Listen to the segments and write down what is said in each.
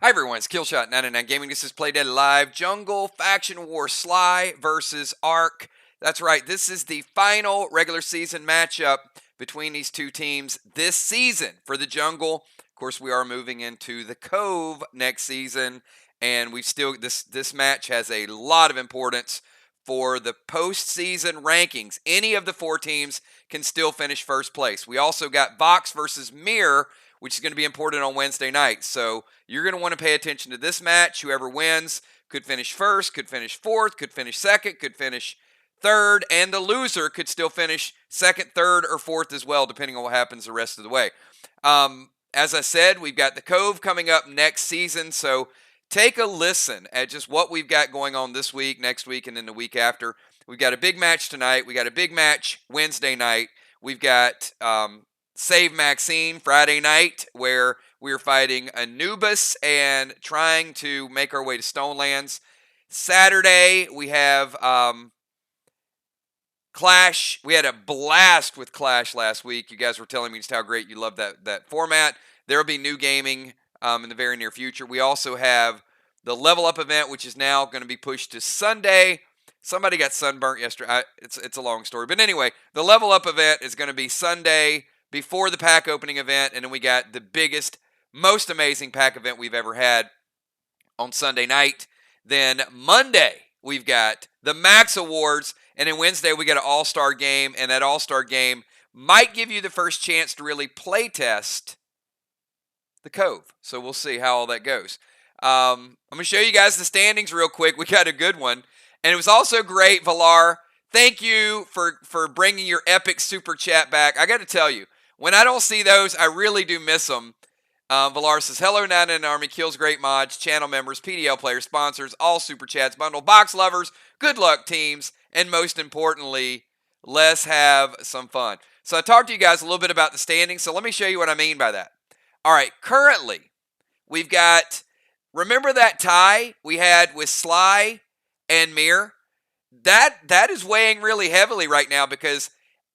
Hi everyone, it's Killshot99 Gaming. This is Playdead Live. Jungle Faction War SLY versus Arc. That's right, this is the final regular season matchup between these two teams this season for the Jungle. Of course, we are moving into the Cove next season, and we've still this match has a lot of importance for the postseason rankings. Any of the four teams can still finish first place. We also got Vox versus Mirror, which is going to be important on Wednesday night. So you're going to want to pay attention to this match. Whoever wins could finish first, could finish fourth, could finish second, could finish third, and the loser could still finish second, third, or fourth as well, depending on what happens the rest of the way. As I said, we've got the Cove coming up next season, so take a listen at just what we've got going on this week, next week, and then the week after. We've got a big match tonight. We got a big match Wednesday night. We've got Save Maxine Friday night, where we're fighting Anubis and trying to make our way to Stonelands. Saturday, we have Clash. We had a blast with Clash last week. You guys were telling me just how great you love that format. There will be new gaming in the very near future. We also have the Level Up event, which is now going to be pushed to Sunday. Somebody got sunburnt yesterday. It's a long story. But anyway, the Level Up event is going to be Sunday before the pack opening event, and then we got the biggest, most amazing pack event we've ever had on Sunday night. Then Monday, we've got the Max Awards, and then Wednesday, we got an All-Star game, and that All-Star game might give you the first chance to really play test the Cove. So we'll see how all that goes. I'm going to show you guys the standings real quick. We got a good one, and it was also great, Valar. Thank you for bringing your epic super chat back. I got to tell you, when I don't see those, I really do miss them. Valar says, hello, Nine in the Army, Kills Great Mods, channel members, PDL players, sponsors, all super chats, bundle, box lovers, good luck teams, and most importantly, let's have some fun. So I talked to you guys a little bit about the standings, so let me show you what I mean by that. All right, currently, we've got, remember that tie we had with SLY and Mir? That is weighing really heavily right now, because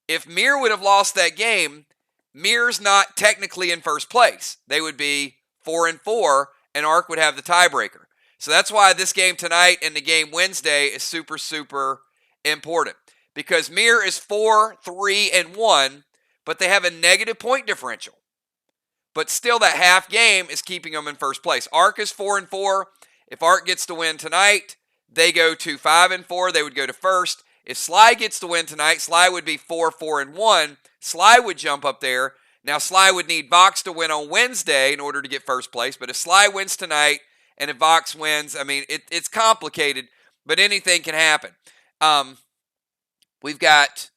if Mir would have lost that game, Mir's not technically in first place. They would be 4-4, and Arc would have the tiebreaker. So that's why this game tonight and the game Wednesday is super, super important. Because Mir is 4-3-1, but they have a negative point differential. But still, that half game is keeping them in first place. Arc is 4-4. If Arc gets to win tonight, they go to 5-4. They would go to first. If SLY gets to win tonight, SLY would be 4-4-1. SLY would jump up there. Now, SLY would need Vox to win on Wednesday in order to get first place. But if SLY wins tonight and if Vox wins, I mean, it's complicated, but anything can happen. We've got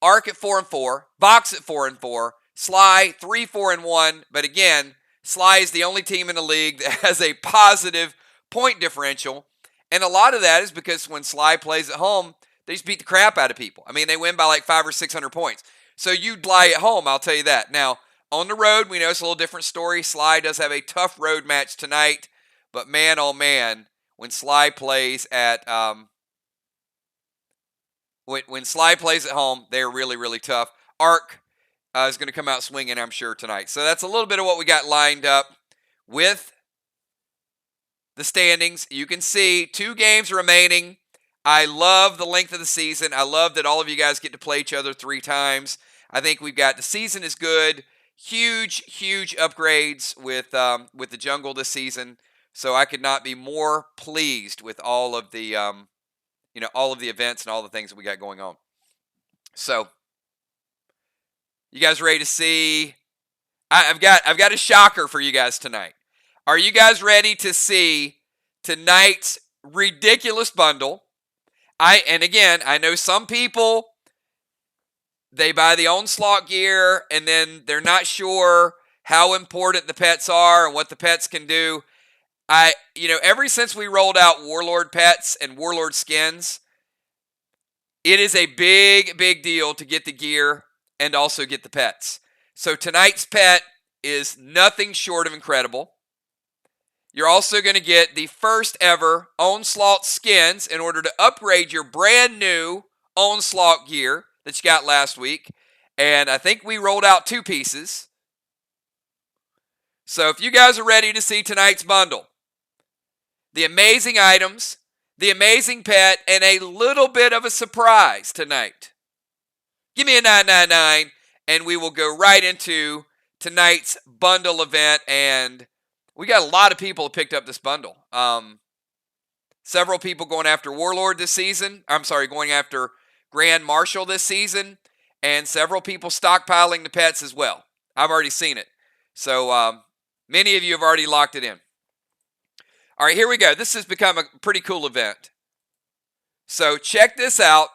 Arc at 4-4, Vox at 4-4, SLY 3-4-1. But again, SLY is the only team in the league that has a positive point differential. And a lot of that is because when SLY plays at home, they just beat the crap out of people. I mean, they win by like 500 or 600 points. So you'd lie at home, I'll tell you that. Now, on the road, we know it's a little different story. SLY does have a tough road match tonight. But man, oh man, when SLY plays at when SLY plays at home, they're really, really tough. Arc is going to come out swinging, I'm sure, tonight. So that's a little bit of what we got lined up with the standings. You can see 2 games remaining. I love the length of the season. I love that all of you guys get to play each other 3 times. I think we've got the season is good. Huge, huge upgrades with the Jungle this season. So I could not be more pleased with all of the all of the events and all the things that we got going on. So you guys ready to see? I've got a shocker for you guys tonight. Are you guys ready to see tonight's ridiculous bundle? And again, I know some people, they buy the Onslaught gear and then they're not sure how important the pets are and what the pets can do. Ever since we rolled out Warlord pets and Warlord skins, it is a big, big deal to get the gear and also get the pets. So tonight's pet is nothing short of incredible. You're also going to get the first ever Onslaught skins in order to upgrade your brand new Onslaught gear that you got last week. And I think we rolled out 2 pieces. So if you guys are ready to see tonight's bundle, the amazing items, the amazing pet, and a little bit of a surprise tonight, give me a 999 and we will go right into tonight's bundle event. And we got a lot of people who picked up this bundle. Several people going after Warlord this season. Going after Grand Marshal this season. And several people stockpiling the pets as well. I've already seen it. So many of you have already locked it in. All right, here we go. This has become a pretty cool event. So check this out.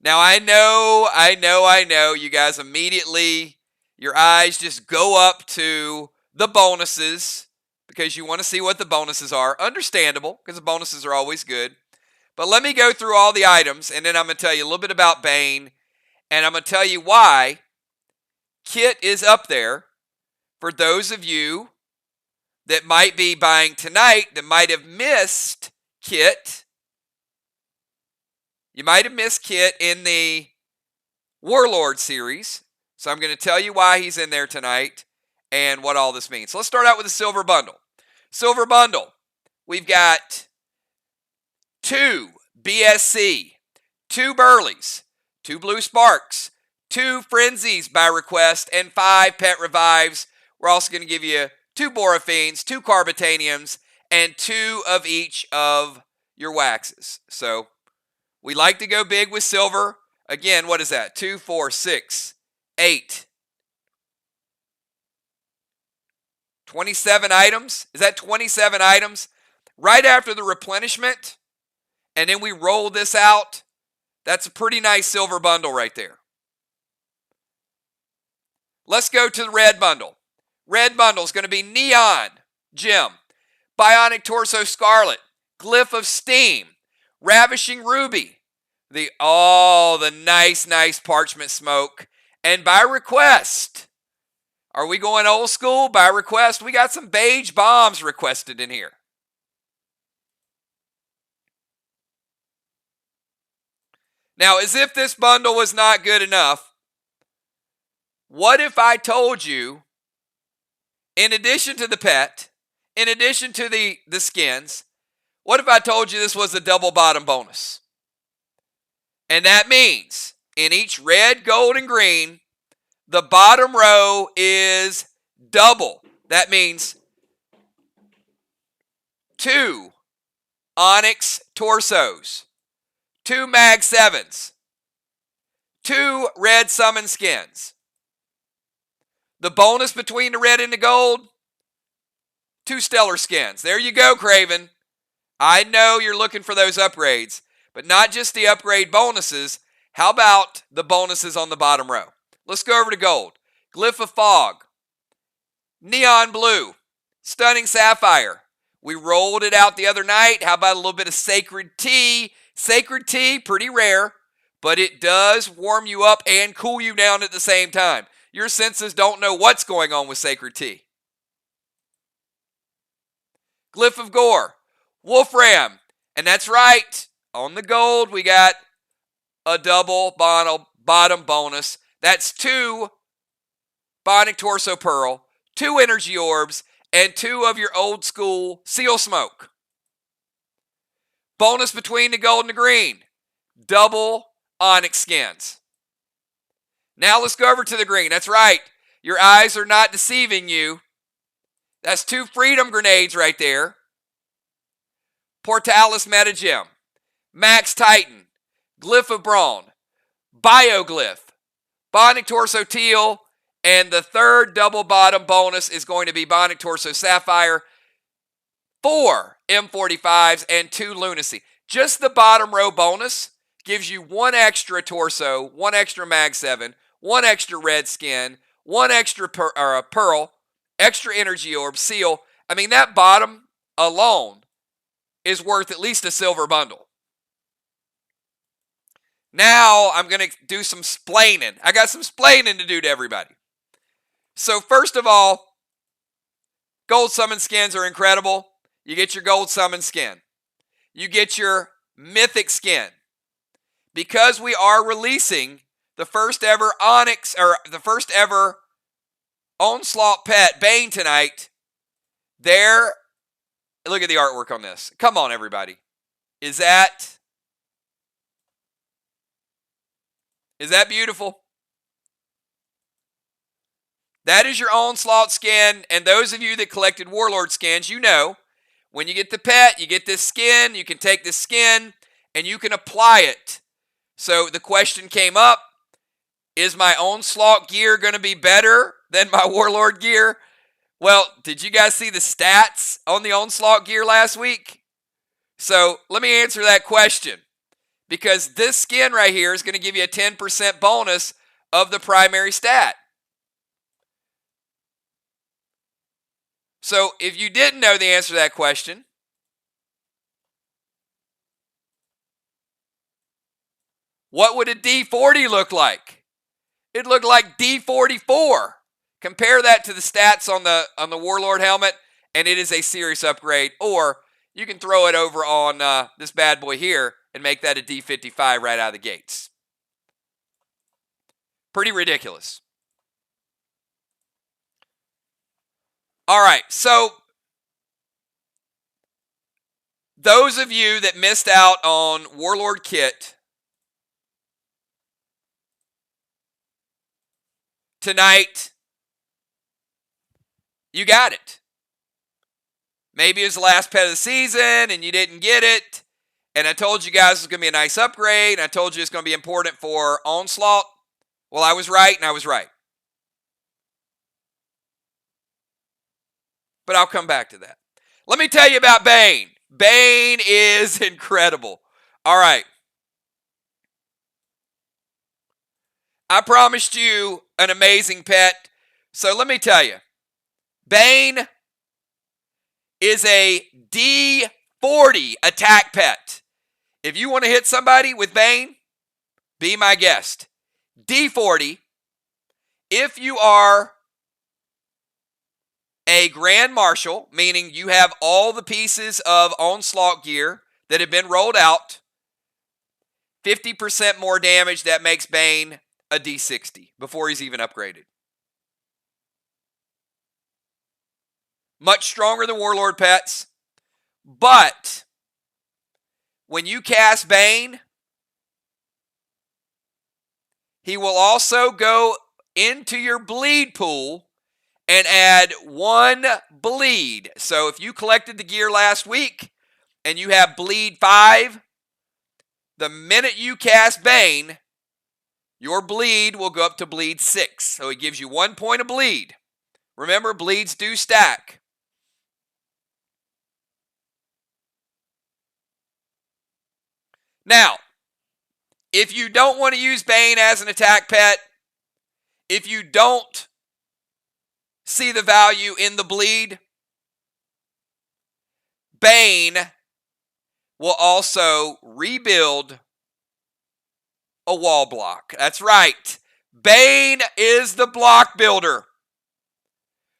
Now I know, you guys immediately, your eyes just go up to the bonuses because you want to see what the bonuses are. Understandable, because the bonuses are always good. But let me go through all the items, and then I'm going to tell you a little bit about Bane, and I'm going to tell you why Kit is up there for those of you that might be buying tonight that might have missed Kit. You might have missed Kit in the Warlord series. So I'm going to tell you why he's in there tonight and what all this means. So let's start out with the silver bundle. Silver bundle. We've got 2 BSC, 2 Burleys, 2 Blue Sparks, 2 Frenzies by request, and 5 Pet Revives. We're also going to give you 2 Boraphenes, 2 Carbitaniums, and 2 of each of your waxes. So we like to go big with silver. Again, what is that? 2, 4, 6, 8. 27 items? Is that 27 items? Right after the replenishment, and then we roll this out. That's a pretty nice silver bundle right there. Let's go to the red bundle. Red bundle is going to be Neon Gem, Bionic Torso Scarlet, Glyph of Steam, Ravishing Ruby, the nice parchment smoke, and by request. Are we going old school? By request, we got some beige bombs requested in here. Now, as if this bundle was not good enough, what if I told you, in addition to the pet, in addition to the skins, what if I told you this was a double bottom bonus? And that means in each red, gold, and green, the bottom row is double. That means 2 Onyx torsos, 2 Mag 7s, 2 red summon skins. The bonus between the red and the gold, 2 stellar skins. There you go, Craven. I know you're looking for those upgrades, but not just the upgrade bonuses. How about the bonuses on the bottom row? Let's go over to gold. Glyph of Fog, Neon Blue, Stunning Sapphire. We rolled it out the other night. How about a little bit of Sacred Tea? Sacred Tea, pretty rare, but it does warm you up and cool you down at the same time. Your senses don't know what's going on with Sacred Tea. Glyph of Gore, Wolfram, and that's right. On the gold, we got a double bottom bonus. That's 2 Bionic Torso Pearl, 2 Energy Orbs, and 2 of your old school Seal Smoke. Bonus between the gold and the green, double Onyx skins. Now let's go over to the green. That's right. Your eyes are not deceiving you. That's 2 Freedom Grenades right there. Portalis Metagem, Max Titan, Glyph of Brawn, Bioglyph, Bionic Torso Teal, and the third double bottom bonus is going to be Bionic Torso Sapphire, 4 M45s, and 2 Lunacy. Just the bottom row bonus gives you 1 extra torso, 1 extra Mag 7, 1 extra red skin, 1 extra pearl, extra energy orb, seal. I mean, that bottom alone is worth at least a silver bundle. Now I'm going to do some splaining. I got some splaining to do to everybody. So first of all, gold summon skins are incredible. You get your gold summon skin. You get your mythic skin. Because we are releasing the first ever Onyx, or the first ever Onslaught pet, Bane tonight. There, look at the artwork on this. Come on, everybody. Is that beautiful? That is your Onslaught skin, and those of you that collected Warlord skins, you know, when you get the pet, you get this skin, you can take this skin, and you can apply it. So the question came up, is my Onslaught gear going to be better than my Warlord gear? Well, did you guys see the stats on the Onslaught gear last week? So let me answer that question, because this skin right here is going to give you a 10% bonus of the primary stat. So if you didn't know the answer to that question, what would a D40 look like? It'd look like D44. Compare that to the stats on the Warlord helmet, and it is a serious upgrade. Or you can throw it over on this bad boy here and make that a D55 right out of the gates. Pretty ridiculous. All right, so those of you that missed out on Warlord kit, tonight, you got it. Maybe it was the last pet of the season and you didn't get it. And I told you guys it was going to be a nice upgrade. And I told you it's going to be important for Onslaught. Well, I was right and I was right. But I'll come back to that. Let me tell you about Bane. Bane is incredible. All right. I promised you an amazing pet. So let me tell you. Bane is a D40 attack pet. If you want to hit somebody with Bane, be my guest. D40. If you are a Grand Marshal, meaning you have all the pieces of Onslaught gear that have been rolled out, 50% more damage, that makes Bane a D60 before he's even upgraded. Much stronger than Warlord pets. But when you cast Bane, he will also go into your bleed pool and add 1 bleed. So if you collected the gear last week and you have bleed 5, the minute you cast Bane, your bleed will go up to bleed 6. So it gives you 1 point of bleed. Remember, bleeds do stack. Now, if you don't want to use Bane as an attack pet, if you don't see the value in the bleed, Bane will also rebuild a wall block. That's right. Bane is the block builder.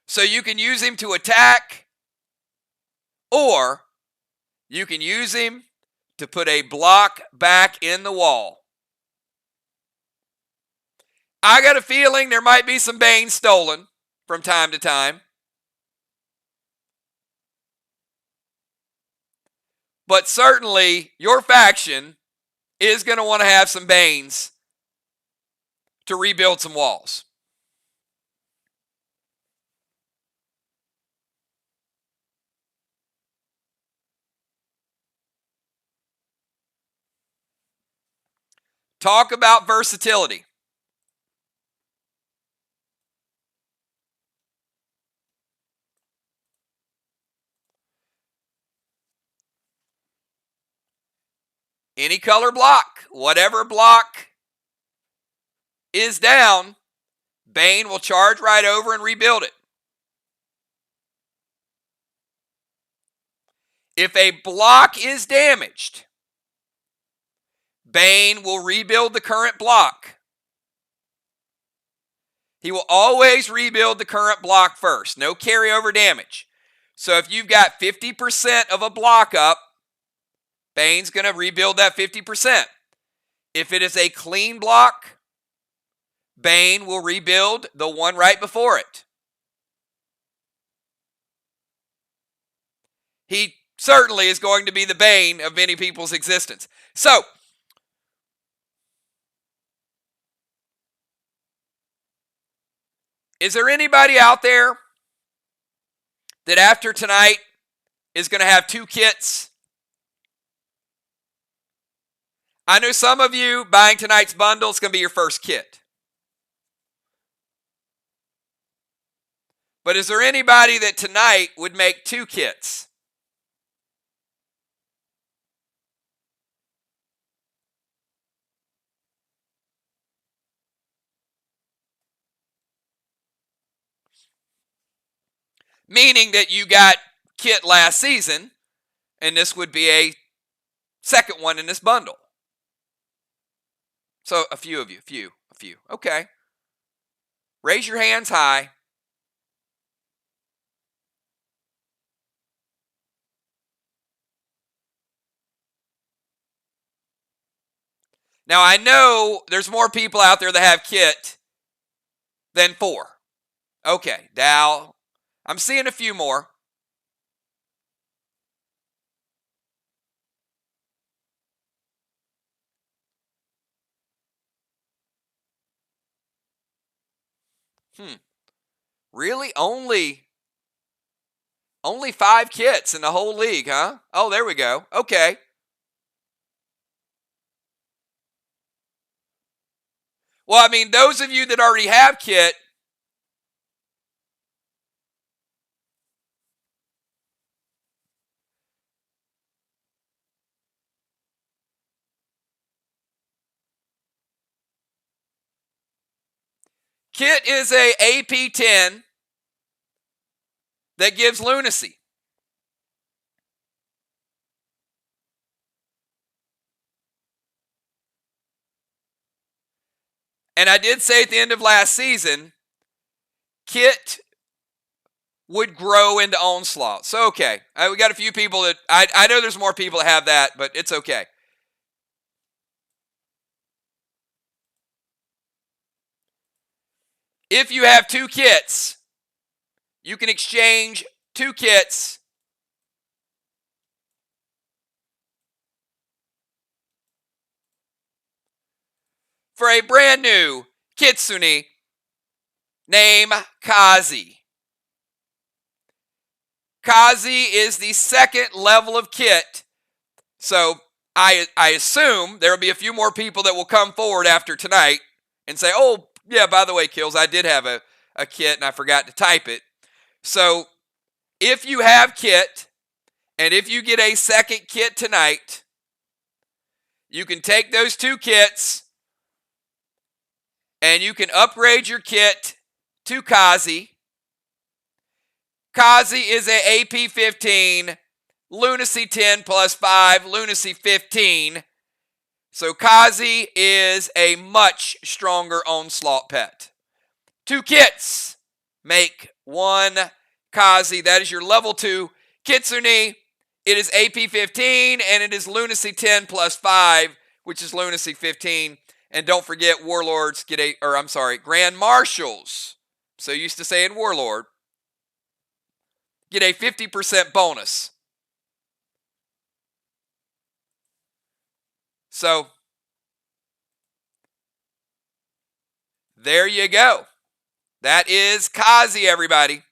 So you can use him to attack, or you can use him to put a block back in the wall. I got a feeling there might be some Bane stolen from time to time. But certainly your faction is going to want to have some Banes to rebuild some walls. Talk about versatility. Any color block, whatever block is down, Bane will charge right over and rebuild it. If a block is damaged, Bane will rebuild the current block. He will always rebuild the current block first. No carryover damage. So if you've got 50% of a block up, Bane's going to rebuild that 50%. If it is a clean block, Bane will rebuild the one right before it. he certainly is going to be the bane of many people's existence. So, is there anybody out there that after tonight is going to have 2 kits? I know some of you buying tonight's bundle is going to be your first kit. But is there anybody that tonight would make 2 kits? Meaning that you got kit last season, and this would be a second one in this bundle. So a few of you, a few. Okay. Raise your hands high. Now I know there's more people out there that have kit than 4. Okay, Dow. I'm seeing a few more. Really? Only 5 kits in the whole league, huh? Oh, there we go. Okay. Well, I mean, those of you that already have kit, kit is a AP10 that gives lunacy. And I did say at the end of last season, kit would grow into onslaught. So, okay. We got a few people that, I know there's more people that have that, but it's okay. If you have 2 kits, you can exchange 2 kits for a brand new Kitsune named Kazi. Kazi is the second level of kit. So I assume there will be a few more people that will come forward after tonight and say, oh, yeah, by the way, Kills, I did have a kit and I forgot to type it. So if you have kit and if you get a second kit tonight, you can take those 2 kits and you can upgrade your kit to Kazi. Kazi is a AP 15, Lunacy 10 plus 5, Lunacy 15. So Kazi is a much stronger onslaught pet. 2 kits make 1 Kazi. That is your level 2 Kitsune. It is AP 15 and it is Lunacy 10 plus 5, which is Lunacy 15. And don't forget Warlords get Grand Marshals. So used to saying Warlord. Get a 50% bonus. So, there you go. That is Kazi, everybody.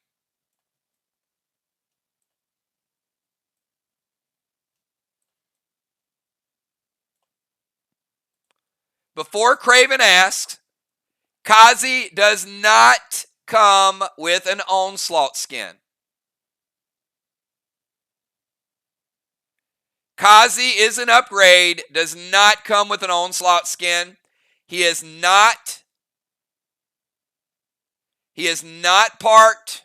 Before Craven asks, Kazi does not come with an onslaught skin. Kazi is an upgrade, does not come with an onslaught skin. He is not part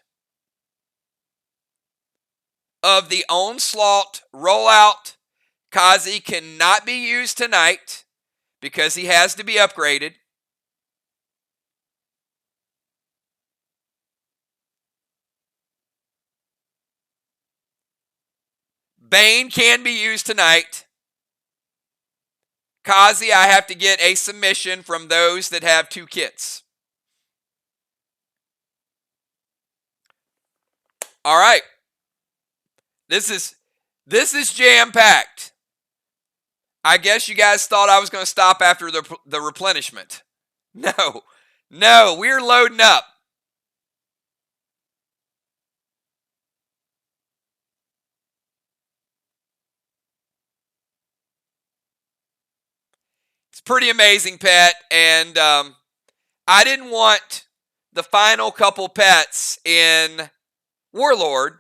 of the onslaught rollout. Kazi cannot be used tonight because he has to be upgraded. Bane can be used tonight. Kazi, I have to get a submission from those that have 2 kits. All right. This is jam-packed. I guess you guys thought I was going to stop after the replenishment. No. No, we're loading up. It's pretty amazing, pet. And I didn't want the final couple pets in Warlord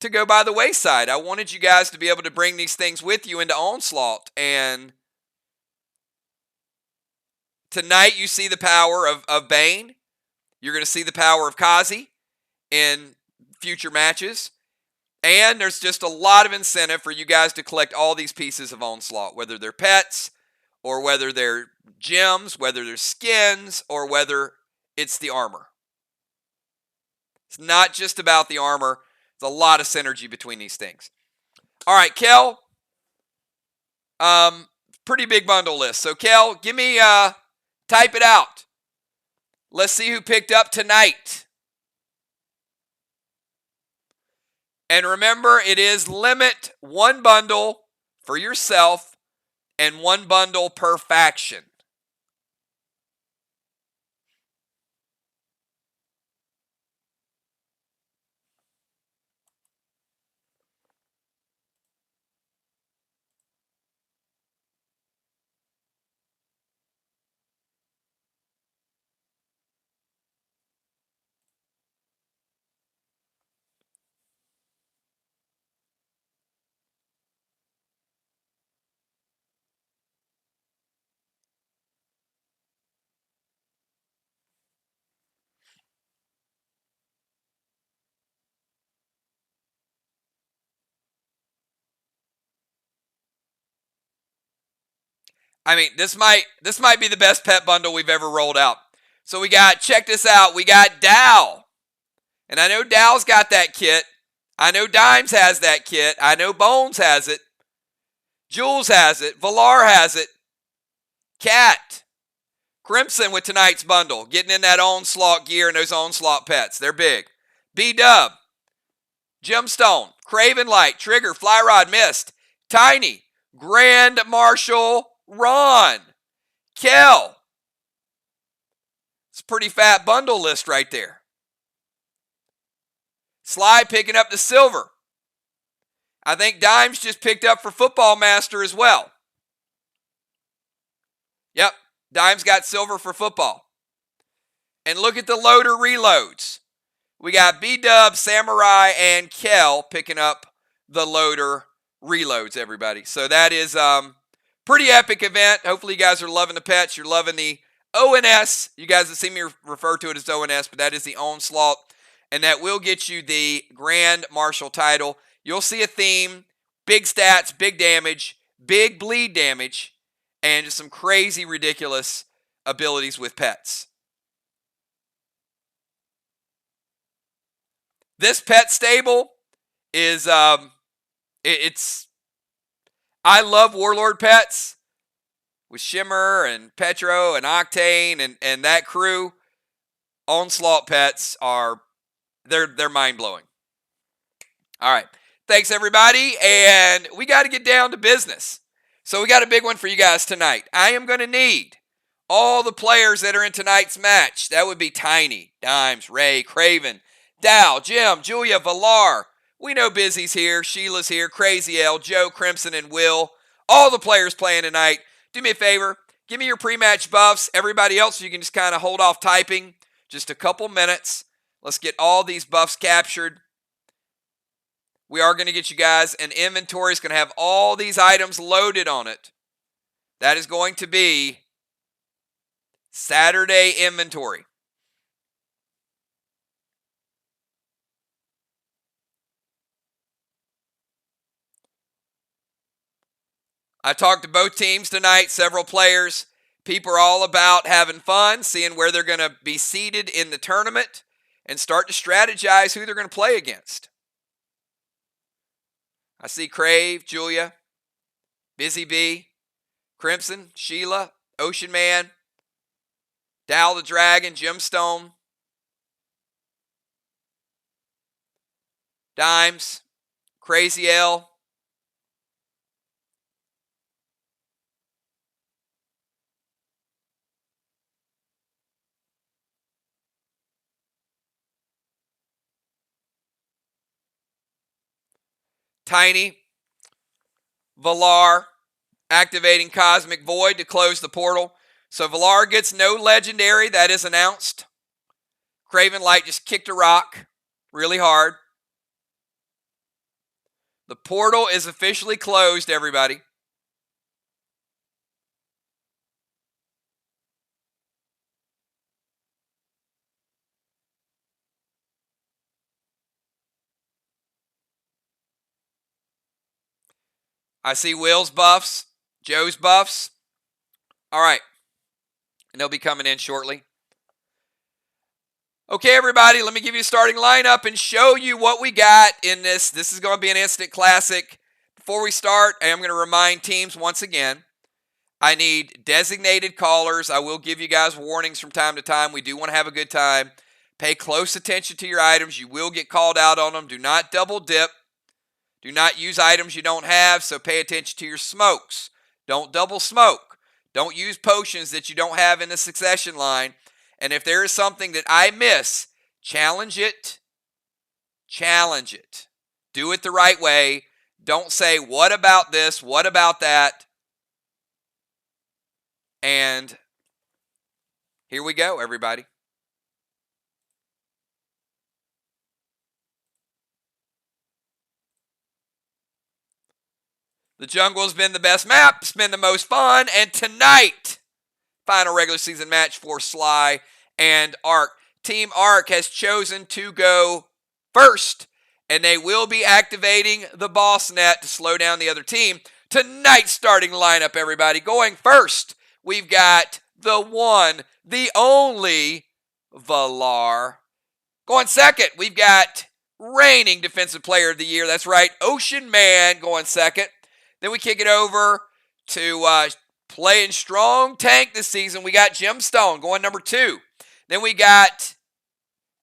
to go by the wayside. I wanted you guys to be able to bring these things with you into Onslaught. And tonight you see the power of Bane. You're going to see the power of Kazi in future matches. And there's just a lot of incentive for you guys to collect all these pieces of Onslaught, whether they're pets or whether they're gems, whether they're skins, or whether it's the armor. It's not just about the armor. There's a lot of synergy between these things. All right, Kel. Pretty big bundle list. So, Kel, give me, type it out. Let's see who picked up tonight. And remember, it is limit one bundle for yourself and one bundle per faction. I mean, this might be the best pet bundle we've ever rolled out. So we got, check this out, we got Dow. And I know Dow's got that kit. I know Dimes has that kit. I know Bones has it. Jules has it. Valar has it. Cat. Crimson with tonight's bundle. Getting in that Onslaught gear and those Onslaught pets. They're big. B-Dub. Gemstone. Craven Light. Trigger. Flyrod. Mist. Tiny. Grand Marshal. Ron. Kel. It's a pretty fat bundle list right there. SLY picking up the silver. I think Dimes just picked up for Football Master as well. Yep, Dimes got silver for football. And look at the loader reloads. We got B-Dub, Samurai, and Kel picking up the loader reloads, everybody. So that is pretty epic event. Hopefully you guys are loving the pets. You're loving the ONS. You guys have seen me refer to it as ONS, but that is the Onslaught. And that will get you the Grand Marshal title. You'll see a theme, big stats, big damage, big bleed damage, and just some crazy, ridiculous abilities with pets. This pet stable is, it's, I love Warlord pets with Shimmer and Petro and Octane and that crew. Onslaught pets are, they're mind-blowing. All right. Thanks, everybody. And we got to get down to business. So we got a big one for you guys tonight. I am going to need all the players that are in tonight's match. That would be Tiny, Dimes, Ray, Craven, Dow, Jim, Julia, Valar. We know Busy's here. Sheila's here. Crazy L, Joe, Crimson, and Will. All the players playing tonight. Do me a favor. Give me your pre-match buffs. Everybody else, you can just kind of hold off typing. Just a couple minutes. Let's get all these buffs captured. We are going to get you guys an inventory. It's going to have all these items loaded on it. That is going to be Saturday inventory. I talked to both teams tonight, several players. People are all about having fun, seeing where they're going to be seated in the tournament, and start to strategize who they're going to play against. I see Crave, Julia, Busy Bee, Crimson, Sheila, Ocean Man, Dal the Dragon, Gemstone, Dimes, Crazy L. Tiny. Valar. Activating Cosmic Void to close the portal. So Valar gets no legendary. That is announced. Craven Light just kicked a rock really hard. The portal is officially closed, everybody. I see Will's buffs, Joe's buffs. All right. And they'll be coming in shortly. Okay, everybody, let me give you a starting lineup and show you what we got in this. This is going to be an instant classic. Before we start, I am going to remind teams once again, I need designated callers. I will give you guys warnings from time to time. We do want to have a good time. Pay close attention to your items. You will get called out on them. Do not double dip. Do not use items you don't have, so pay attention to your smokes. Don't double smoke. Don't use potions that you don't have in the succession line. And if there is something that I miss, challenge it. Challenge it. Do it the right way. Don't say, what about this? What about that? And here we go, everybody. The jungle has been the best map. It's been the most fun. And tonight, final regular season match for SLY and Arc. Team Arc has chosen to go first, and they will be activating the boss net to slow down the other team. Tonight's starting lineup, everybody. Going first, we've got the one, the only Valar. Going second, we've got reigning Defensive Player of the Year. That's right, Ocean Man going second. Then we kick it over to playing strong tank this season. We got Gemstone going number 2. Then we got,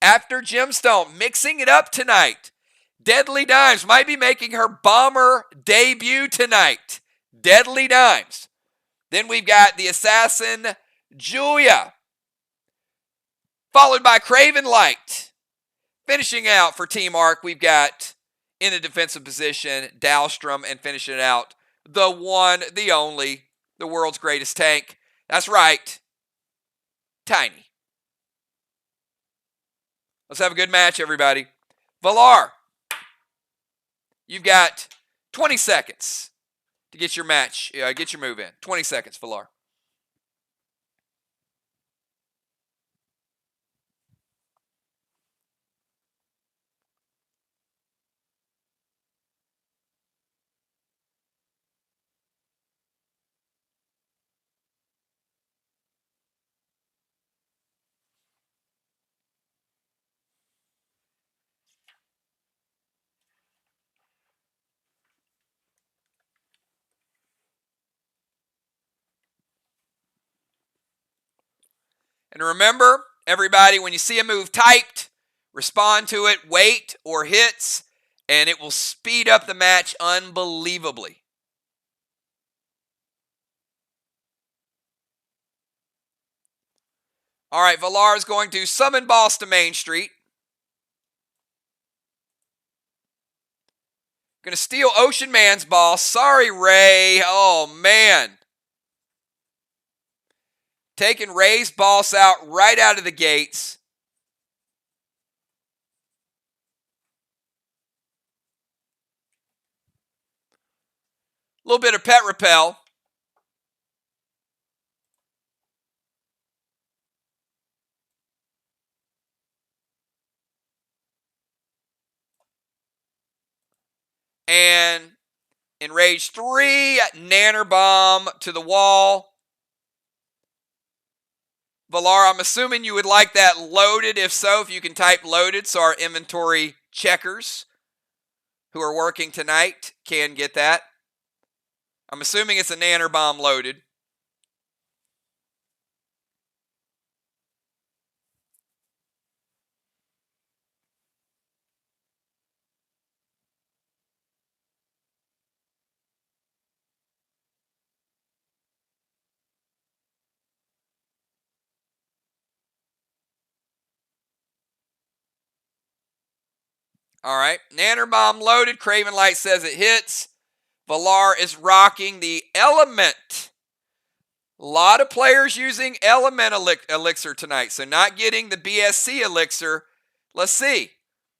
after Gemstone, mixing it up tonight, Deadly Dimes might be making her bomber debut tonight. Deadly Dimes. Then we've got the assassin, Julia, followed by Craven Light. Finishing out for Team Arc, we've got, in the defensive position, Dahlstrom, and finishing it out, the one, the only, the world's greatest tank. That's right, Tiny. Let's have a good match, everybody. Valar, you've got 20 seconds to get your match, get your move in. 20 seconds, Valar. And remember, everybody, when you see a move typed, respond to it, wait, or hits, and it will speed up the match unbelievably. All right, Valar is going to summon boss to Main Street. Going to steal Ocean Man's boss. Sorry, Ray. Oh, man. Taking Ray's boss out right out of the gates. A little bit of pet repel. And in Rage 3, Nanner Bomb to the wall. Valar, I'm assuming you would like that loaded. If so, if you can type loaded so our inventory checkers who are working tonight can get that. I'm assuming it's a Nanner Bomb loaded. All right. Nanner Bomb loaded. Craven Light says it hits. Valar is rocking the Element. A lot of players using Element Elixir tonight, so not getting the BSC Elixir. Let's see.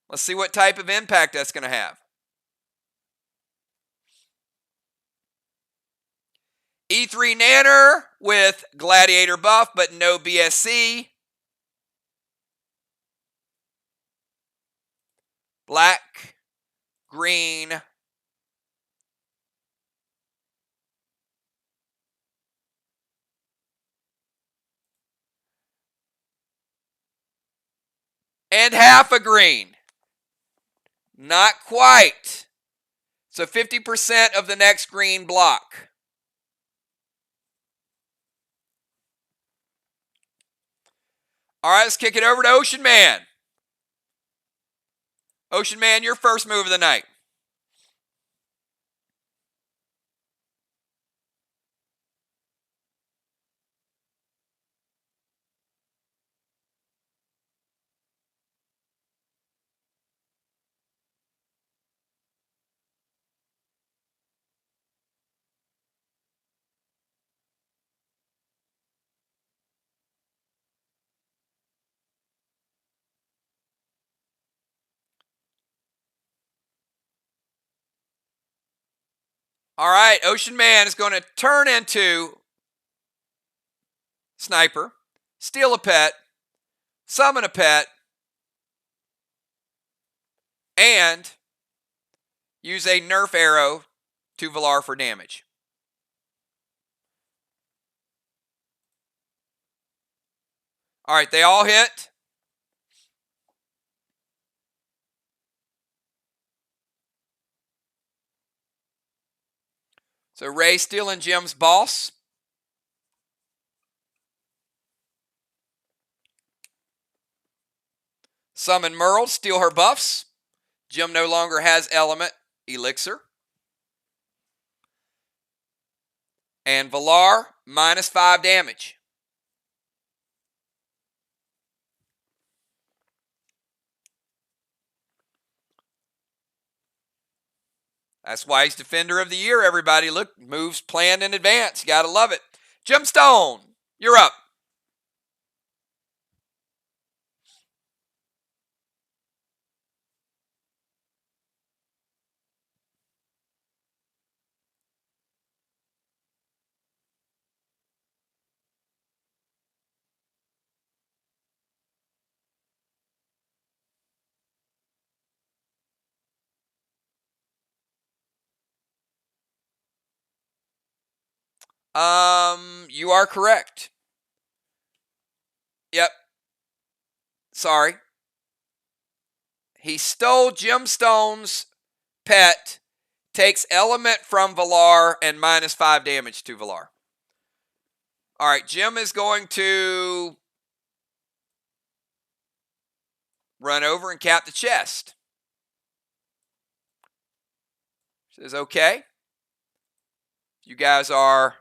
Let's see what type of impact that's going to have. E3 Nanner with Gladiator buff, but no BSC. Black, green, and half a green. Not quite. So 50% of the next green block. All right, let's kick it over to Ocean Man. Ocean Man, your first move of the night. All right, Ocean Man is going to turn into Sniper, steal a pet, summon a pet, and use a nerf arrow to Valar for damage. All right, they all hit. So Ray stealing Jim's boss. Summon Merle, steal her buffs. Jim no longer has Element Elixir. And Valar, -5 damage. That's why he's Defender of the Year, everybody. Look, moves planned in advance. You got to love it. Gemstone, you're up. You are correct. Yep. Sorry. He stole Gemstone's pet, takes Element from Valar, and -5 damage to Valar. All right, Jim is going to run over and cap the chest. Says, okay. You guys are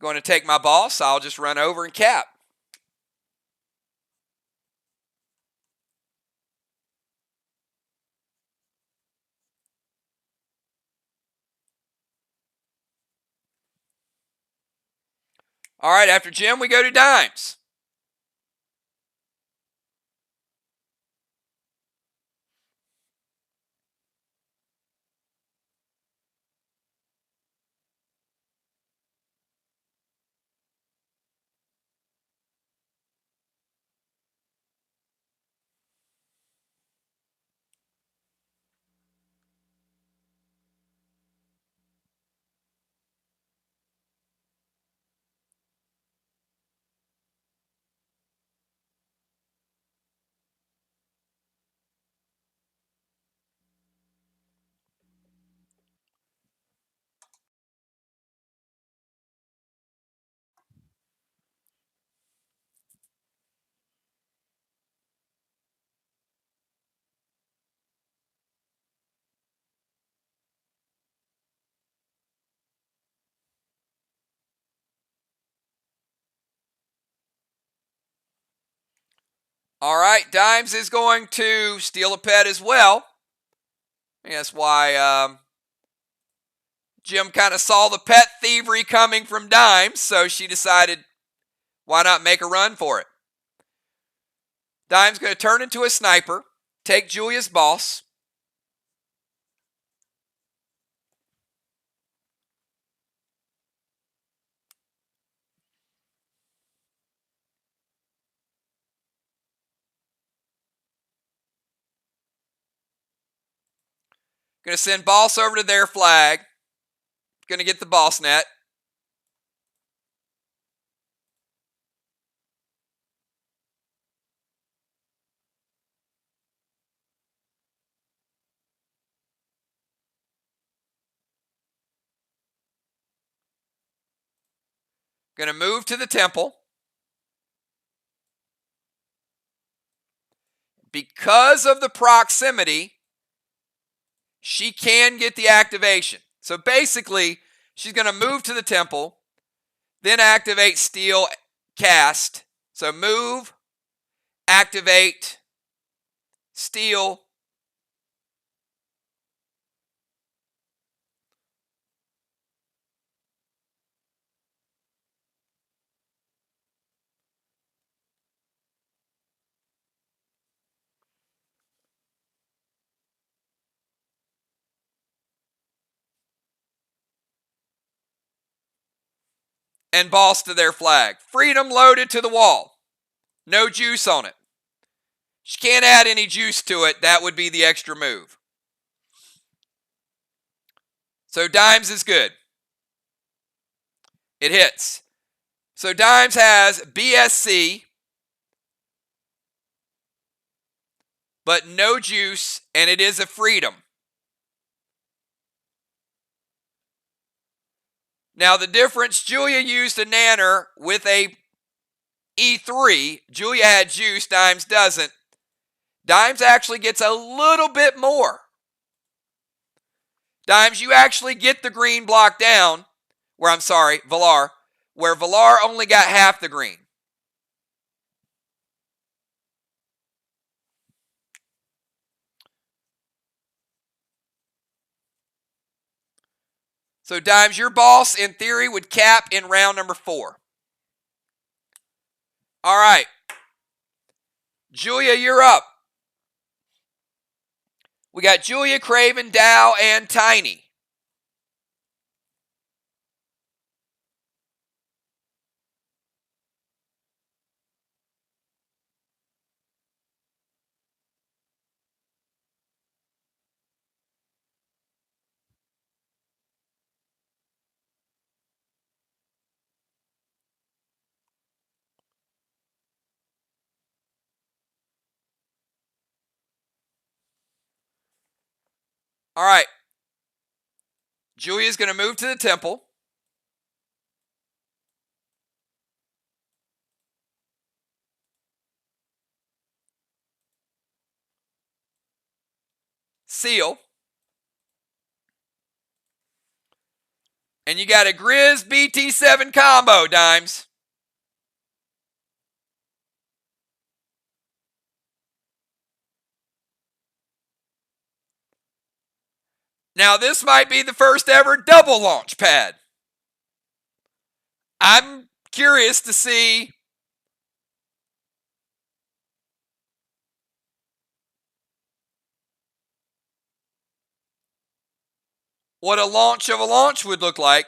going to take my boss. I'll just run over and cap. All right, after Jim, we go to Dimes. All right, Dimes is going to steal a pet as well. I think that's why Jim kind of saw the pet thievery coming from Dimes, so she decided, why not make a run for it? Dimes going to turn into a sniper, take Julia's boss. Going to send boss over to their flag. Going to get the boss net. Going to move to the temple. Because of the proximity, she can get the activation. So basically, she's going to move to the temple, then activate steal cast. So move, activate, steal. And boss to their flag. Freedom loaded to the wall. No juice on it. She can't add any juice to it. That would be the extra move. So Dimes is good. It hits. So Dimes has BSC, but no juice, and it is a freedom. Now the difference, Julia used a nanner with a E3. Julia had juice, Dimes doesn't. Dimes actually gets a little bit more. Dimes, you actually get the green block down, Valar, where Valar only got half the green. So Dimes, your boss in theory would cap in round number 4. All right. Julia, you're up. We got Julia, Craven, Dow, and Tiny. All right. Julia's going to move to the temple. Seal. And you got a Grizz BT7 combo, Dimes. Now, this might be the first ever double launch pad. I'm curious to see what a launch of a launch would look like.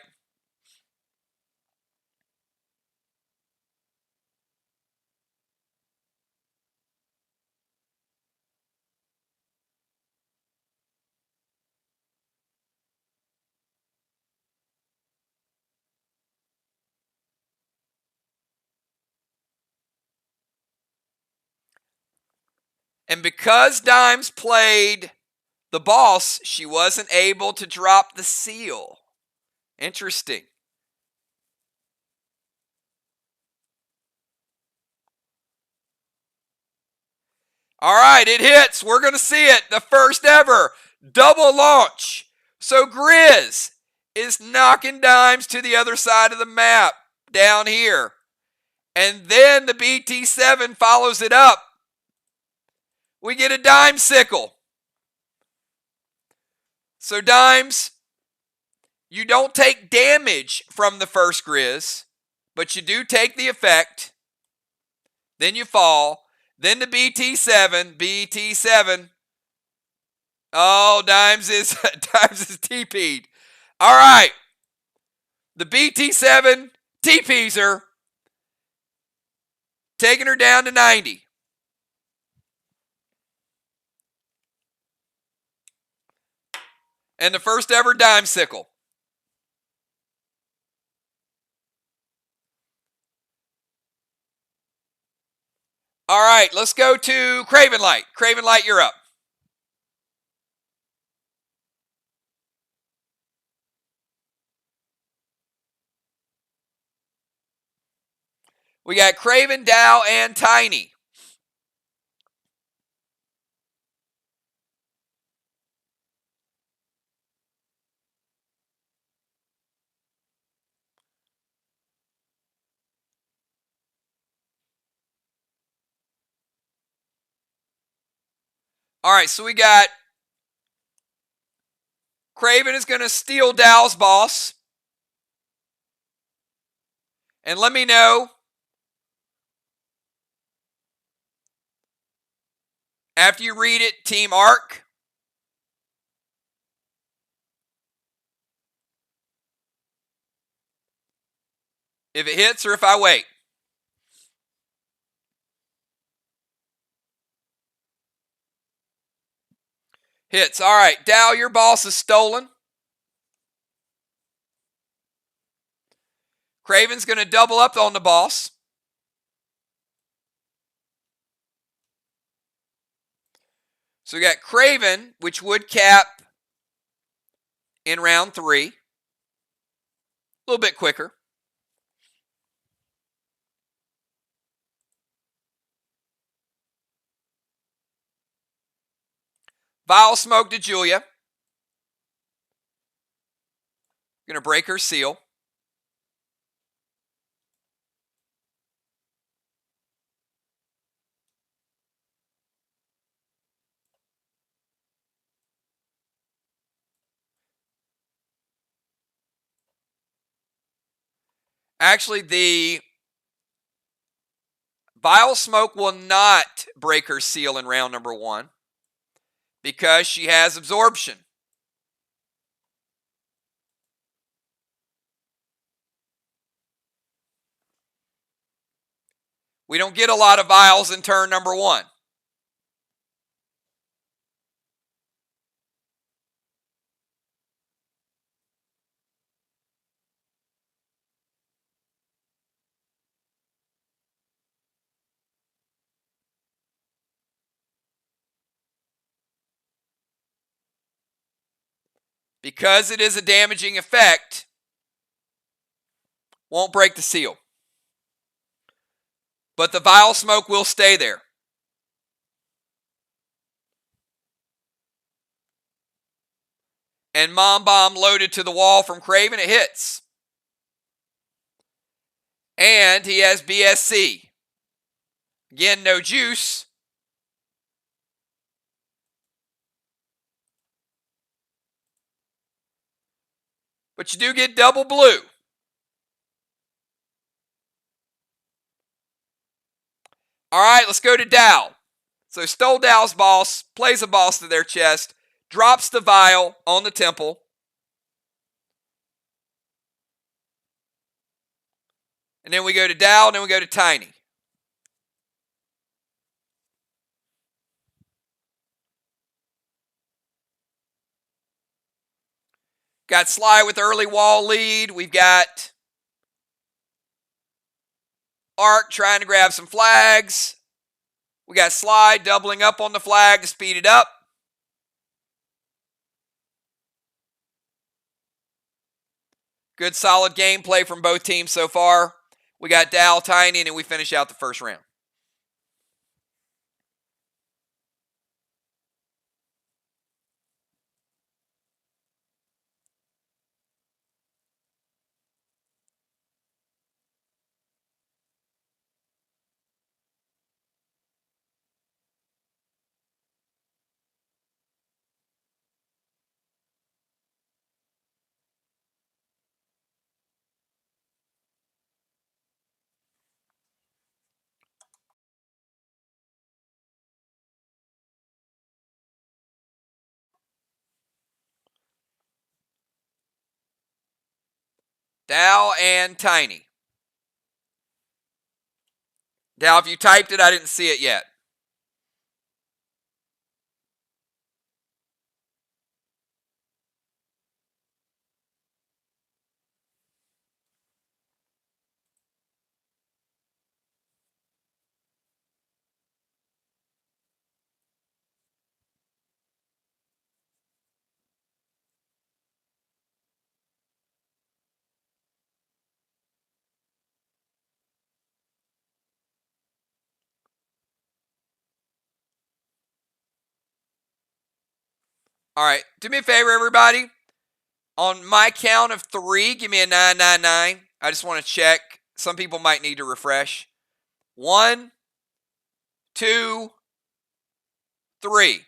And because Dimes played the boss, she wasn't able to drop the seal. Interesting. All right, it hits. We're going to see it. The first ever double launch. So Grizz is knocking Dimes to the other side of the map down here. And then the BT7 follows it up. We get a dime sickle. So dimes, you don't take damage from the first Grizz, but you do take the effect. Then you fall. Then the BT7. BT7. Oh, Dimes is TP'd. All right. The BT7 TP's her. Taking her down to 90. And the first ever dime sickle. All right, let's go to Craven Light. Craven Light, you're up. We got Craven, Dow, and Tiny. All right, so we got Craven is going to steal Dow's boss. And let me know after you read it, Team Arc. If it hits or if I wait. Hits. All right, Dow, your boss is stolen. Craven's going to double up on the boss. So we got Craven, which would cap in round 3. A little bit quicker. Vile Smoke to Julia. Going to break her seal. Actually, the Vile Smoke will not break her seal in round number 1 because she has absorption. We don't get a lot of vials in turn number 1. Because it is a damaging effect, won't break the seal. But the Vile Smoke will stay there. And Mom Bomb loaded to the wall from Craven. It hits. And he has BSC. Again, no juice. But you do get double blue. All right, let's go to Dow. So stole Dow's boss, plays a boss to their chest, drops the vial on the temple. And then we go to Dow, and then we go to Tiny. Got SLY with early wall lead. We've got Arc trying to grab some flags. We got SLY doubling up on the flag to speed it up. Good solid gameplay from both teams so far. We got Dow, Tiny, and then we finish out the first round. Dow and Tiny. Dow, if you typed it, I didn't see it yet. All right, do me a favor, everybody. On my count of 3, give me a 999. I just want to check. Some people might need to refresh. 1, 2, 3.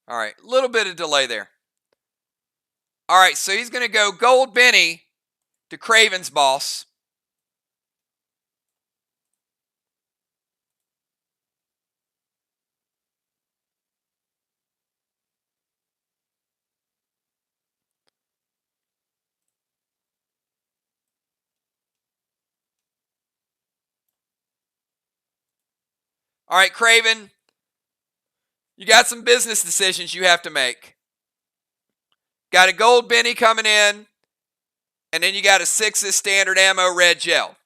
All right, a little bit of delay there. All right, so he's going to go Gold Benny to Craven's boss. All right, Craven, you got some business decisions you have to make. Got a Gold Benny coming in, and then you got a 6's standard ammo red gel.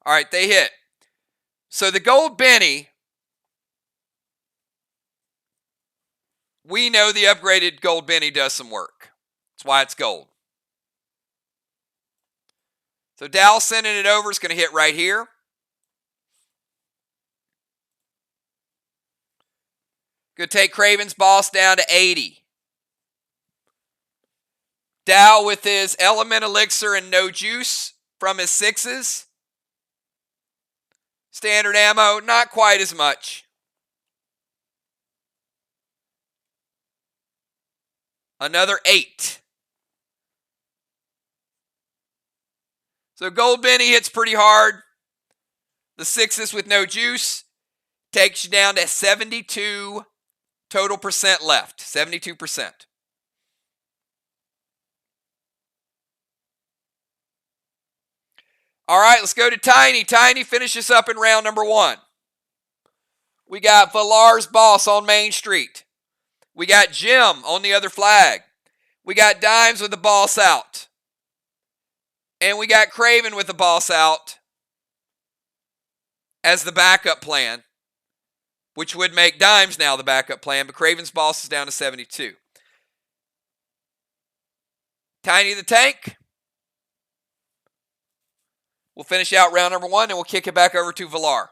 All right, they hit. So the Gold Benny, we know the upgraded Gold Benny does some work. That's why it's gold. So Dow sending it over is going to hit right here. Going to take Craven's boss down to 80. Dow with his element elixir and no juice from his 6's. Standard ammo, not quite as much. Another 8. So Gold Benny hits pretty hard. The 6's with no juice takes you down to 72 total percent left. 72%. All right, let's go to Tiny. Tiny finishes up in round number 1. We got Valar's boss on Main Street. We got Jim on the other flag. We got Dimes with the boss out. And we got Craven with the boss out as the backup plan, which would make Dimes now the backup plan, but Craven's boss is down to 72. Tiny the Tank. We'll finish out round number 1, and we'll kick it back over to Valar.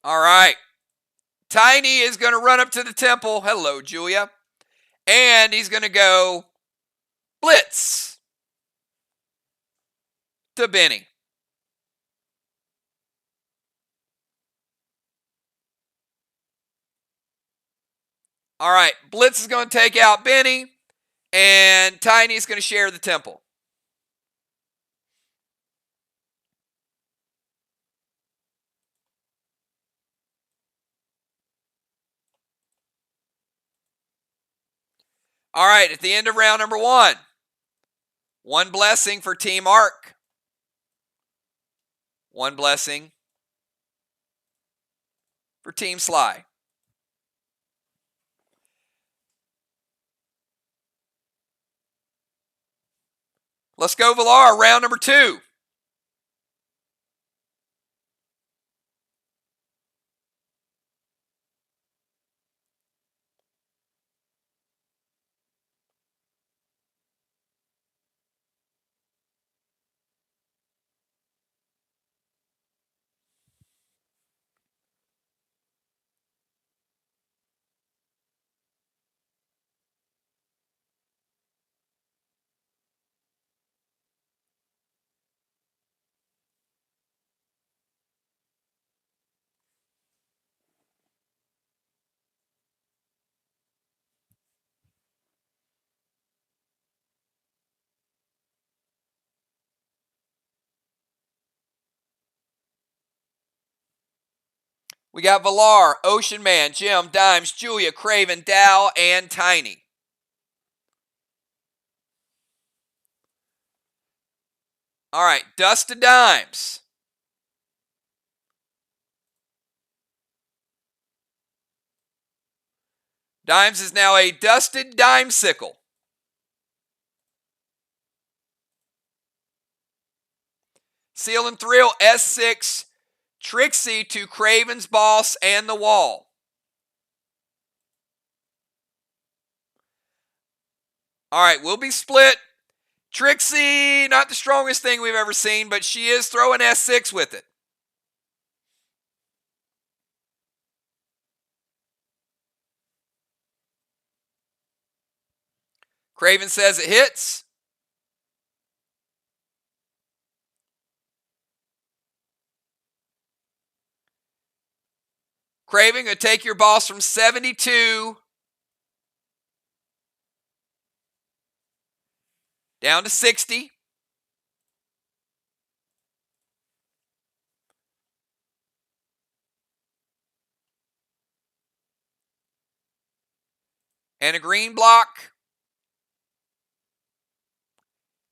All right. Tiny is going to run up to the temple. Hello, Julia. And he's going to go Blitz to Benny. All right. Blitz is going to take out Benny. And Tiny is going to share the temple. All right, at the end of round number 1, one blessing for Team Arc. One blessing for Team SLY. Let's go, Villar, round number 2. We got Villar, Ocean Man, Jim, Dimes, Julia, Craven, Dow, and Tiny. All right, Dust to Dimes. Dimes is now a dusted Dimesicle. Seal and Thrill, S6, Trixie to Craven's Boss and the Wall. All right, we'll be split. Trixie, not the strongest thing we've ever seen, but she is throwing S6 with it. Craven says it hits. Craven, going to take your boss from 72 down to 60. And a green block.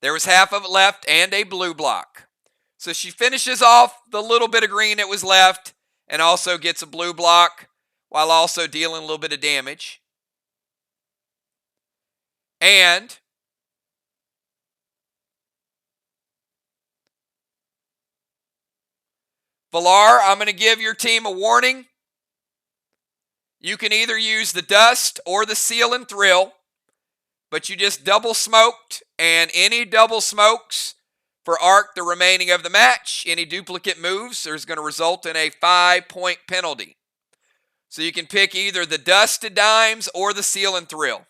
There was half of it left and a blue block. So she finishes off the little bit of green that was left and also gets a blue block while also dealing a little bit of damage. And Villar, I'm going to give your team a warning. You can either use the Dust or the Seal and Thrill, but you just double smoked, and any double smokes for Arc the remaining of the match, any duplicate moves, is going to result in a 5-point penalty. So you can pick either the Dust to Dimes or the Seal and Thrill.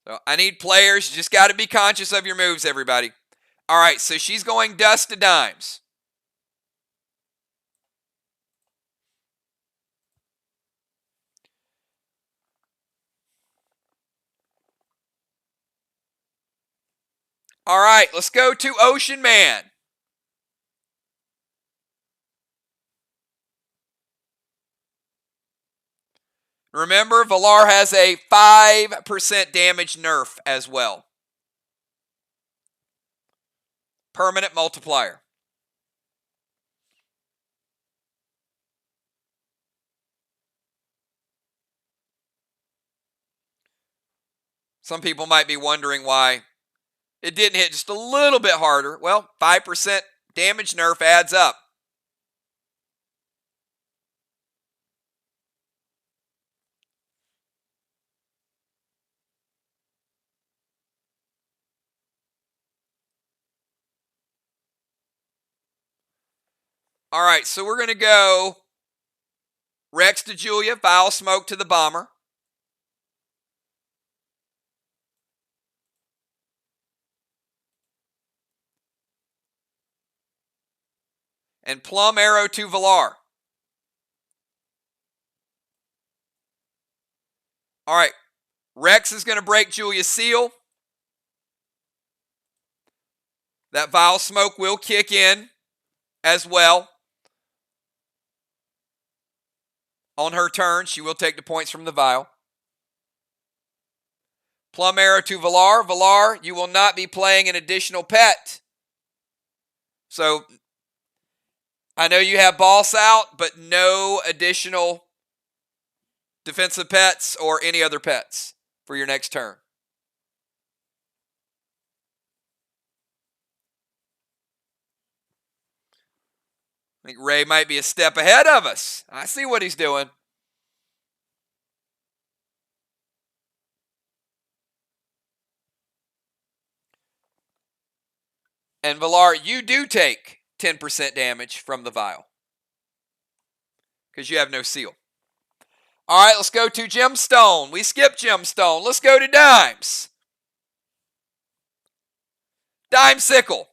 So I need players. You just got to be conscious of your moves, everybody. All right, so she's going Dust to Dimes. All right, let's go to Ocean Man. Remember, Villar has a 5% damage nerf as well. Permanent multiplier. Some people might be wondering why it didn't hit just a little bit harder. Well, 5% damage nerf adds up. All right, so we're going to go Rex to Julia, Foul Smoke to the Bomber. And Plum Arrow to Villar. All right, Rex is going to break Julia's seal. That Vile Smoke will kick in as well. On her turn, she will take the points from the vial. Plum Arrow to Villar. Villar, you will not be playing an additional pet. So, I know you have Boss out, but no additional defensive pets or any other pets for your next turn. I think Ray might be a step ahead of us. I see what he's doing. And Villar, you do take 10% damage from the vial because you have no seal. All right, let's go to Gemstone. We skipped Gemstone. Let's go to Dimes. Dime Sickle.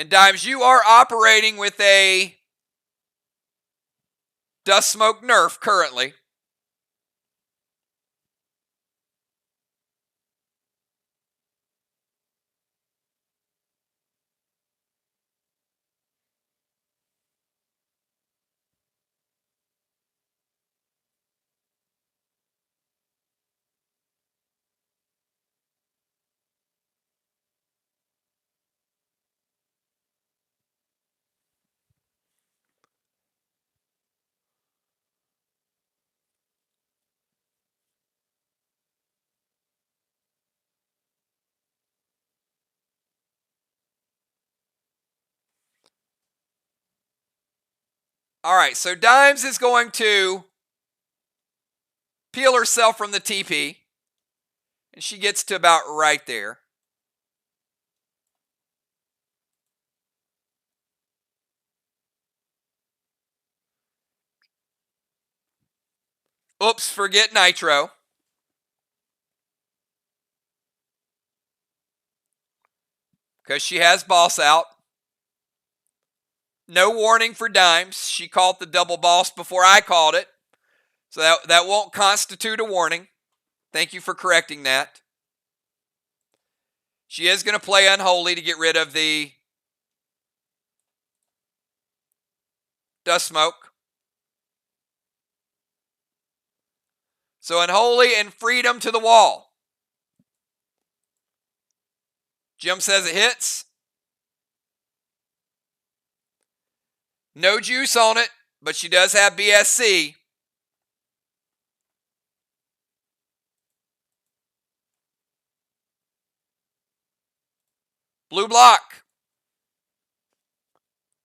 And Dimes, you are operating with a Dust Smoke Nerf currently. All right, so Dimes is going to peel herself from the TP. And she gets to about right there. Oops, forget Nitro. Because she has Boss out. No warning for Dimes. She called the double boss before I called it. So that won't constitute a warning. Thank you for correcting that. She is going to play Unholy to get rid of the Dust Smoke. So Unholy and Freedom to the wall. Jim says it hits. No juice on it, but she does have BSC. Blue block.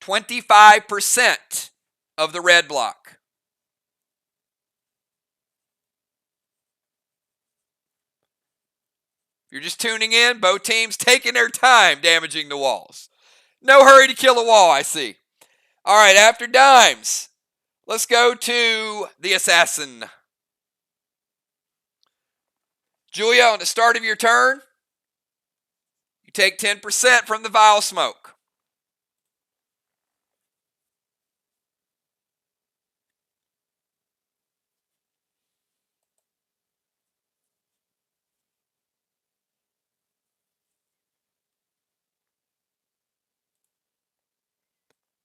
25% of the red block. If you're just tuning in, both teams taking their time damaging the walls. No hurry to kill a wall, I see. All right, after Dimes, let's go to the Assassin. Julia, on the start of your turn, you take 10% from the Vile Smoke.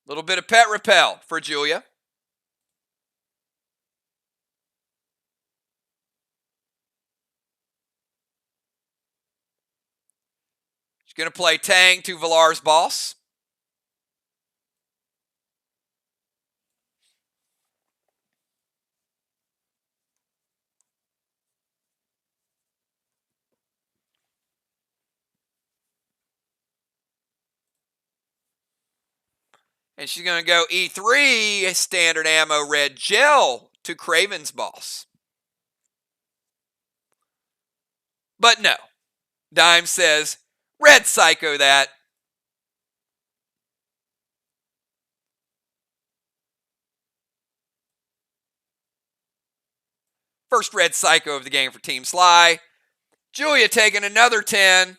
Little bit of pet repel for Julia. She's going to play Tang to Villar's boss. And she's going to go E3, standard ammo red gel to Craven's boss. But no. Dime says, red psycho that. First red psycho of the game for Team SLY. Julia taking another 10.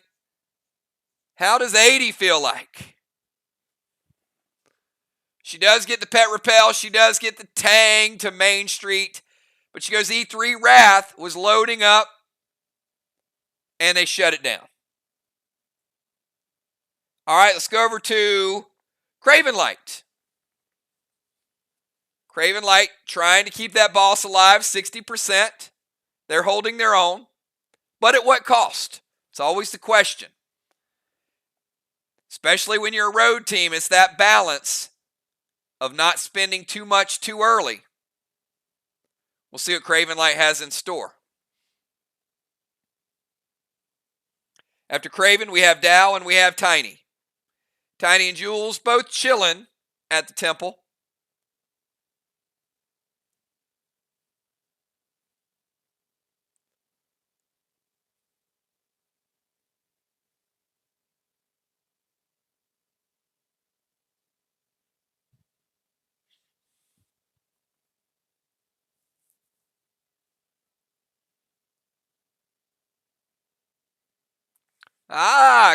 How does 80 feel like? She does get the pet repel. She does get the tang to Main Street. But she goes E3 Wrath was loading up. And they shut it down. All right, let's go over to Craven Light. Craven Light trying to keep that boss alive, 60%. They're holding their own. But at what cost? It's always the question. Especially when you're a road team, it's that balance of not spending too much too early. We'll see what Craven Light has in store. After Craven, we have Dow and we have Tiny. Tiny and Jules both chilling at the temple.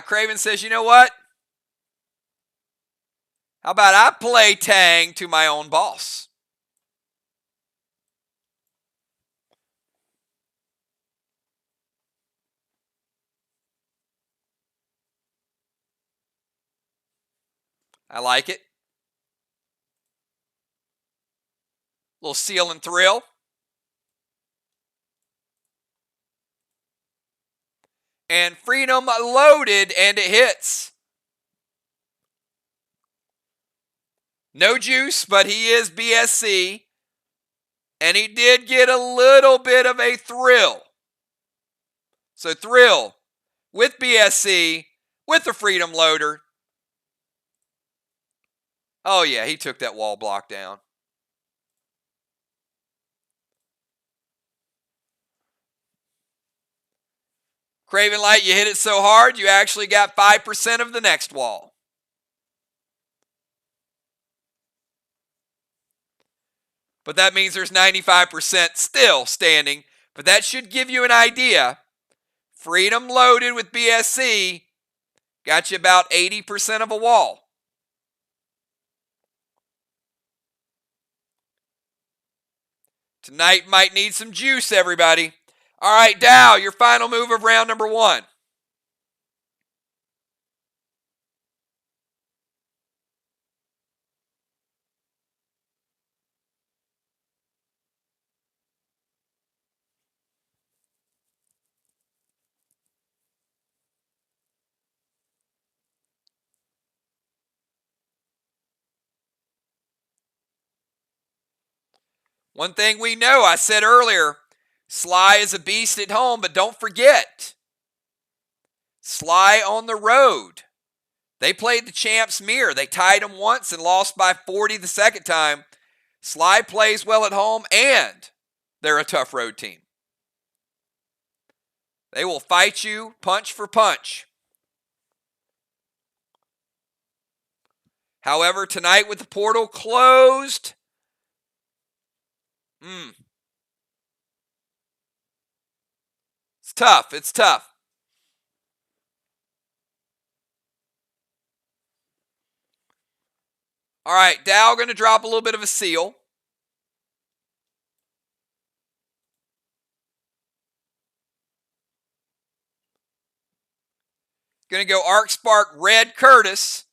Craven says, you know what? How about I play Tang to my own boss? I like it. Little seal and thrill. And Freedom loaded, and it hits. No juice, but he is BSC. And he did get a little bit of a thrill. So thrill with BSC, with the Freedom loader. Oh yeah, he took that wall block down. Craven Light, you hit it so hard, you actually got 5% of the next wall. But that means there's 95% still standing. But that should give you an idea. Freedom loaded with BSC got you about 80% of a wall. Tonight might need some juice, everybody. All right, Dow, your final move of round number 1. One thing we know, I said earlier, SLY is a beast at home, but don't forget, SLY on the road. They played the champs mirror. They tied them once and lost by 40 the second time. SLY plays well at home, and they're a tough road team. They will fight you punch for punch. However, tonight with the portal closed, it's tough. It's tough. All right, Dow going to drop a little bit of a seal. Going to go Arc Spark Red Curtis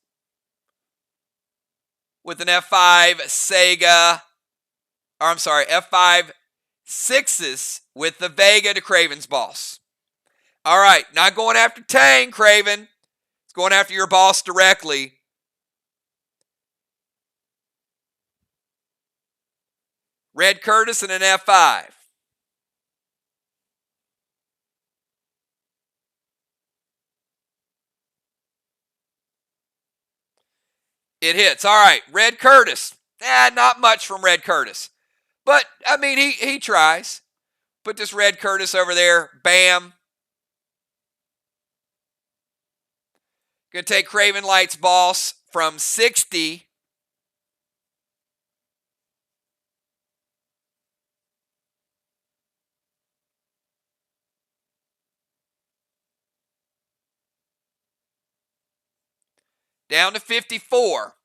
with an F5 Sega. Or I'm sorry, F5 Sixes with the Vega to Craven's boss. All right, not going after Tang, Craven. It's going after your boss directly. Red Curtis and an F5. It hits. All right, Red Curtis. Not much from Red Curtis. But, I mean, he tries. Put this Red Curtis over there. Bam. Going to take Craven Light's Boss from 60 down to 54.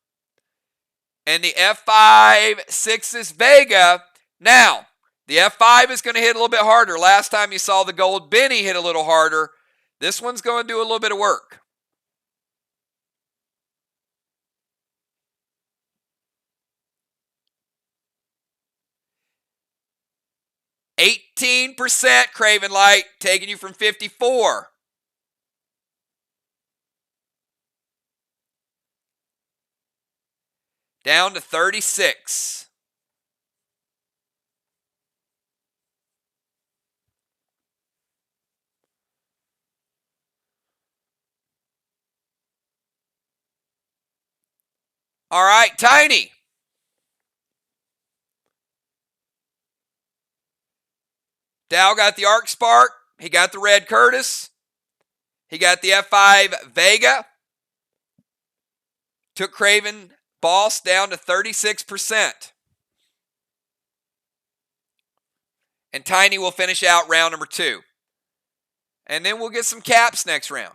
And the F5 6's Vega. Now, the F5 is going to hit a little bit harder. Last time you saw the gold Benny hit a little harder. This one's going to do a little bit of work. %, Craven Light, taking you from 54. Down to 36. All right, Tiny. Dow got the Arc Spark. He got the Red Curtis. He got the F5 Vega. Took Craven Boss down to 36%. And Tiny will finish out round number 2. And then we'll get some caps next round.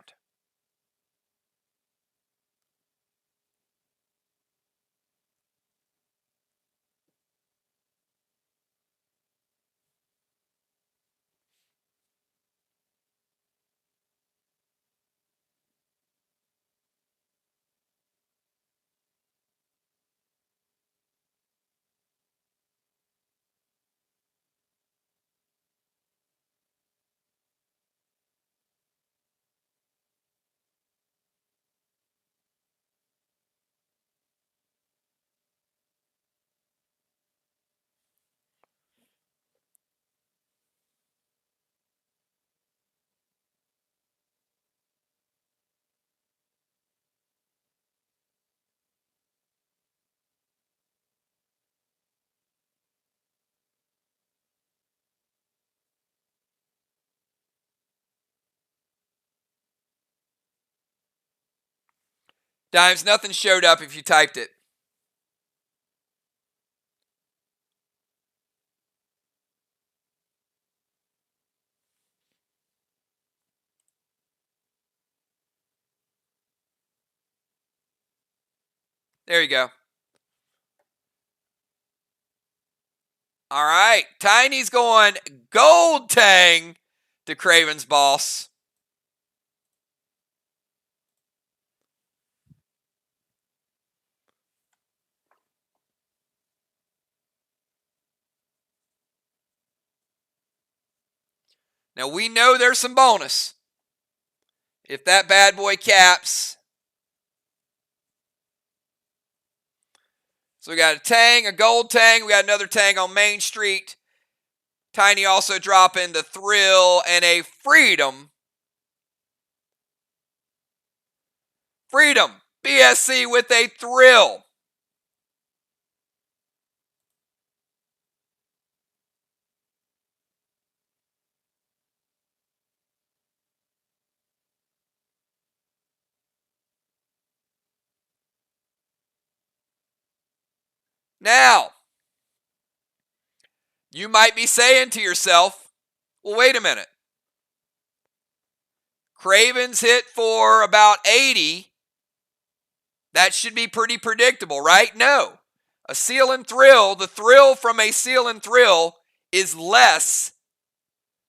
Dimes, nothing showed up if you typed it. There you go. All right. Tiny's going Gold Tang to Craven's Boss. Now, we know there's some bonus. If that bad boy caps. So we got a Tang, a Gold Tang. We got another Tang on Main Street. Tiny also dropping the Thrill and a Freedom. Freedom. BSC with a Thrill. Now, you might be saying to yourself, well, wait a minute. Craven's hit for about 80. That should be pretty predictable, right? No. A Seal and Thrill, the thrill from a Seal and Thrill is less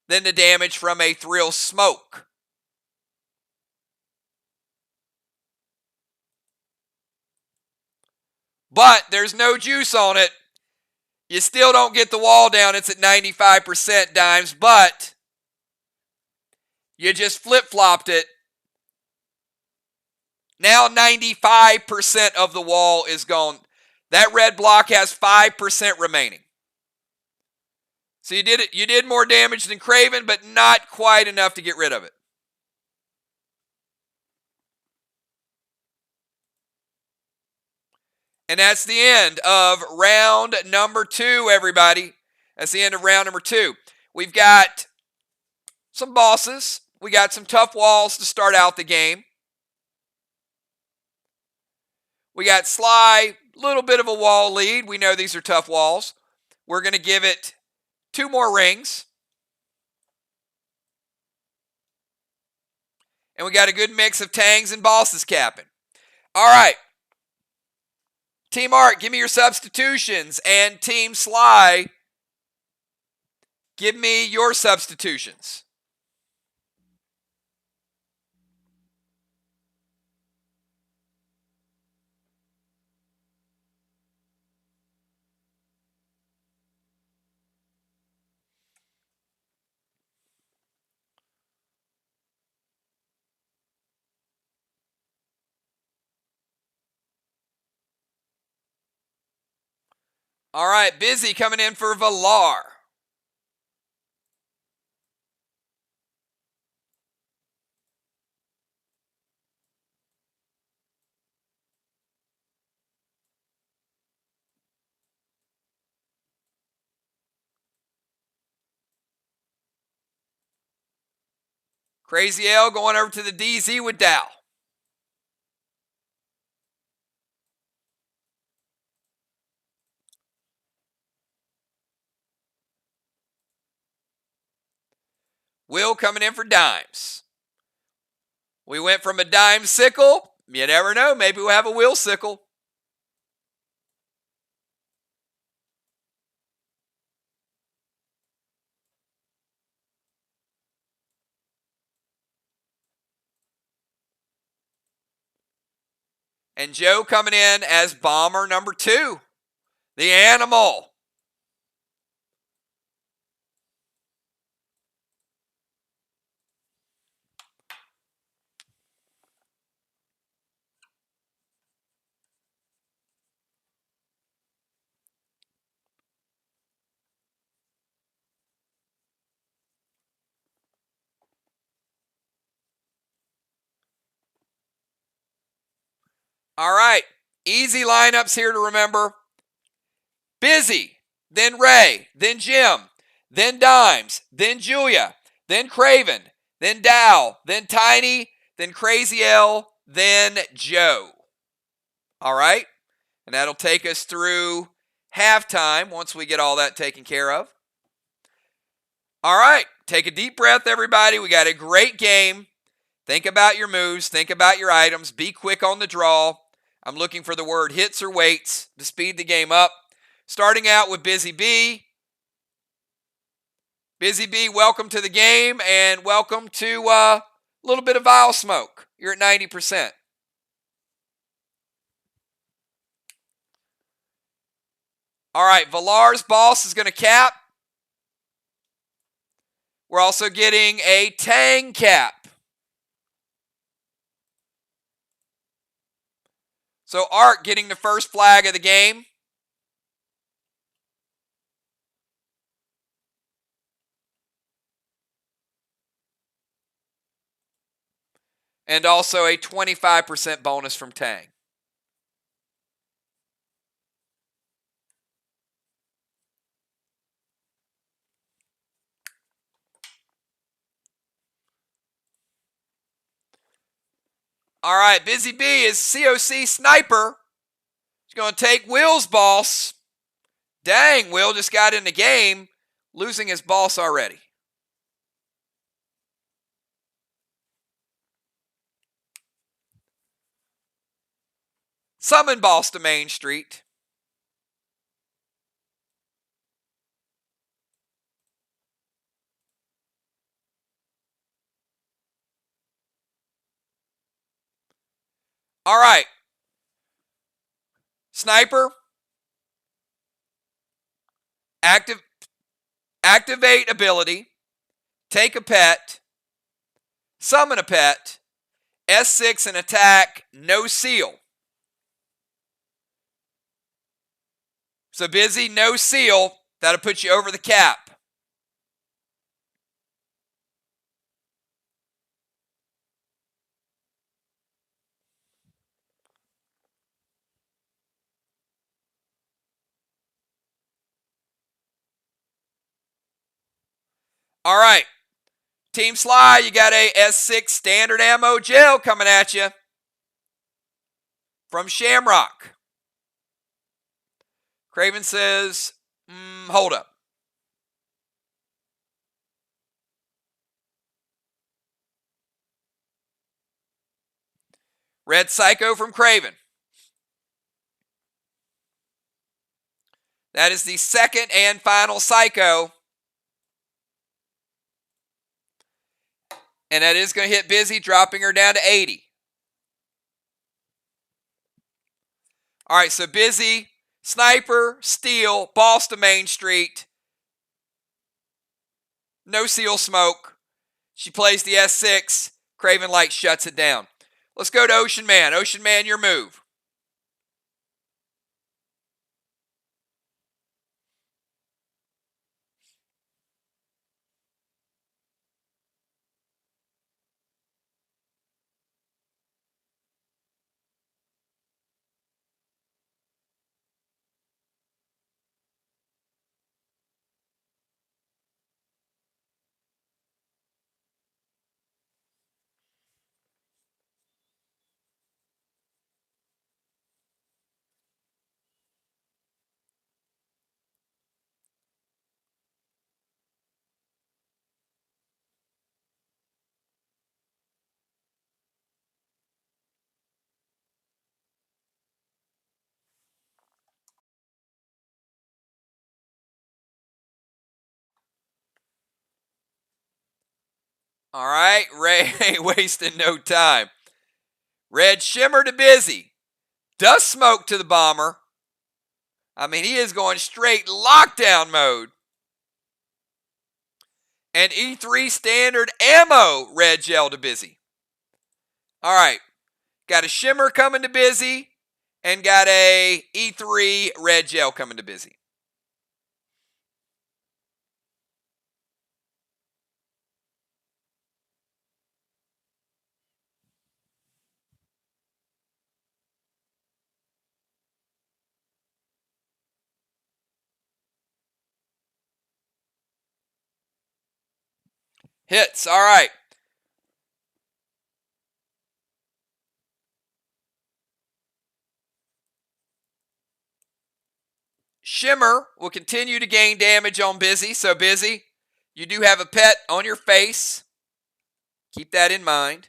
than the damage from a Thrill Smoke. But there's no juice on it. You still don't get the wall down. It's at 95% Dimes, but you just flip-flopped it. Now 95% of the wall is gone. That red block has 5% remaining. So you did more damage than Craven, but not quite enough to get rid of it. And that's the end of round number 2, everybody. That's the end of round number 2. We've got some bosses. We got some tough walls to start out the game. We got SLY, little bit of a wall lead. We know these are tough walls. We're going to give it 2 more rings. And we got a good mix of tangs and bosses capping. All right. Team Art, give me your substitutions. And Team SLY, give me your substitutions. All right, Busy coming in for Valar. Crazy L going over to the DZ with Dow. Will coming in for Dimes. We went from a dime sickle. You never know. Maybe we'll have a Will sickle. And Joe coming in as Bomber number 2. The Animal. All right. Easy lineups here to remember. Busy, then Ray, then Jim, then Dimes, then Julia, then Craven, then Dow, then Tiny, then Crazy L, then Joe. All right? And that'll take us through halftime once we get all that taken care of. All right. Take a deep breath, everybody. We got a great game. Think about your moves. Think about your items. Be quick on the draw. I'm looking for the word hits or waits to speed the game up. Starting out with Busy B. Busy B, welcome to the game and welcome to a little bit of vial smoke. You're at 90%. All right, Valar's boss is going to cap. We're also getting a Tang cap. So Art getting the first flag of the game. And also a 25% bonus from Tang. All right, Busy B is COC Sniper. He's going to take Will's boss. Dang, Will just got in the game, losing his boss already. Summon boss to Main Street. All right. Sniper. Activate ability. Take a pet. Summon a pet. S6 and attack. No seal. So Busy, no seal. That'll put you over the cap. All right. Team SLY, you got a S6 standard ammo gel coming at you from Shamrock. Craven says, hold up. Red Psycho from Craven. That is the second and final Psycho. And that is going to hit Busy, dropping her down to 80. All right, so Busy, Sniper, Steel, Boss to Main Street. No seal smoke. She plays the S6. Craven Light shuts it down. Let's go to Ocean Man. Ocean Man, your move. All right, Ray wasting no time. Red Shimmer to Busy. Dust Smoke to the Bomber. I mean, he is going straight lockdown mode. And E3 standard ammo red gel to Busy. All right, got a Shimmer coming to Busy and got a E3 red gel coming to Busy. Hits, all right. Shimmer will continue to gain damage on Busy. So Busy, you do have a pet on your face. Keep that in mind.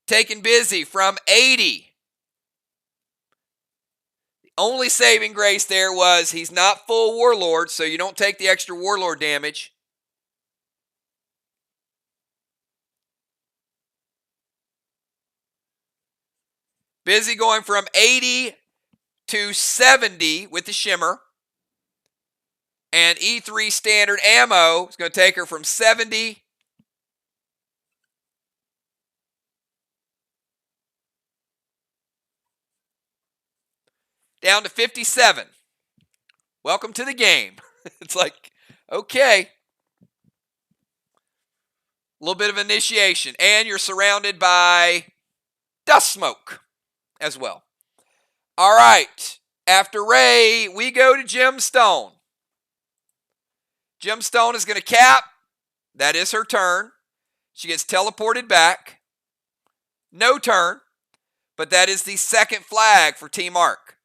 Taking Busy from 80. The only saving grace there was he's not full Warlord, so you don't take the extra Warlord damage. Busy going from 80 to 70 with the Shimmer. And E3 standard ammo is going to take her from 70 down to 57. Welcome to the game. It's like, okay. A little bit of initiation. And you're surrounded by dust smoke as well. All right. After Ray, we go to Gemstone. Gemstone is going to cap. That is her turn. She gets teleported back. No turn. But that is the second flag for Team Arc.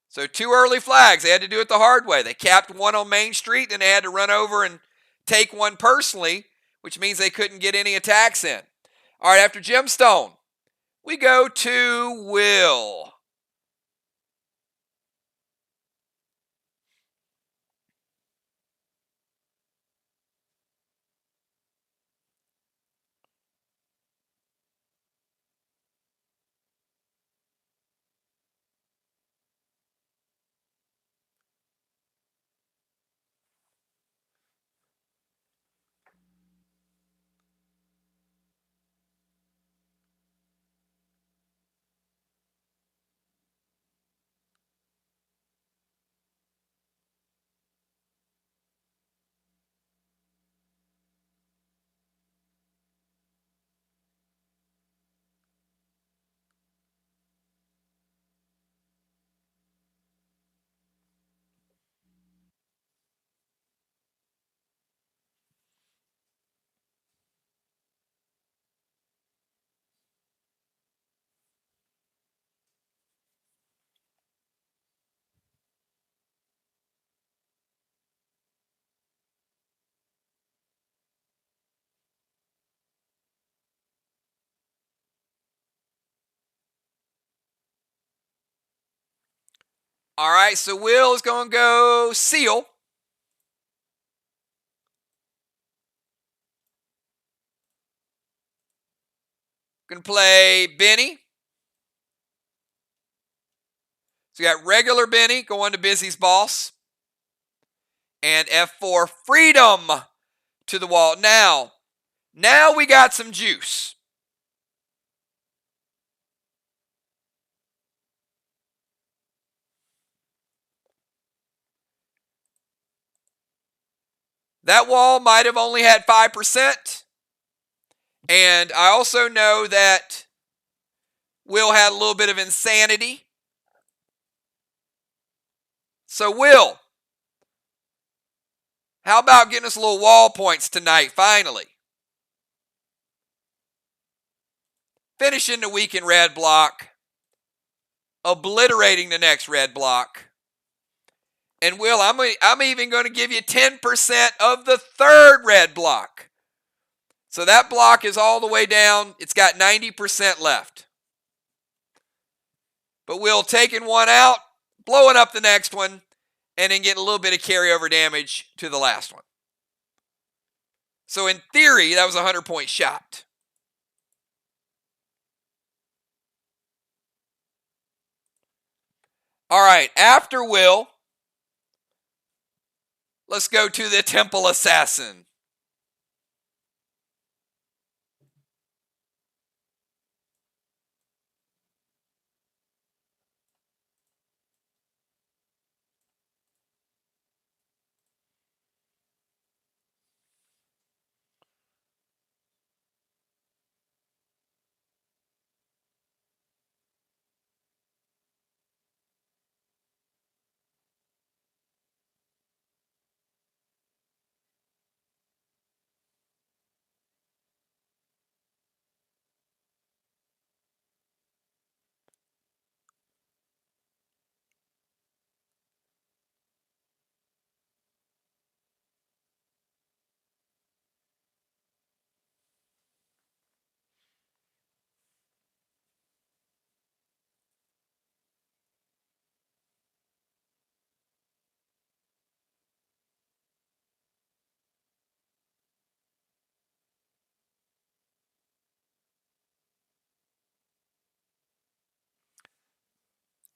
So 2 early flags. They had to do it the hard way. They capped one on Main Street, then they had to run over and take one personally, which means they couldn't get any attacks in. All right, after Gemstone, we go to Will. All right, so Will is going to go Seal. Going to play Benny. So you got regular Benny going to Busy's Boss. And F4, Freedom to the wall. Now we got some juice. That wall might have only had 5%. And I also know that Will had a little bit of insanity. So Will, how about getting us a little wall points tonight, finally? Finishing the week in red block. Obliterating the next red block. And Will, I'm even going to give you 10% of the third red block. So that block is all the way down. It's got 90% left. But Will taking one out, blowing up the next one, and then getting a little bit of carryover damage to the last one. So in theory, that was a 100-point shot. All right, after Will, let's go to the Temple Assassin.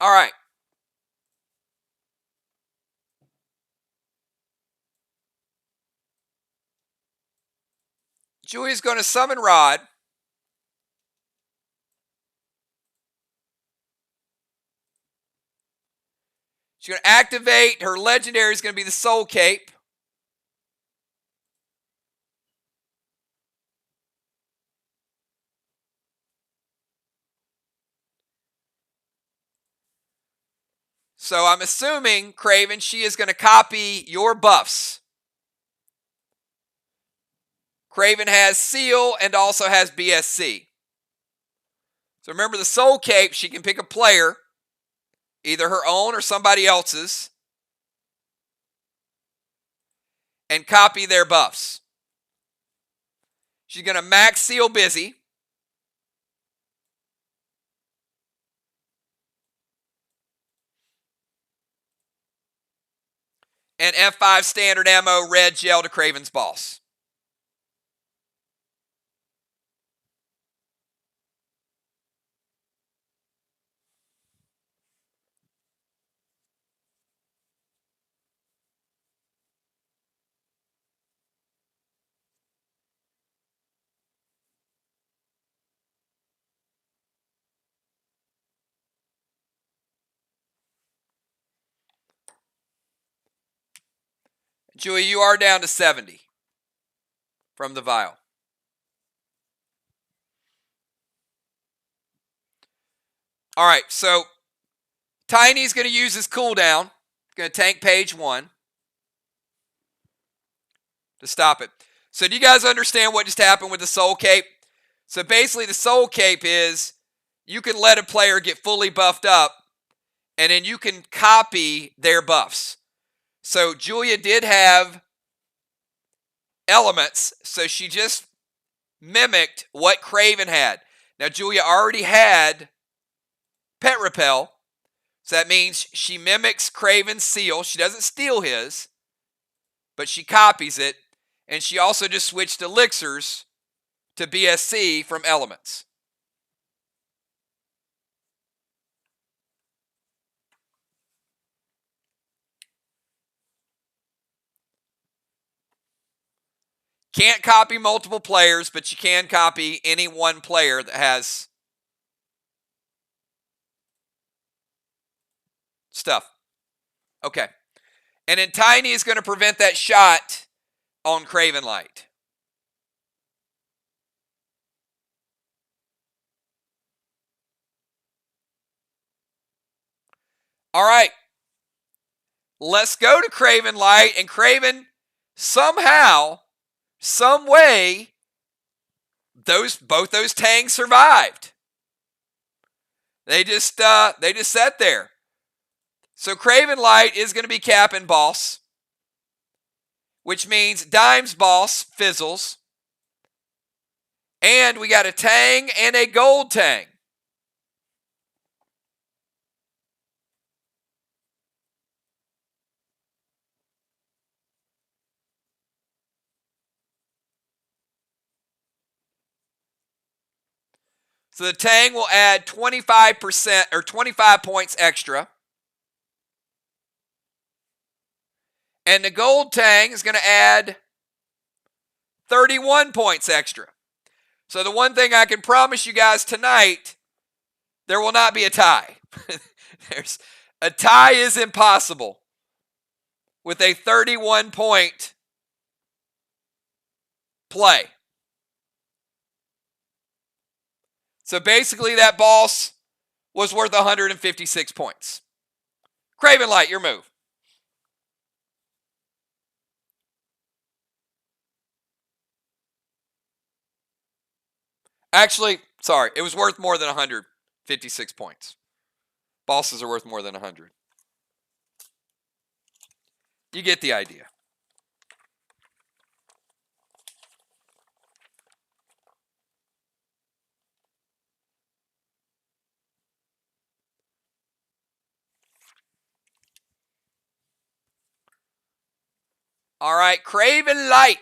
All right. Julie's going to summon Rod. She's going to activate. Her legendary is going to be the Soul Cape. So I'm assuming, Craven, she is going to copy your buffs. Craven has Seal and also has BSC. So remember the Soul Cape, she can pick a player, either her own or somebody else's, and copy their buffs. She's going to max Seal Busy. And F5 standard ammo, red gel to Craven's Boss. Julie, you are down to 70 from the vial. All right, so Tiny's going to use his cooldown. Going to tank page 1 to stop it. So do you guys understand what just happened with the Soul Cape? So basically the Soul Cape is you can let a player get fully buffed up, and then you can copy their buffs. So Julia did have elements, so she just mimicked what Craven had. Now Julia already had Pet Repel, So that means she mimics Craven's seal. She doesn't steal his, but she copies it. And she also just switched elixirs to BSC from elements. Can't copy multiple players, but you can copy any one player that has stuff. Okay. And then Tiny is going to prevent that shot on Craven Light. All right. Let's go to Craven Light. And Craven, somehow, some way, both those tangs survived. They just sat there. So Craven Light is going to be capping boss, which means Dime's boss fizzles. And we got a tang and a gold tang. So the tang will add 25% or 25 points extra. And the gold tang is going to add 31 points extra. So the one thing I can promise you guys tonight, there will not be a tie. A tie is impossible with a 31-point play. So basically that boss was worth 156 points. Craven Light, your move. Actually, sorry, it was worth more than 156 points. Bosses are worth more than 100. You get the idea. All right, Craven Light.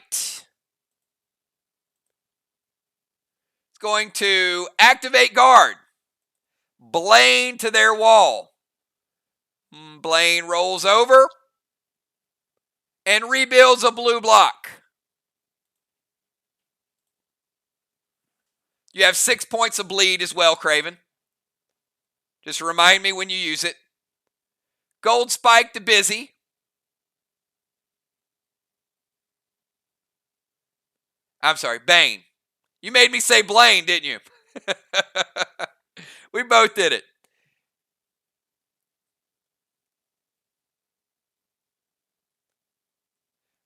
It's going to activate guard. Blaine to their wall. Blaine rolls over and rebuilds a blue block. You have 6 points of bleed as well, Craven. Just remind me when you use it. Gold Spike to Busy. I'm sorry, Bane. You made me say Blaine, didn't you? We both did it.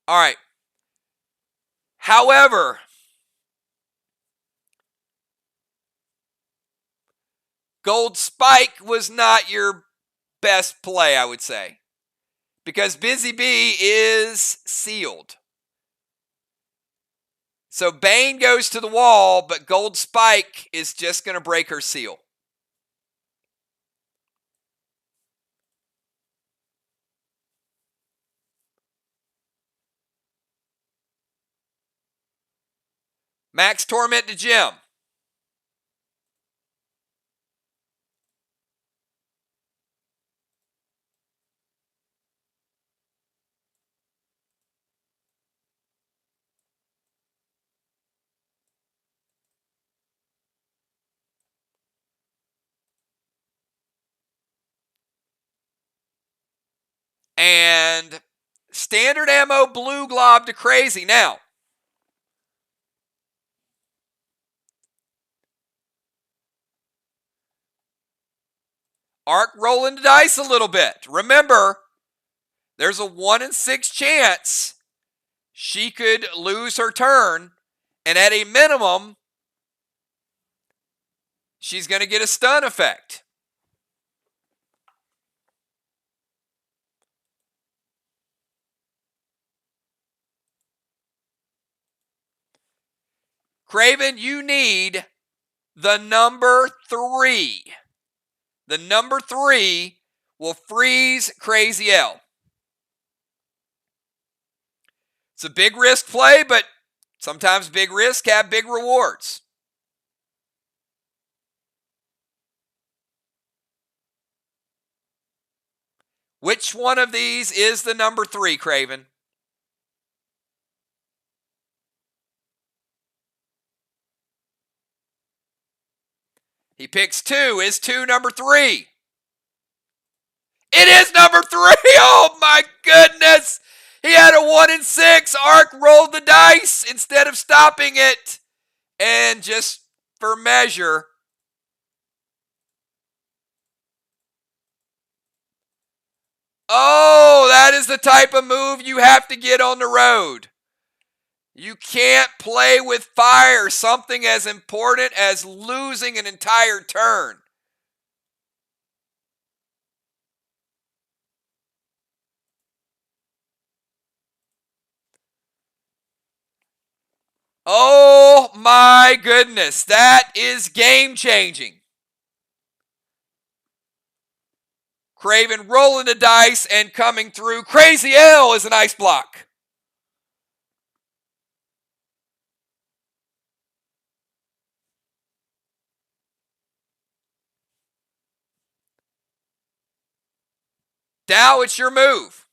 All right. However, Gold Spike was not your best play, I would say, because Busy Bee is sealed. So Bane goes to the wall, but Gold Spike is just going to break her seal. Max Torment to Jim. And standard ammo blue glob to Crazy. Now, Arc rolling the dice a little bit. Remember, there's a 1 in 6 chance she could lose her turn. And at a minimum, she's going to get a stun effect. Craven, you need the number 3. The number 3 will freeze Crazy L. It's a big risk play, but sometimes big risk have big rewards. Which one of these is the number 3, Craven? He picks 2. Is 2 number 3? It is number 3. Oh my goodness. He had a 1 in 6. Ark rolled the dice instead of stopping it. And just for measure, oh, that is the type of move you have to get on the road. You can't play with fire, something as important as losing an entire turn. Oh my goodness, that is game changing. Craven rolling the dice and coming through. Crazy L is an ice block. Dow, it's your move.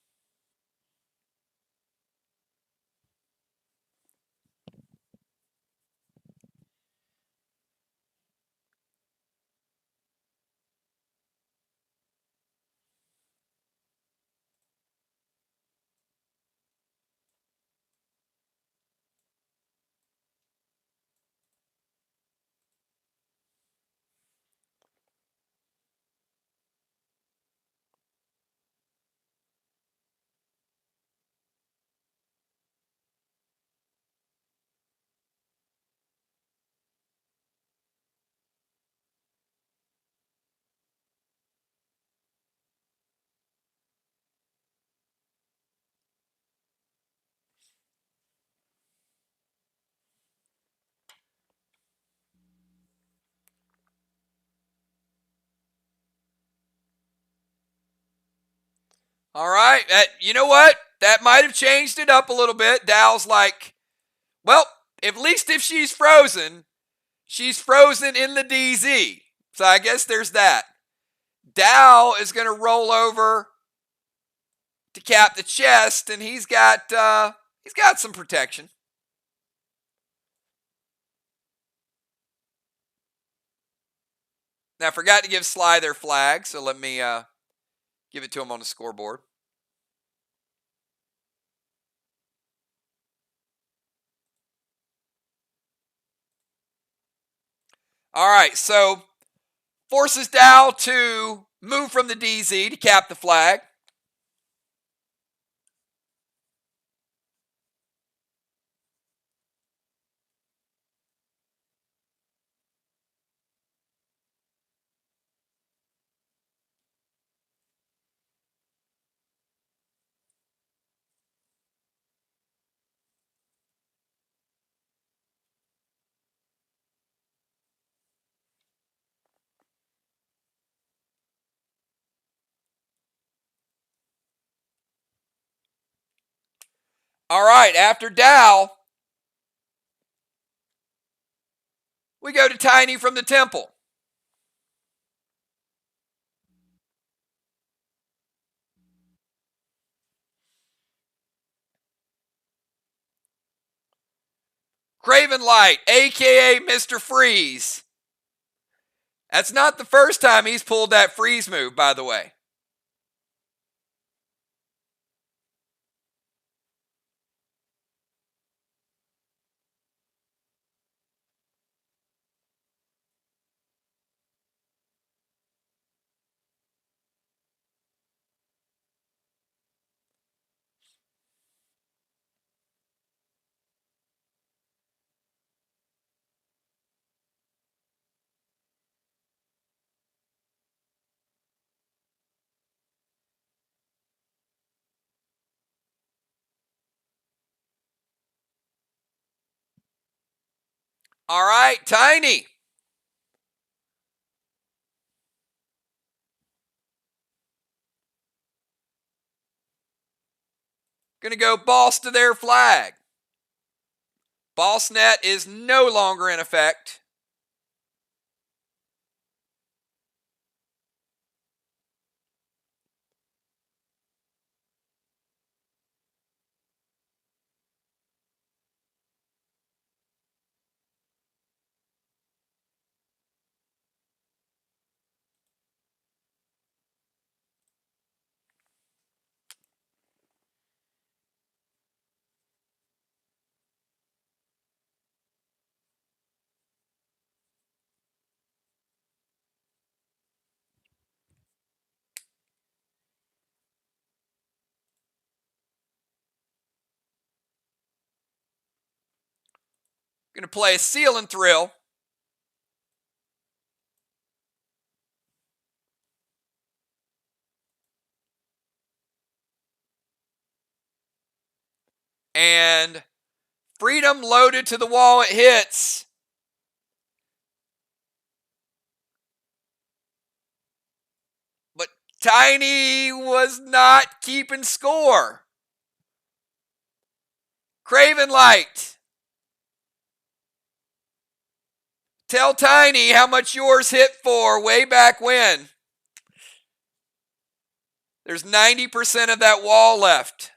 All right. You know what? That might have changed it up a little bit. Dow's like, well, at least if she's frozen in the DZ. So I guess there's that. Dow is going to roll over to cap the chest, and he's got some protection. Now I forgot to give SLY their flag, so let me give it to him on the scoreboard. All right, so forces Dow to move from the DZ to cap the flag. All right, after Dow, we go to Tiny from the temple. Craven Light, a.k.a. Mr. Freeze. That's not the first time he's pulled that freeze move, by the way. All right, Tiny. Going to go boss to their flag. Boss net is no longer in effect. Going to play a seal and thrill. And freedom loaded to the wall. It hits. But Tiny was not keeping score. Craven Light. Tell Tiny how much yours hit for way back when. There's 90% of that wall left.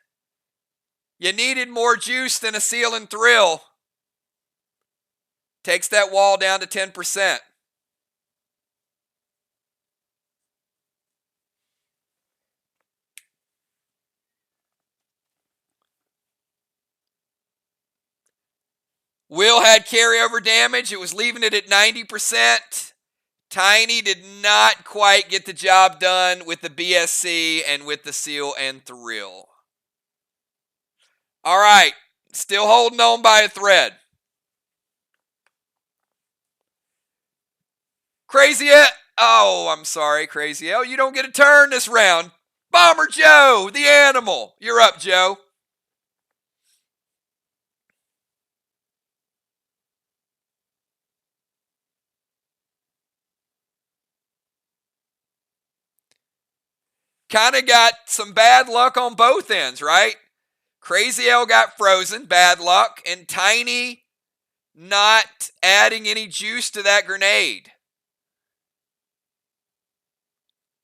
You needed more juice than a seal and thrill. Takes that wall down to 10%. Will had carryover damage. It was leaving it at 90%. Tiny did not quite get the job done with the BSC and with the seal and thrill. All right, still holding on by a thread. Crazy L. Oh, I'm sorry, Crazy L. You don't get a turn this round. Bomber Joe, the animal. You're up, Joe. Kind of got some bad luck on both ends, right? Crazy L got frozen, bad luck, and Tiny not adding any juice to that grenade.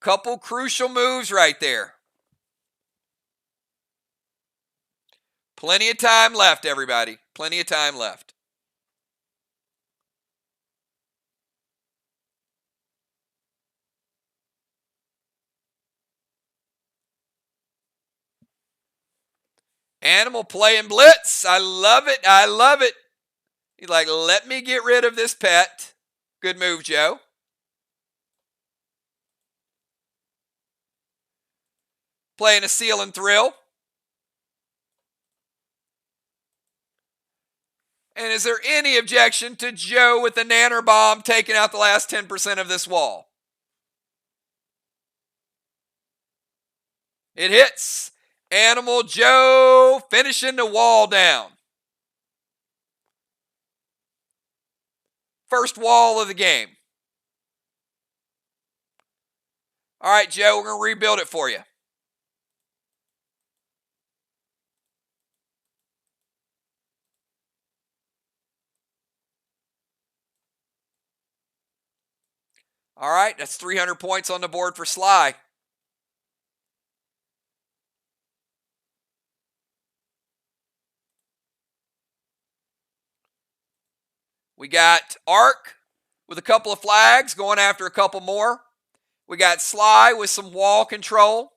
Couple crucial moves right there. Plenty of time left, everybody. Plenty of time left. Animal playing blitz. I love it. I love it. He's like, let me get rid of this pet. Good move, Joe. Playing a seal and thrill. And is there any objection to Joe with the nanner bomb taking out the last 10% of this wall? It hits. Animal Joe finishing the wall down. First wall of the game. All right, Joe, we're going to rebuild it for you. All right, that's 300 points on the board for SLY. We got Arc with a couple of flags going after a couple more. We got SLY with some wall control.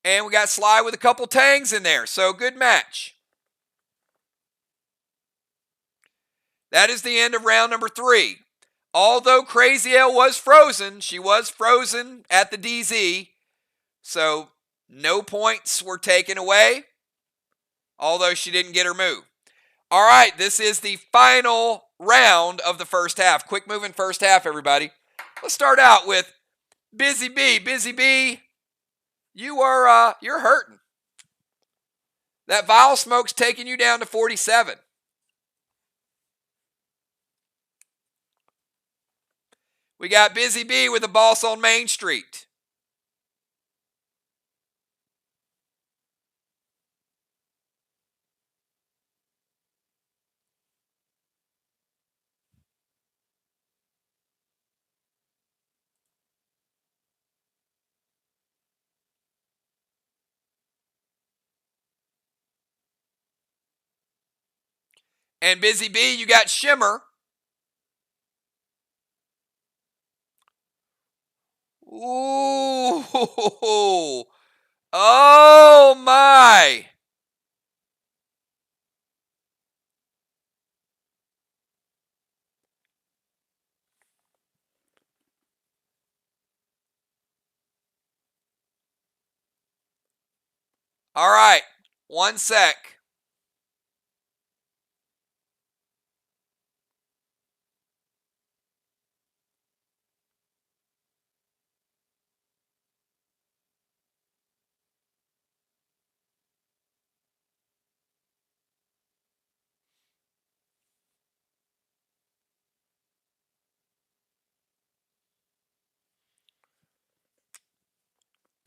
And we got SLY with a couple tangs in there. So good match. That is the end of round number 3. Although Crazy L was frozen, she was frozen at the DZ. So no points were taken away. Although she didn't get her move. All right, this is the final round of the first half. Quick moving first half, everybody. Let's start out with Busy B. Busy B, you're hurting. That vial smoke's taking you down to 47. We got Busy B with the boss on Main Street. And Busy Bee, you got Shimmer. Ooh. Oh, my. All right. 1 sec.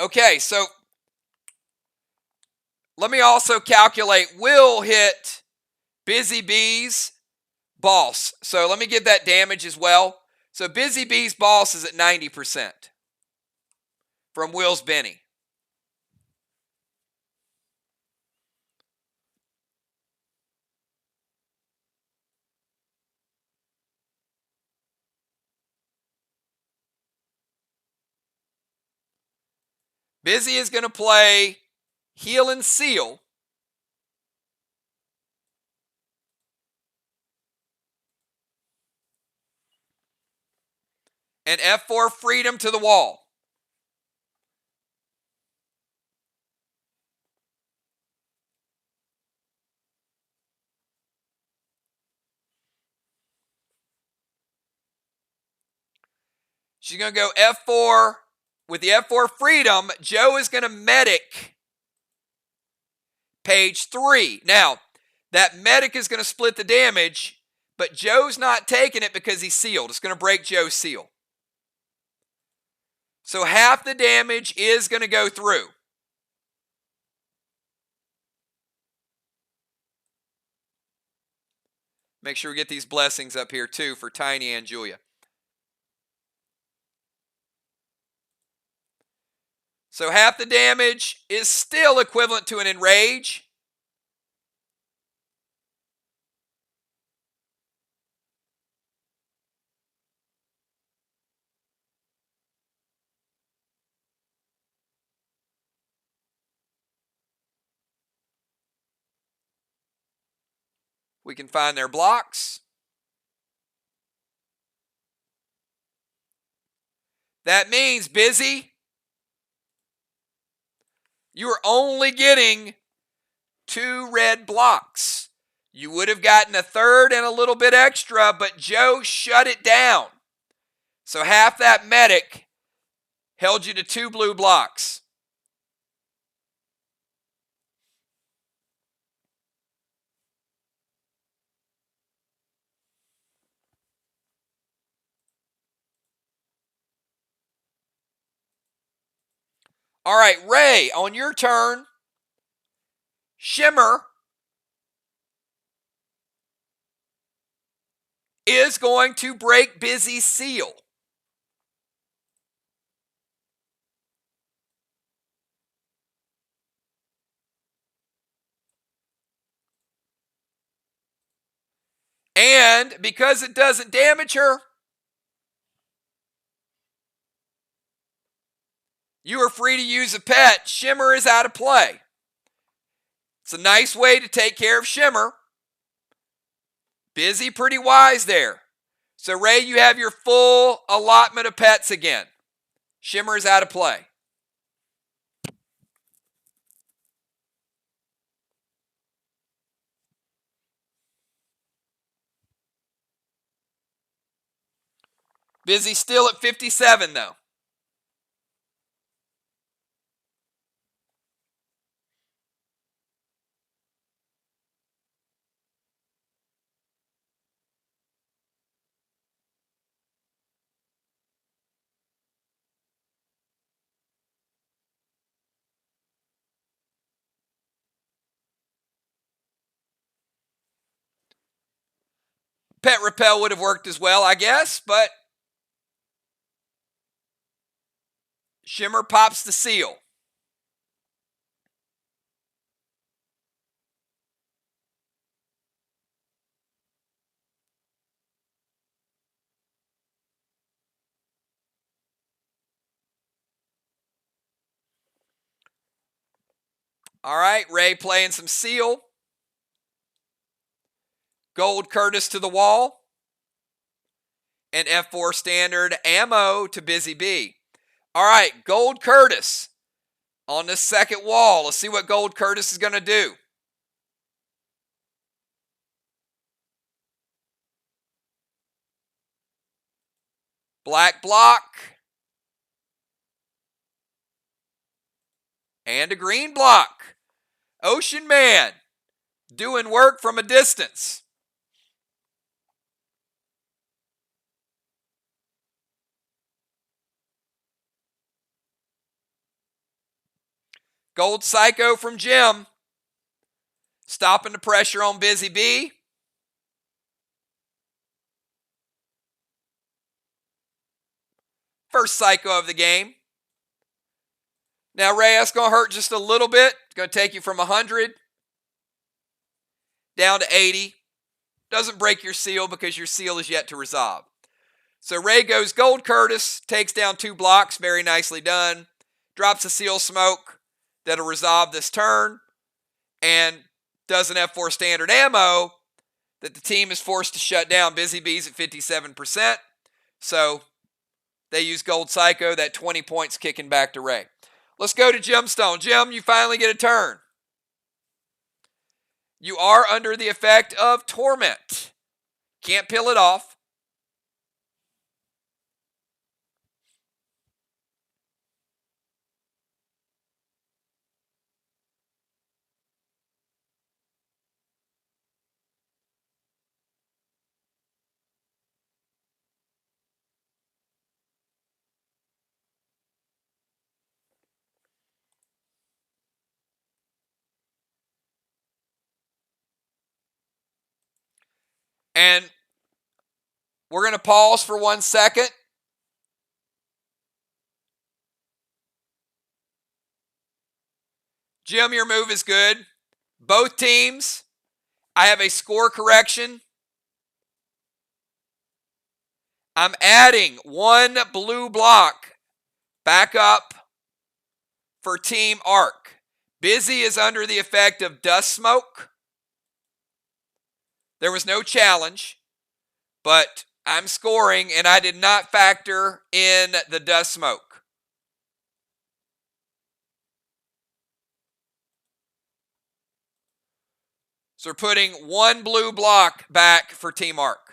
Okay, so let me also calculate. Will hit Busy Bee's boss. So let me get that damage as well. So Busy Bee's boss is at 90% from Will's Benny. Busy is going to play Heal and Seal. And F4 Freedom to the wall. She's going to go F4. With the F4 Freedom, Joe is going to medic page 3. Now, that medic is going to split the damage, but Joe's not taking it because he's sealed. It's going to break Joe's seal. So half the damage is going to go through. Make sure we get these blessings up here too for Tiny and Julia. So half the damage is still equivalent to an enrage. We can find their blocks. That means, Busy, you are only getting 2 red blocks. You would have gotten a third and a little bit extra, but Joe shut it down. So half that medic held you to 2 blue blocks. All right, Ray, on your turn, Shimmer is going to break Busy's seal. And because it doesn't damage her, you are free to use a pet. Shimmer is out of play. It's a nice way to take care of Shimmer. Busy, pretty wise there. So, Ray, you have your full allotment of pets again. Shimmer is out of play. Busy still at 57, though. Pet Repel would have worked as well, I guess, but Shimmer pops the seal. All right, Ray playing some Seal. Gold Curtis to the wall. And F4 standard ammo to Busy Bee. All right, Gold Curtis on the second wall. Let's see what Gold Curtis is going to do. Black block. And a green block. Ocean Man doing work from a distance. Gold Psycho from Jim. Stopping the pressure on Busy Bee. First Psycho of the game. Now, Ray, that's going to hurt just a little bit. It's going to take you from 100 down to 80. Doesn't break your seal because your seal is yet to resolve. So Ray goes Gold Curtis, takes down 2 blocks, very nicely done. Drops a seal smoke that'll resolve this turn. And does an F4 standard ammo that the team is forced to shut down. Busy Bees at 57%. So they use Gold Psycho, that 20 points kicking back to Ray. Let's go to Gemstone. Jim, you finally get a turn. You are under the effect of Torment. Can't peel it off. And we're going to pause for 1 second. Jim, your move is good. Both teams, I have a score correction. I'm adding 1 blue block back up for Team Arc. Busy is under the effect of dust smoke. There was no challenge, but I'm scoring, and I did not factor in the dust smoke. So we're putting 1 blue block back for Team Arc.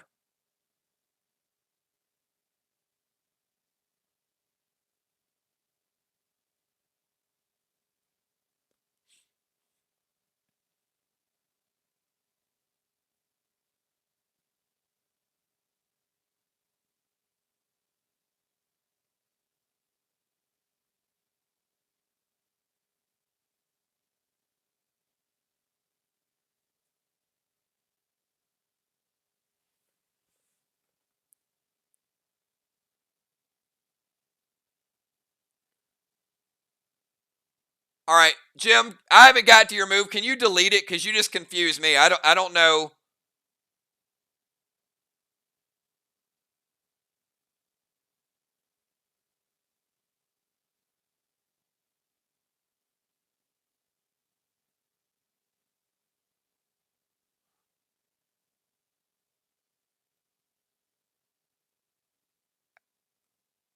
All right, Jim, I haven't got to your move. Can you delete it? Because you just confused me. I don't know.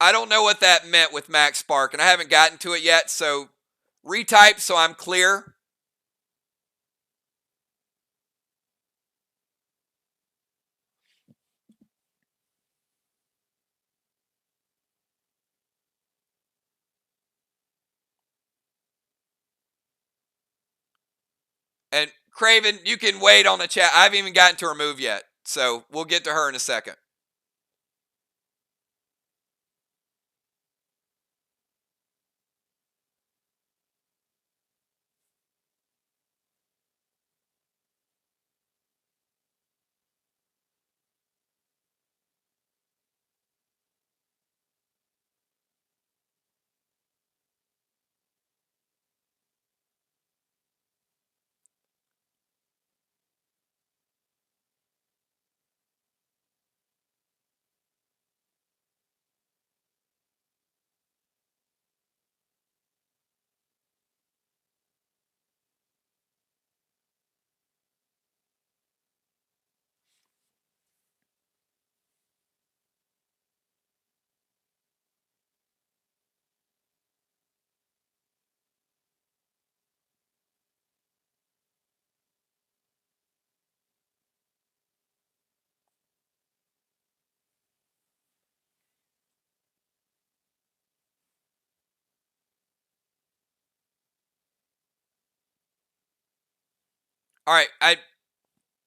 I don't know what that meant with Max Spark, and I haven't gotten to it yet, so retype so I'm clear. And Craven, you can wait on the chat. I haven't even gotten to her move yet, so we'll get to her in a second. All right,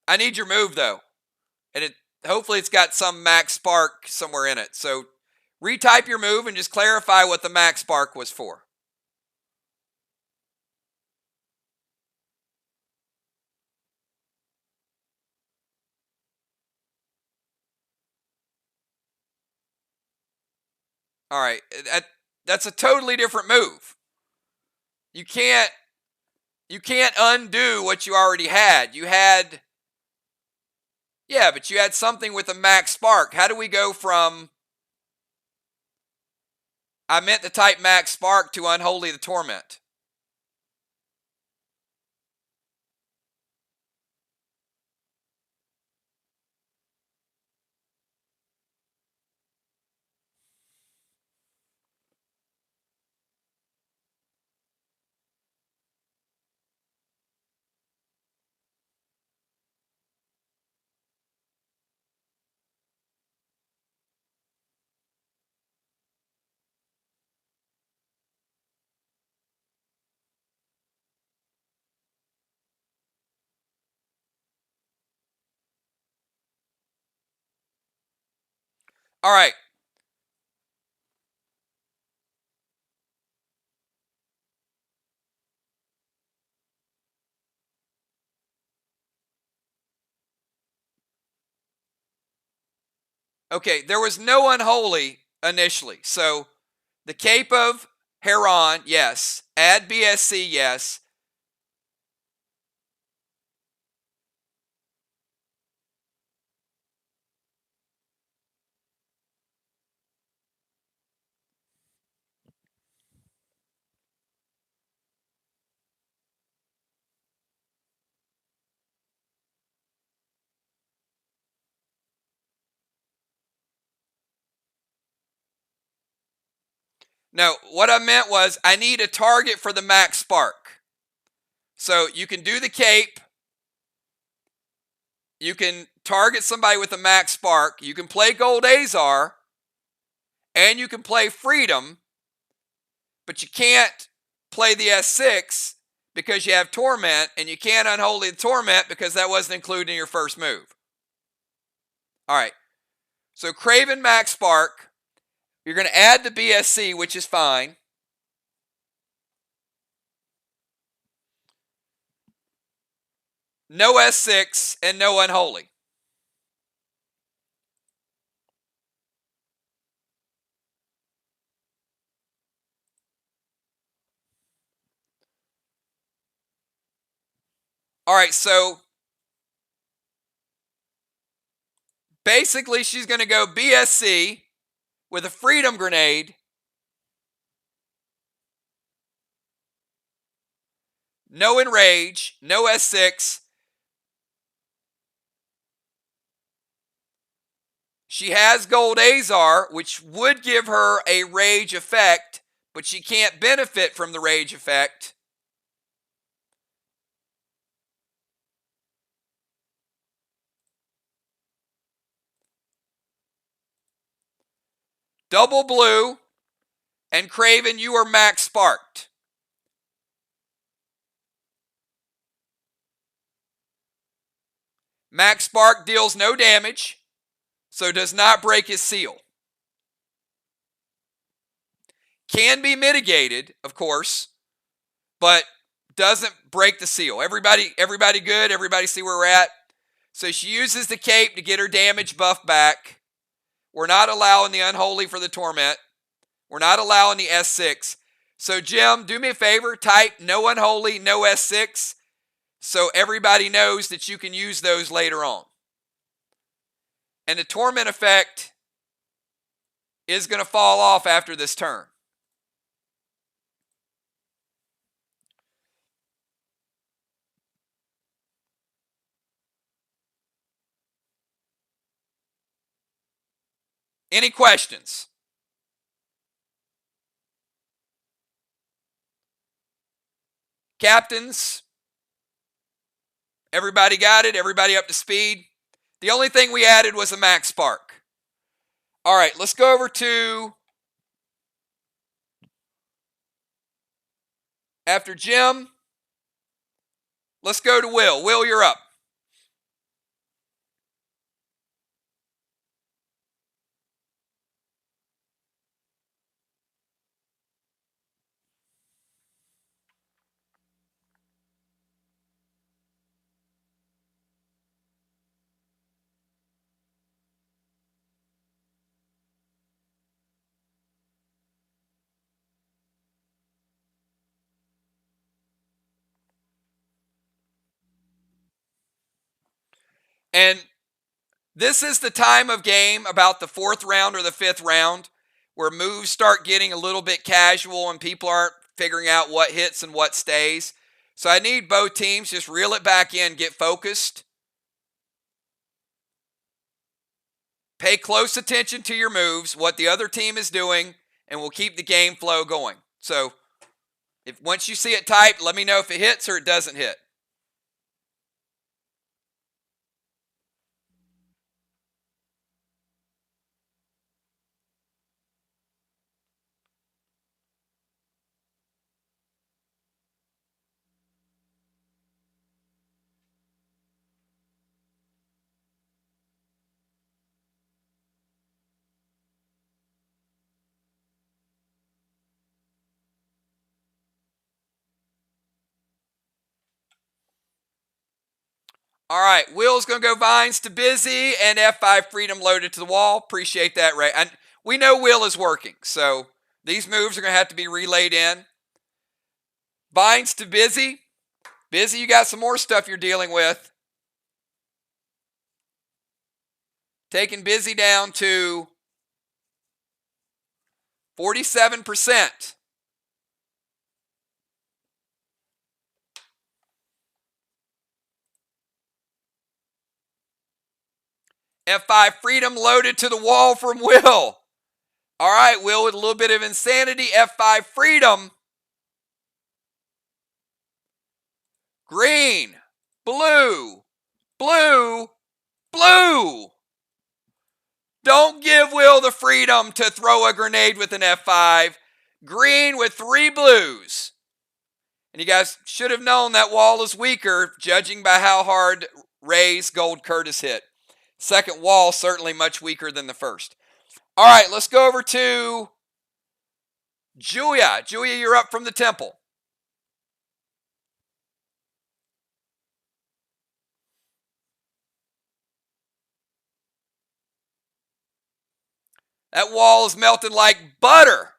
I need your move though, and hopefully it's got some max spark somewhere in it. So retype your move and just clarify what the max spark was for. All right, that's a totally different move. You can't undo what you already had. Yeah, but you had something with a max spark. How do we go from I meant to type max spark to Unholy the Torment? All right. Okay, there was no Unholy initially. So the Cape of Heron, yes. Add BSC, yes. No, what I meant was I need a target for the max spark. So you can do the Cape. You can target somebody with a max spark. You can play Gold Azar. And you can play Freedom. But you can't play the S6 because you have Torment. And you can't Unholy the Torment because that wasn't included in your first move. All right. So Craven max spark. You're going to add the BSC, which is fine. No S6 and no Unholy. All right, so basically she's going to go BSC with a Freedom Grenade, no Enrage, no S6. She has Gold Azar, which would give her a Rage effect, but she can't benefit from the Rage effect. Double blue, and Craven, you are max sparked. Max spark deals no damage, so does not break his seal. Can be mitigated, of course, but doesn't break the seal. Everybody good? Everybody see where we're at? So she uses the Cape to get her damage buff back. We're not allowing the Unholy for the Torment. We're not allowing the S6. So Jim, do me a favor, type no Unholy, no S6, so everybody knows that you can use those later on. And the Torment effect is going to fall off after this turn. Any questions? Captains, everybody got it? Everybody up to speed? The only thing we added was a max spark. All right, let's go over to, after Jim, Let's go to Will. Will, you're up. And this is the time of game, about the 4th round or the 5th round, where moves start getting a little bit casual and people aren't figuring out what hits and what stays. So I need both teams just reel it back in, get focused. Pay close attention to your moves, what the other team is doing, and we'll keep the game flow going. So if once you see it typed, let me know if it hits or it doesn't hit. All right, Will's going to go vines to busy and F5 freedom loaded to the wall. Appreciate that, Ray. And we know Will is working, so these moves are going to have to be relayed in. Vines to busy. Busy, you got some more stuff you're dealing with. Taking busy down to 47%. F5 freedom loaded to the wall from Will. All right, Will with a little bit of insanity. F5 freedom. Green, blue, blue, blue. Don't give Will the freedom to throw a grenade with an F5. Green with 3 blues. And you guys should have known that wall is weaker, judging by how hard Ray's gold Curtis hit. Second wall certainly much weaker than the first. All right, let's go over to Julia. Julia, you're up from the temple. That wall is melted like butter.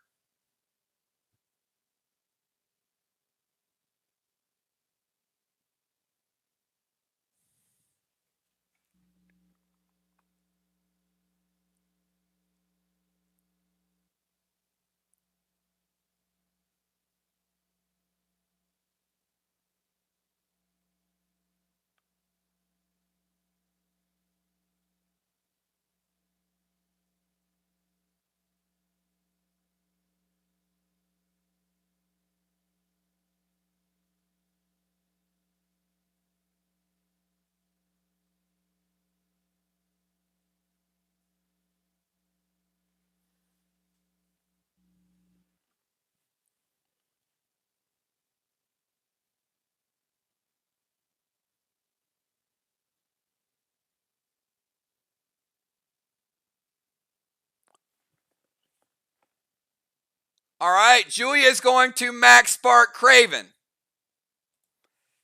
All right, Julia is going to max spark Craven.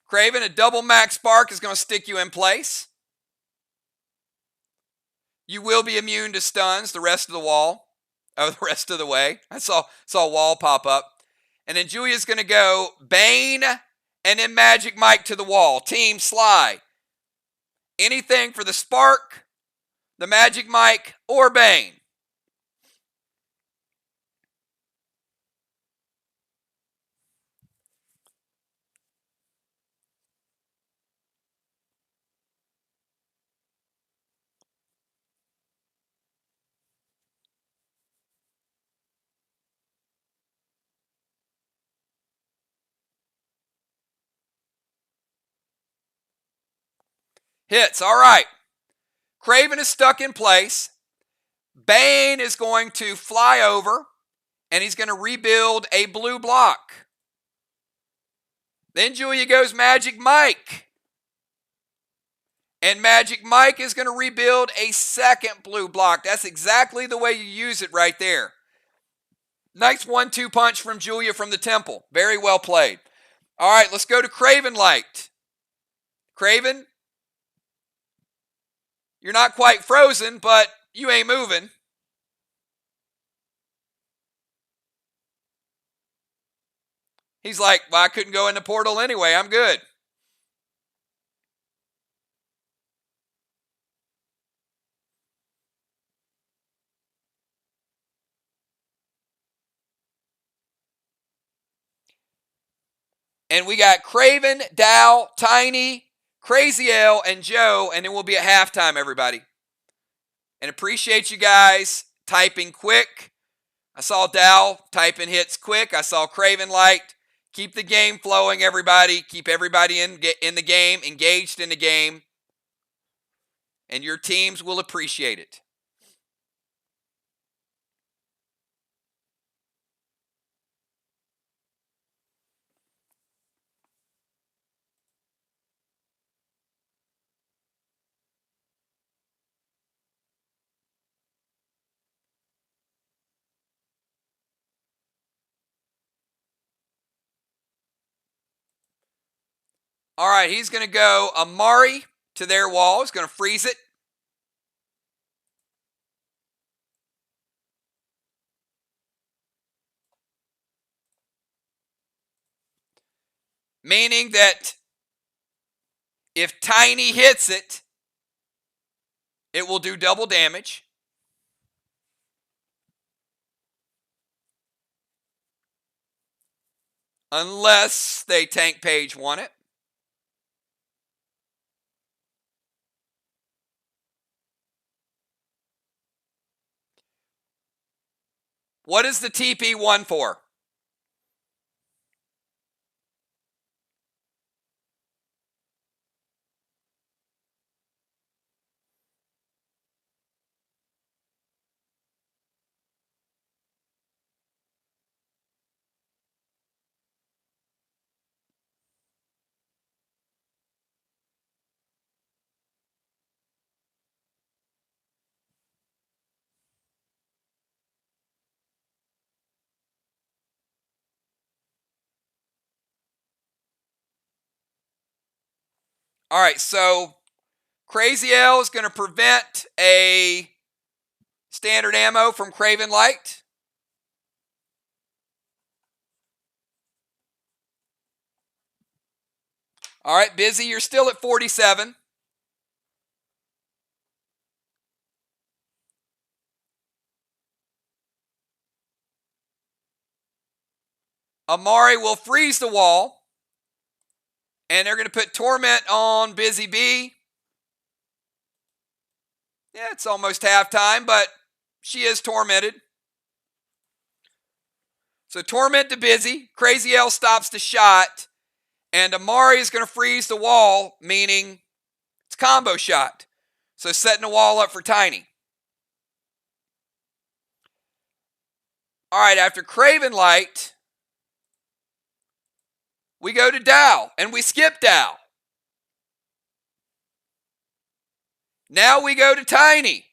Craven, a double max spark is going to stick you in place. You will be immune to stuns the rest of the wall. Oh, the rest of the way. I saw a wall pop up. And then Julia's going to go Bane and then Magic Mike to the wall. Team SLY. Anything for the spark, the Magic Mike, or Bane. Hits. All right. Craven is stuck in place. Bane is going to fly over, and he's going to rebuild a blue block. Then Julia goes Magic Mike. And Magic Mike is going to rebuild a second blue block. That's exactly the way you use it right there. Nice 1-2 punch from Julia from the temple. Very well played. All right, let's go to Craven Light. Craven, you're not quite frozen, but you ain't moving. He's like, well, I couldn't go in the portal anyway. I'm good. And we got Craven, Dow, Tiny, Crazy L, and Joe, and then we'll be at halftime, everybody. And appreciate you guys typing quick. I saw Dow typing hits quick. I saw Craven Light. Keep the game flowing, everybody. Keep everybody in the game, engaged in the game. And your teams will appreciate it. All right, he's going to go Amari to their wall. He's going to freeze it. Meaning that if Tiny hits it, it will do double damage. Unless they tank Page won it. What is the TP 1 for? All right, so Crazy L is going to prevent a standard ammo from Craven Light. All right, Busy, you're still at 47. Amari will freeze the wall. And they're going to put Torment on Busy B. Yeah, it's almost halftime, but she is tormented. So Torment to Busy. Crazy L stops the shot. And Amari is going to freeze the wall, meaning it's combo shot. So setting the wall up for Tiny. All right, after Craven Light, we go to Dow, and we skip Dow. Now we go to Tiny.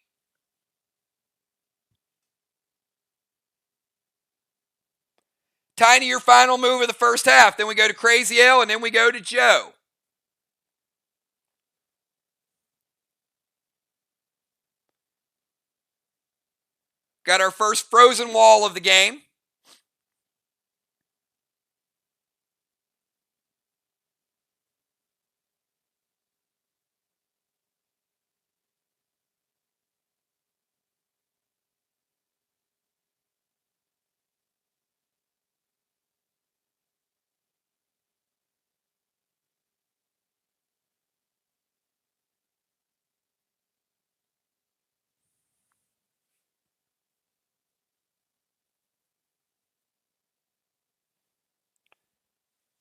Tiny, your final move of the first half. Then we go to Crazy L, and then we go to Joe. Got our first frozen wall of the game.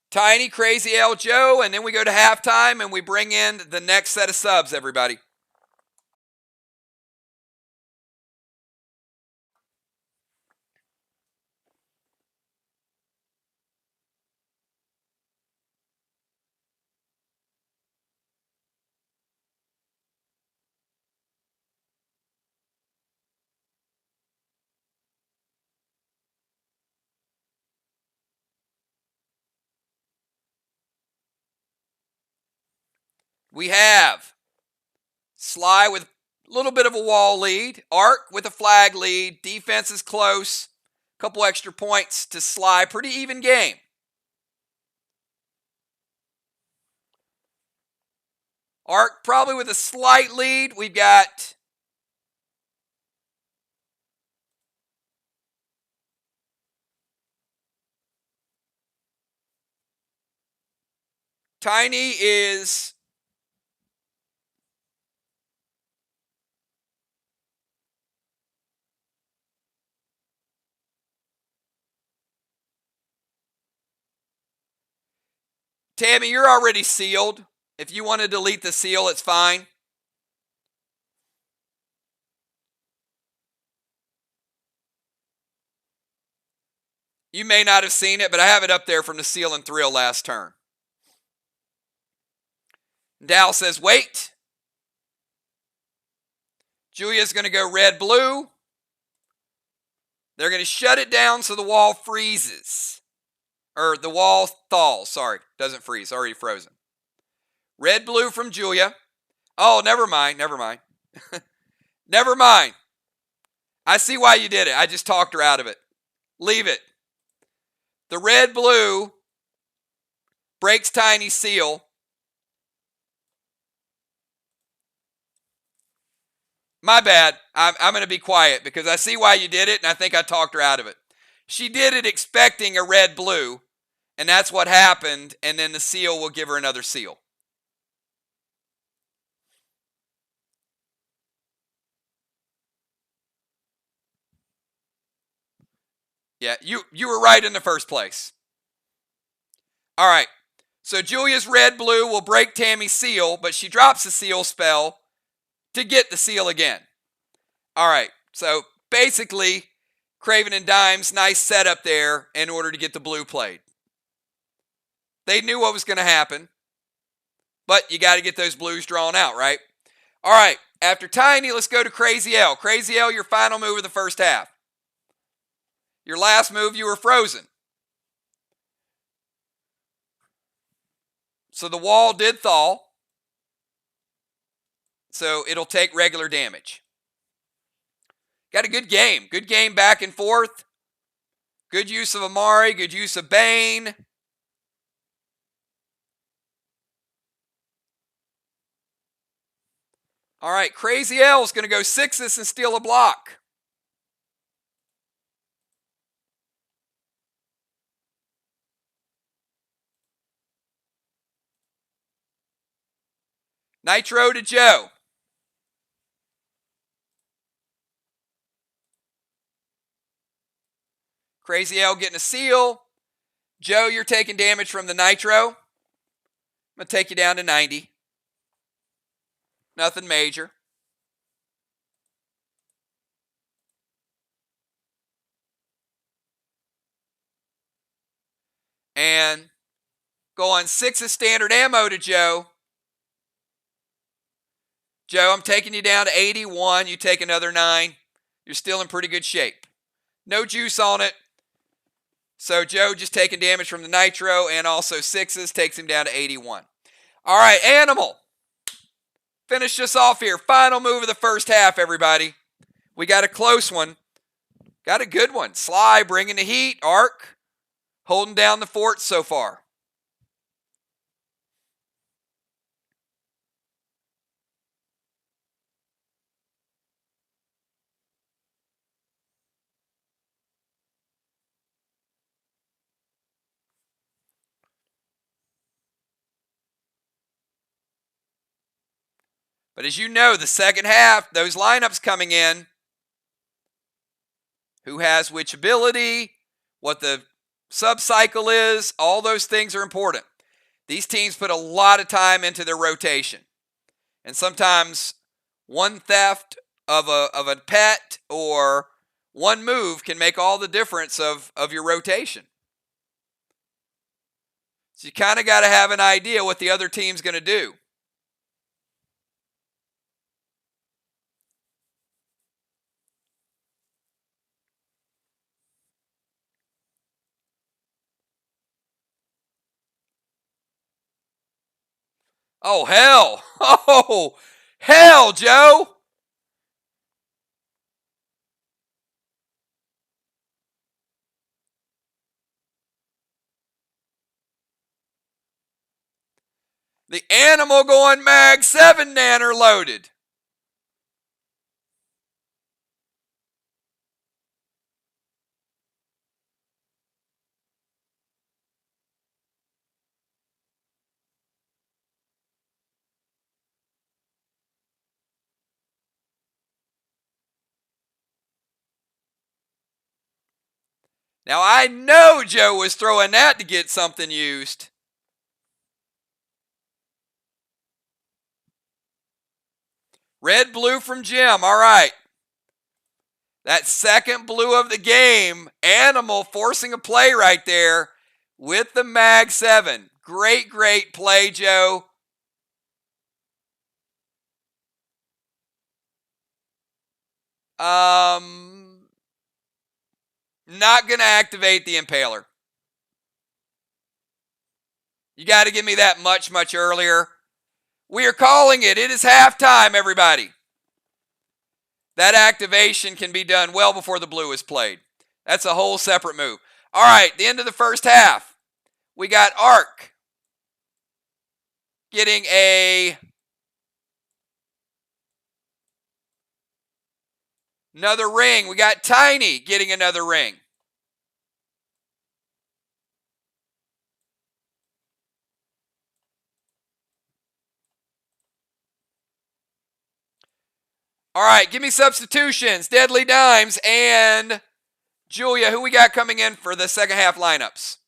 Tiny, Crazy L, Joe, and then we go to halftime and we bring in the next set of subs, everybody. We have SLY with a little bit of a wall lead. Arc with a flag lead. Defense is close. A couple extra points to SLY. Pretty even game. Arc probably with a slight lead. We've got Tiny is Tammy, you're already sealed. If you want to delete the seal, it's fine. You may not have seen it, but I have it up there from the Seal and Thrill last turn. Dow says, wait. Julia's going to go red-blue. They're going to shut it down so the wall freezes. Or the wall thaws, sorry. Doesn't freeze, already frozen. Red-blue from Julia. Oh, never mind. Never mind. I see why you did it. I just talked her out of it. Leave it. The red-blue breaks Tiny's seal. My bad. I'm going to be quiet because I see why you did it, and I think I talked her out of it. She did it expecting a red-blue, and that's what happened, and then the seal will give her another seal. Yeah, you were right in the first place. All right. So Julia's red-blue will break Tammy's seal, but she drops the seal spell to get the seal again. All right. So basically, Craven and Dimes, nice setup there in order to get the blue played. They knew what was going to happen, but you got to get those blues drawn out, right? All right. After Tiny, let's go to Crazy L. Crazy L, your final move of the first half. Your last move, you were frozen. So the wall did thaw. So it'll take regular damage. Got a good game. Good game back and forth. Good use of Amari. Good use of Bane. All right, Crazy L is going to go sixes and steal a block. Nitro to Joe. Crazy L getting a seal. Joe, you're taking damage from the Nitro. I'm going to take you down to 90. Nothing major. And go on 6 of standard ammo to Joe. Joe, I'm taking you down to 81. You take another 9. You're still in pretty good shape. No juice on it. So Joe just taking damage from the Nitro and also 6s takes him down to 81. All right, Animal. Finish us off here. Final move of the first half, everybody. We got a close one. Got a good one. SLY bringing the heat. Arc holding down the fort so far. But as you know, the second half, those lineups coming in, who has which ability, what the sub-cycle is, all those things are important. These teams put a lot of time into their rotation. And sometimes one theft of a pet or one move can make all the difference of your rotation. So you kind of got to have an idea what the other team's going to do. Oh, hell. Oh, hell, Joe. The animal going mag 7 nanner loaded. Now I know Joe was throwing that to get something used. Red blue from Jim. All right. That second blue of the game. Animal forcing a play right there with the mag 7. Great, great play, Joe. Not going to activate the impaler. You got to give me that much, much earlier. We are calling it. It is halftime, everybody. That activation can be done well before the blue is played. That's a whole separate move. All right, the end of the first half. We got Arc getting another ring. We got Tiny getting another ring. All right, give me substitutions. Deadly Dimes and Julia, who we got coming in for the second half lineups?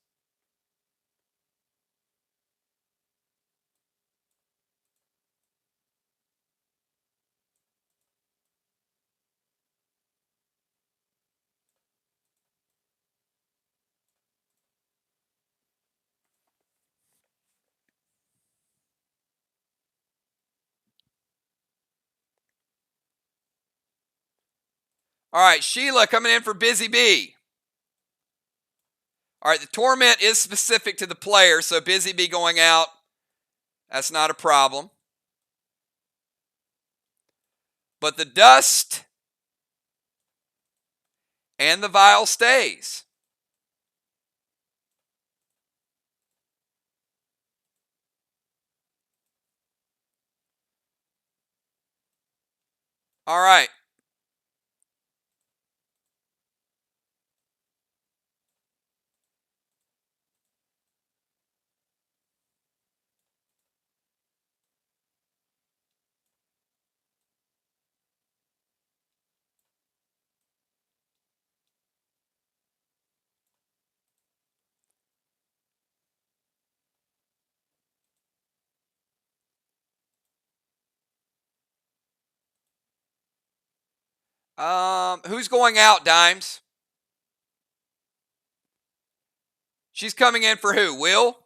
All right, Sheila coming in for Busy Bee. All right, the Torment is specific to the player, so Busy Bee going out, that's not a problem. But the Dust and the Vial stays. All right. Who's going out, Dimes? She's coming in for who? Will?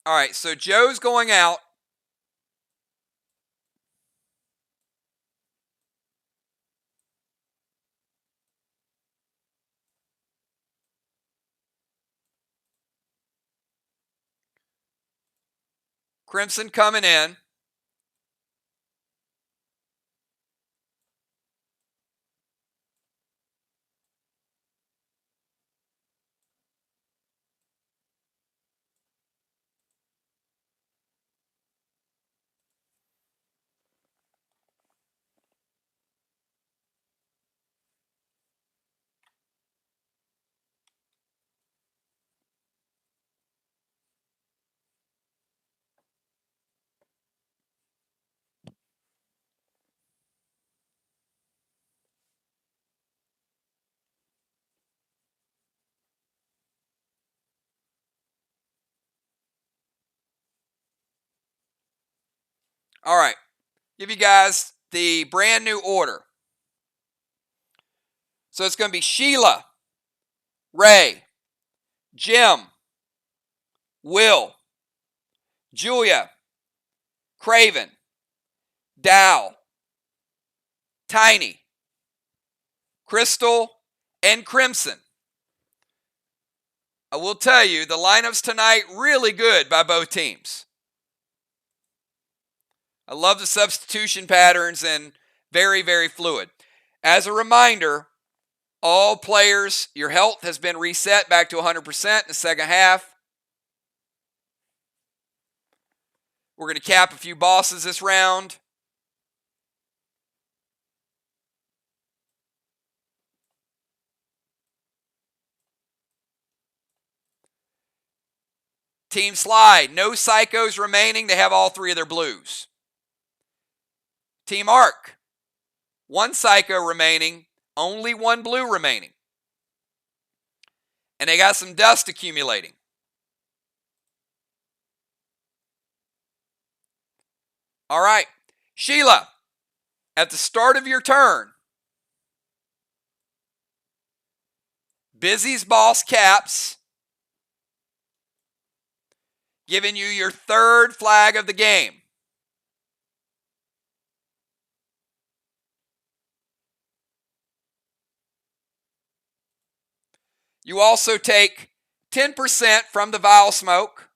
All right, so Joe's going out. Crimson coming in. All right. Give you guys the brand new order. So it's going to be Sheila, Ray, Jim, Will, Julia, Craven, Dow, Tiny, Crystal, and Crimson. I will tell you, the lineups tonight, really good by both teams. I love the substitution patterns and very, very fluid. As a reminder, all players, your health has been reset back to 100% in the second half. We're going to cap a few bosses this round. Team SLY, no psychos remaining. They have all three of their blues. Team Arc, one psycho remaining, only one blue remaining. And they got some dust accumulating. All right. Sheila, at the start of your turn, Busy's boss caps, giving you your third flag of the game. You also take 10% from the vial smoke,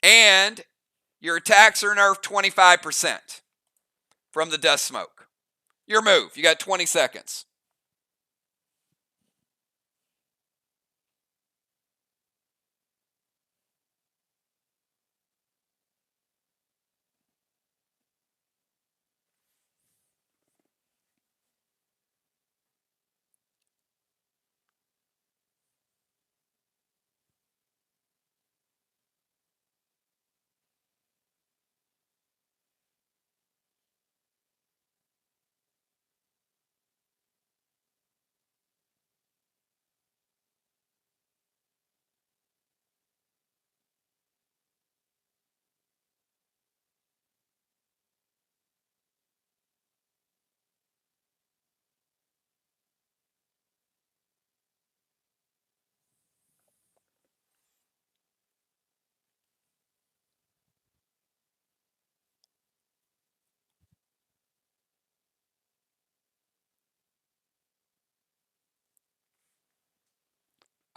and your attacks are nerfed 25% from the dust smoke. Your move. You got 20 seconds.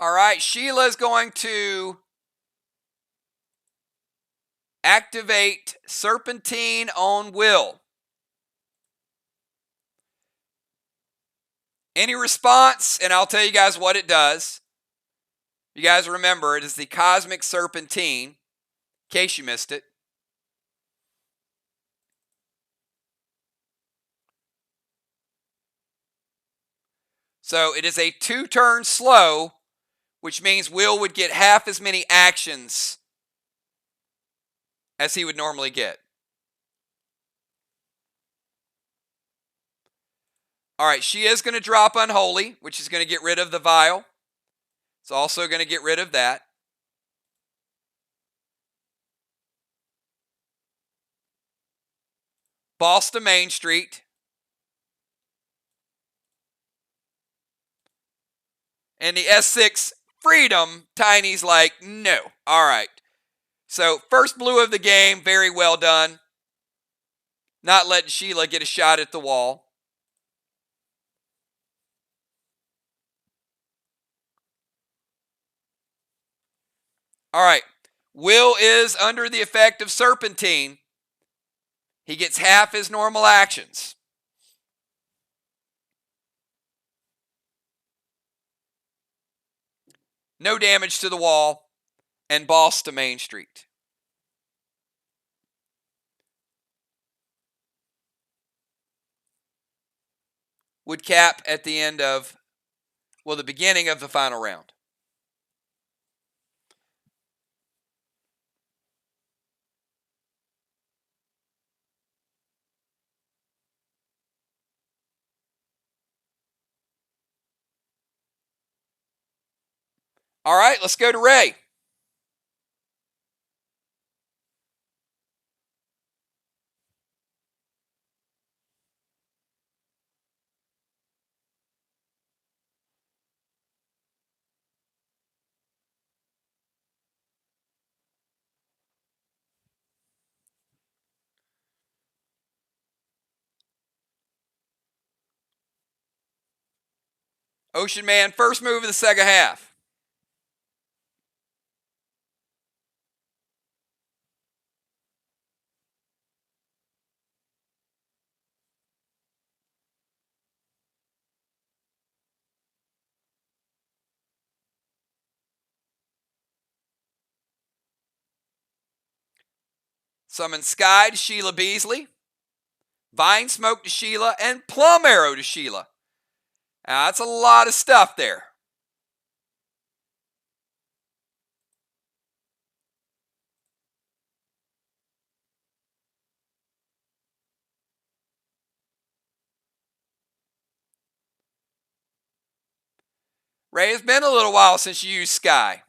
All right, Sheila's going to activate Serpentine on Will. Any response, and I'll tell you guys what it does. You guys remember, it is the Cosmic Serpentine, in case you missed it. So it is a 2-turn slow, which means Will would get half as many actions as he would normally get. All right, she is going to drop Unholy, which is going to get rid of the vial. It's also going to get rid of that. Boss to Main Street. And the S6 Freedom, Tiny's like, no. All right. So first blue of the game, very well done. Not letting Sheila get a shot at the wall. All right. Will is under the effect of Serpentine. He gets half his normal actions. No damage to the wall, and boss to Main Street. Would cap at the end of, well, the beginning of the final round. All right, let's go to Ray. Ocean Man, first move of the second half. Summon Sky to Sheila Beasley, Vine Smoke to Sheila, and Plum Arrow to Sheila. Now, that's a lot of stuff there. Ray, it's been a little while since you used Sky.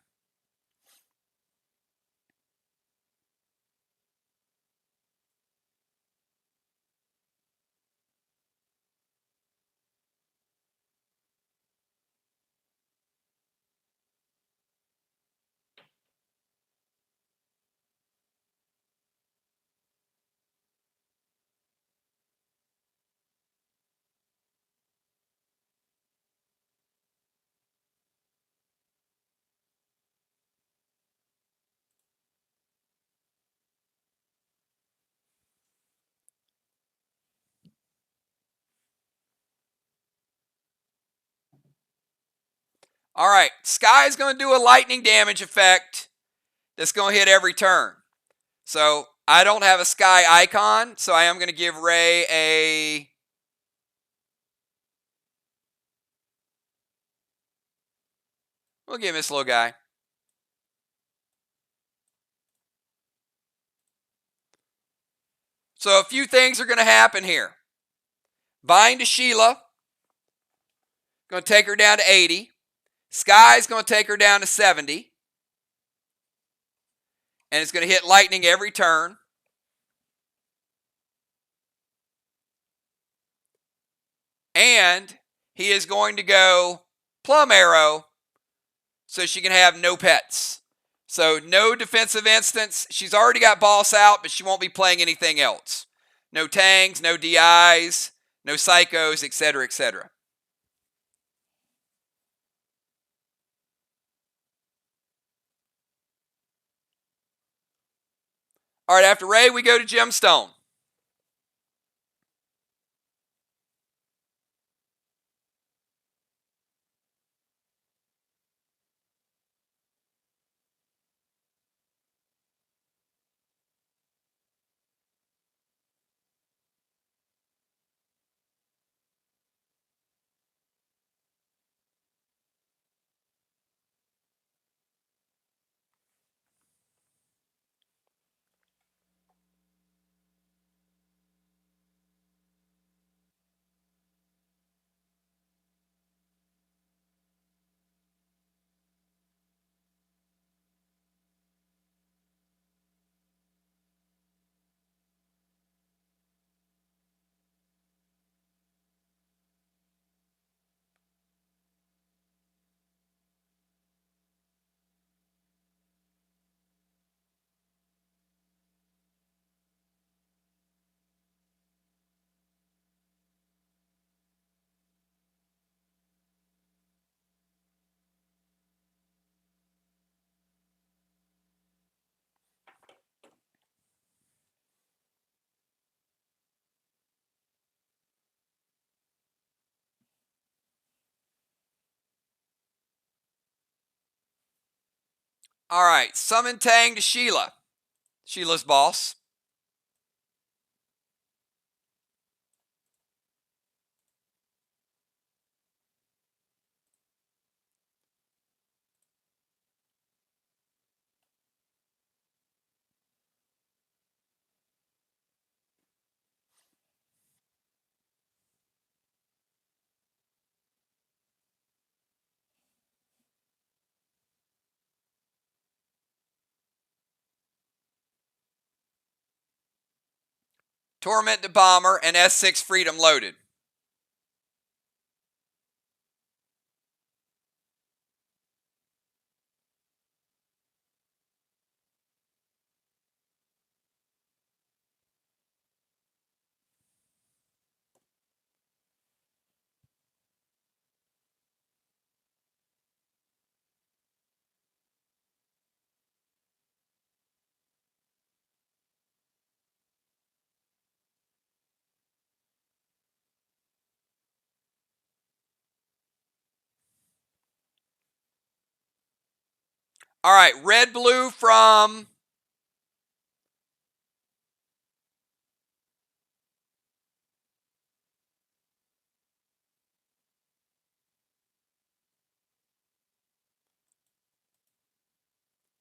All right, Sky is going to do a lightning damage effect that's going to hit every turn. So I don't have a Sky icon, so I am going to give Ray a... We'll give this little guy. So a few things are going to happen here. Vine to Sheila, going to take her down to 80. Sky's going to take her down to 70. And it's going to hit lightning every turn. And he is going to go Plum Arrow so she can have no pets. So no defensive instance. She's already got boss out, but she won't be playing anything else. No Tangs, no DIs, no Psychos, etc., etc. All right, after Ray, we go to Gemstone. All right, summon Tang to Sheila. Sheila's boss. Torment the Bomber and S6 Freedom loaded. All right, red blue from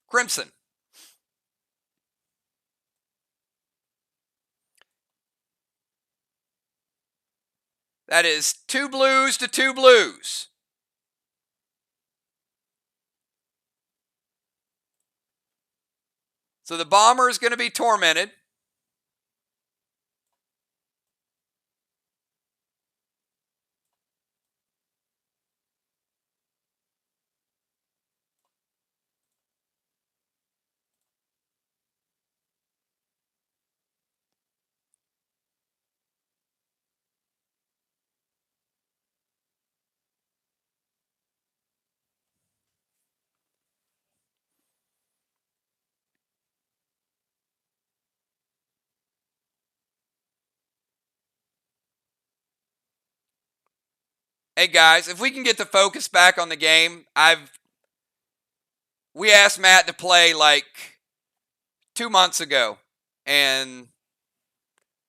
crimson. That is 2 blues to 2 blues. So the bomber is going to be tormented. Hey guys, if we can get the focus back on the game, we asked Matt to play like 2 months ago. And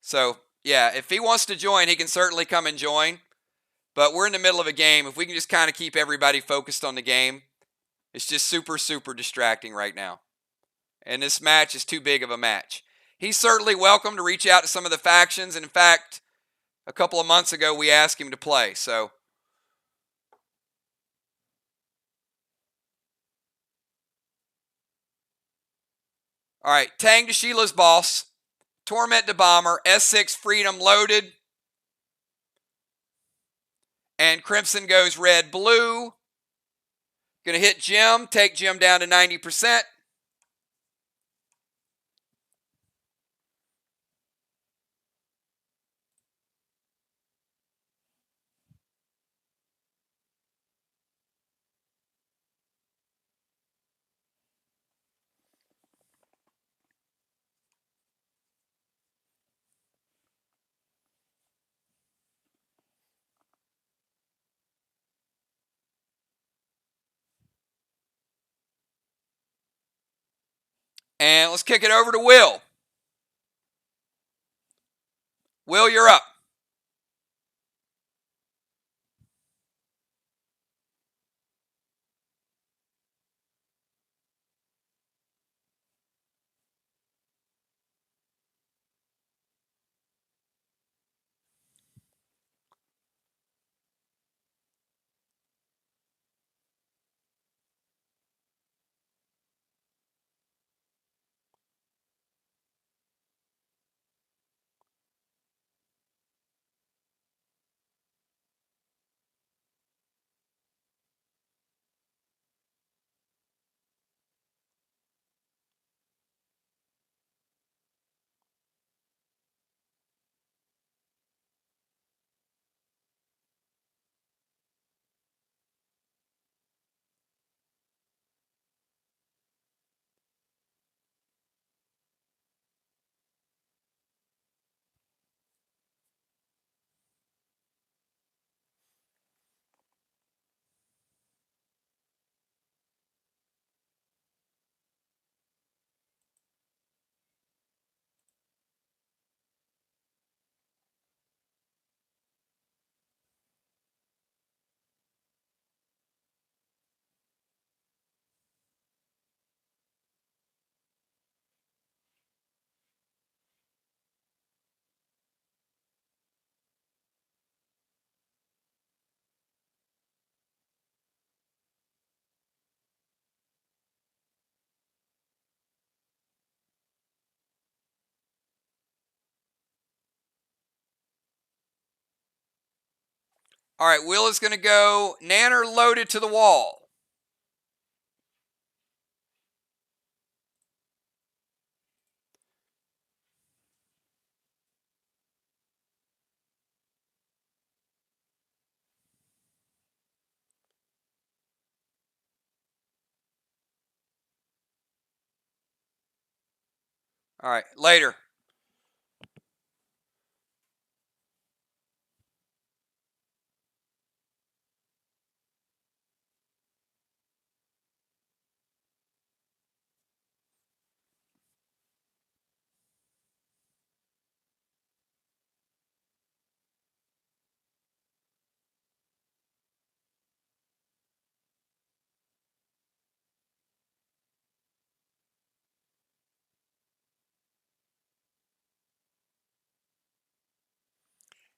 so, yeah, if he wants to join, he can certainly come and join. But we're in the middle of a game. If we can just kind of keep everybody focused on the game, it's just super, super distracting right now. And this match is too big of a match. He's certainly welcome to reach out to some of the factions. And in fact, a couple of months ago, we asked him to play. So, all right, Tang to Sheila's boss. Torment to bomber. S6 freedom loaded. And Crimson goes red, blue. Going to hit Jim. Take Jim down to 90%. And let's kick it over to Will. Will, you're up. All right, Will is going to go Nanner loaded to the wall. All right, later.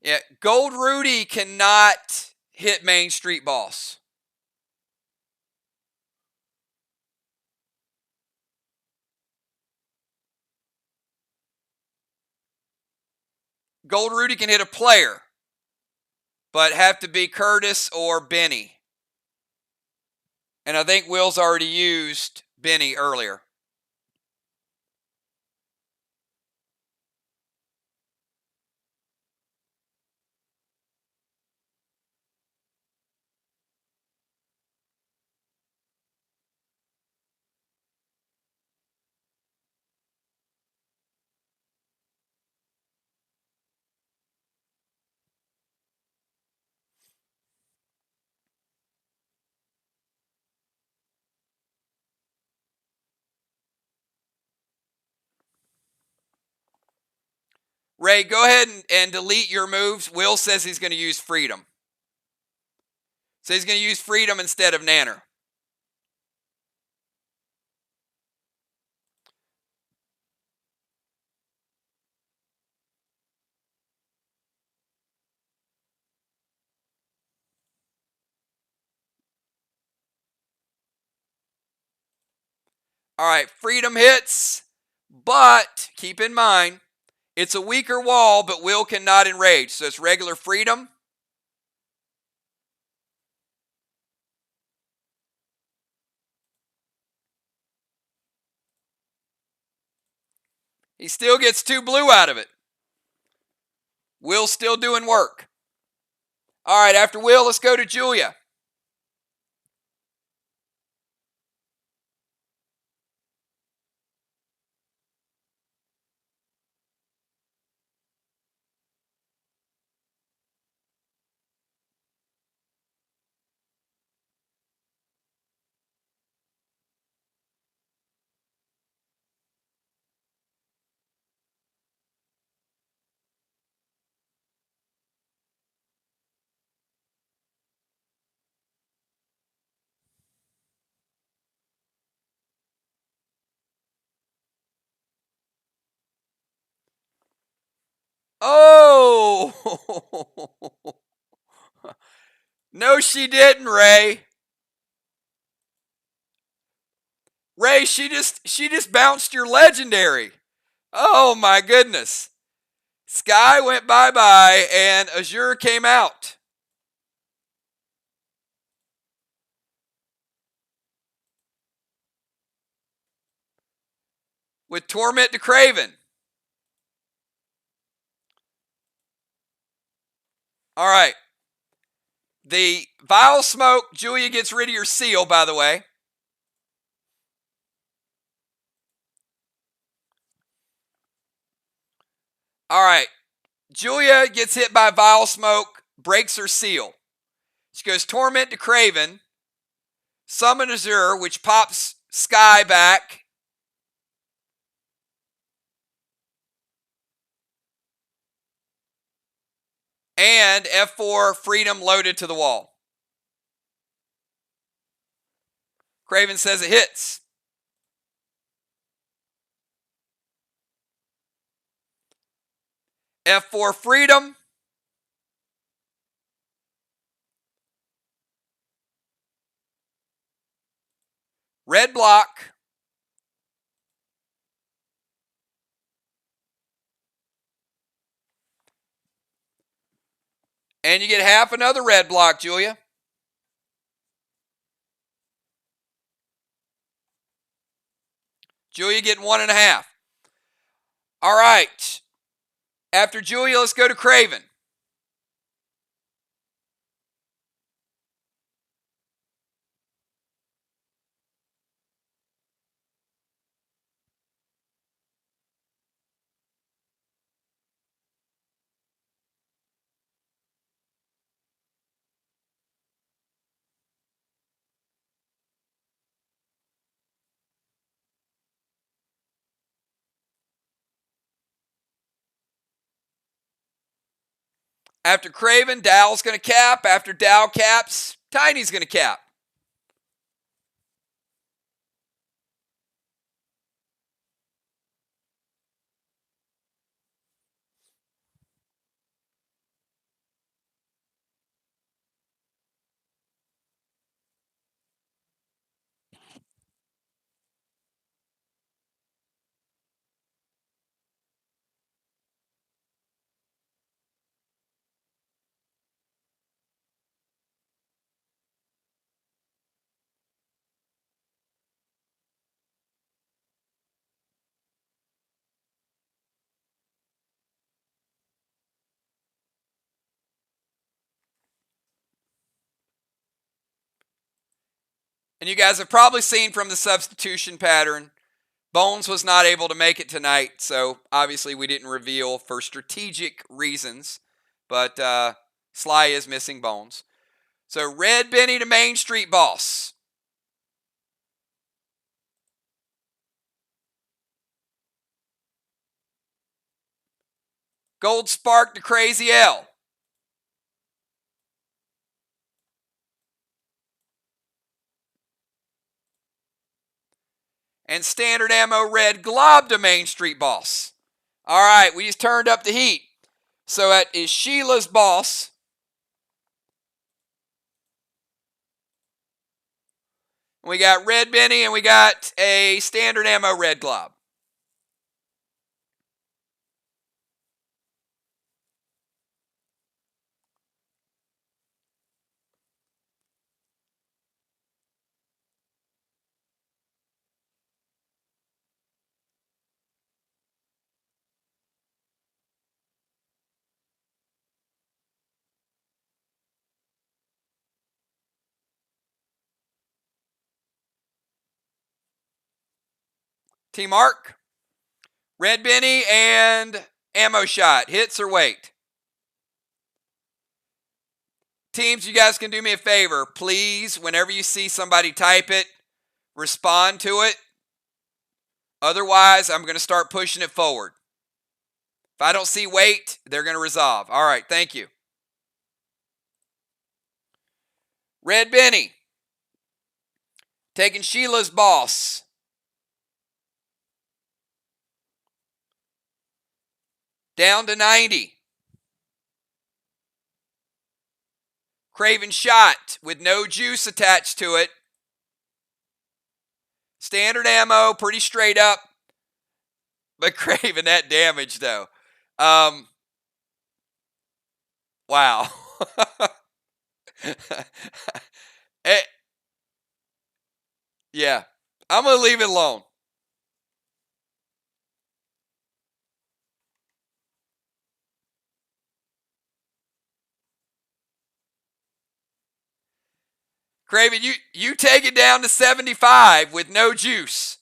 Yeah, Gold Rudy cannot hit Main Street Boss. Gold Rudy can hit a player, but have to be Curtis or Benny. And I think Will's already used Benny earlier. Ray, go ahead and delete your moves. Will says he's going to use Freedom. So he's going to use Freedom instead of Nanner. All right, Freedom hits, but keep in mind, it's a weaker wall, but Will cannot enrage. So it's regular Freedom. He still gets 2 blue out of it. Will's still doing work. All right, after Will, let's go to Julia. Oh! No, she didn't, Ray. Ray, she just bounced your legendary. Oh my goodness. Sky went bye-bye and Azure came out. With Torment to Craven. All right. The Vile Smoke, Julia gets rid of your seal, by the way. All right. Julia gets hit by Vile Smoke, breaks her seal. She goes Torment to Craven, Summon Azure, which pops Sky back. And F4 Freedom loaded to the wall. Craven says it hits. F4 Freedom. Red block. And you get half another red block, Julia. Julia getting 1.5. All right. After Julia, let's go to Craven. After Craven, Dow's going to cap. After Dow caps, Tiny's going to cap. And you guys have probably seen from the substitution pattern, Bones was not able to make it tonight, so obviously we didn't reveal for strategic reasons, but SLY is missing Bones. So Red Benny to Main Street Boss. Gold Spark to Crazy L. And Standard Ammo Red Glob to Main Street Boss. All right, we just turned up the heat. So that is Sheila's Boss. We got Red Benny and we got a Standard Ammo Red Glob. Team Mark, Red Benny and Ammo Shot. Hits or wait? Teams, you guys can do me a favor. Please, whenever you see somebody type it, respond to it. Otherwise, I'm going to start pushing it forward. If I don't see wait, they're going to resolve. All right, thank you. Red Benny taking Sheila's Boss. Down to 90. Craven Shot with no juice attached to it. Standard Ammo, pretty straight up. But Craven, that damage though. Wow. Yeah, I'm going to leave it alone. Craven, you take it down to 75 with no juice.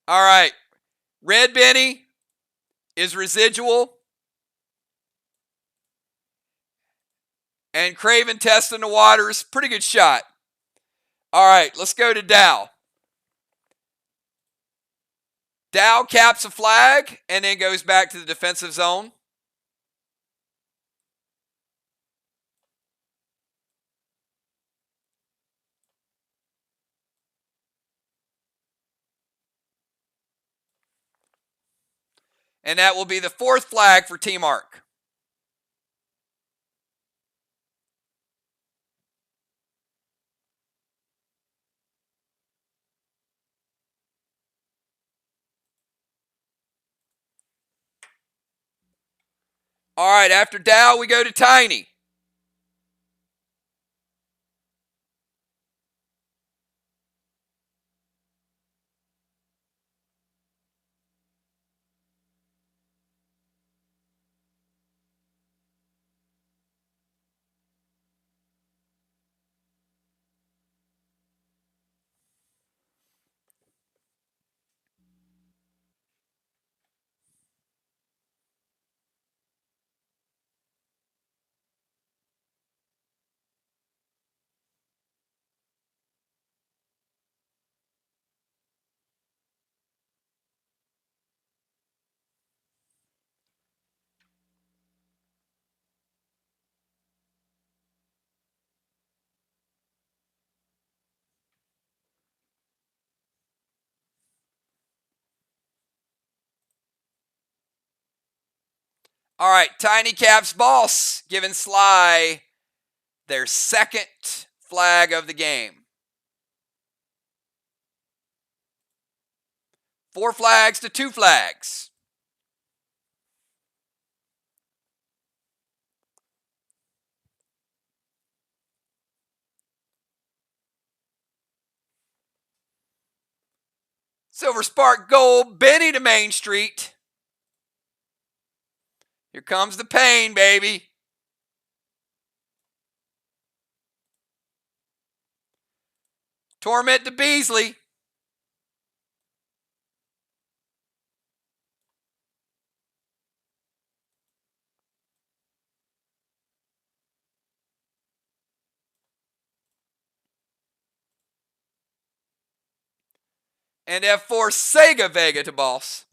All right. Red Benny is residual. And Craven testing the waters. Pretty good shot. All right, let's go to Dow. Dow caps a flag and then goes back to the defensive zone. And that will be the fourth flag for Team Arc. All right, after Dow, we go to Tiny. All right, Tiny Caps Boss giving SLY their second flag of the game. 4 flags to 2 flags. Silver Spark Gold, Benny to Main Street. Here comes the pain, baby. Torment to Beasley. And F4 Sega Vega to boss.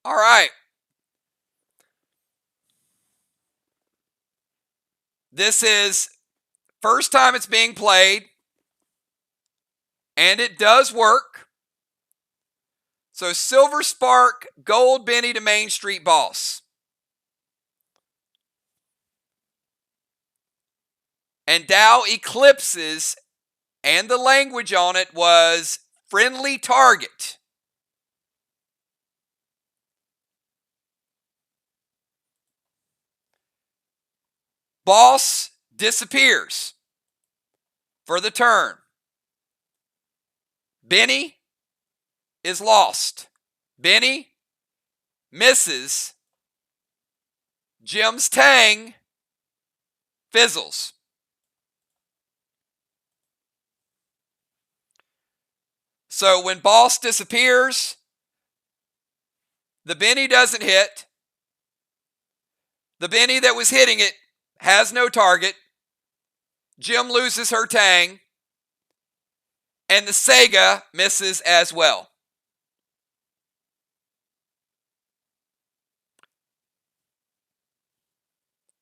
All right. This is first time it's being played, and it does work. So Silver Spark, Gold Benny to Main Street Boss. And Dow eclipses, and the language on it was friendly target. Boss disappears for the turn. Benny is lost. Benny misses. Jim's Tang fizzles. So when Boss disappears, the Benny doesn't hit. The Benny that was hitting it has no target. Jim loses her Tang. And the Sega misses as well.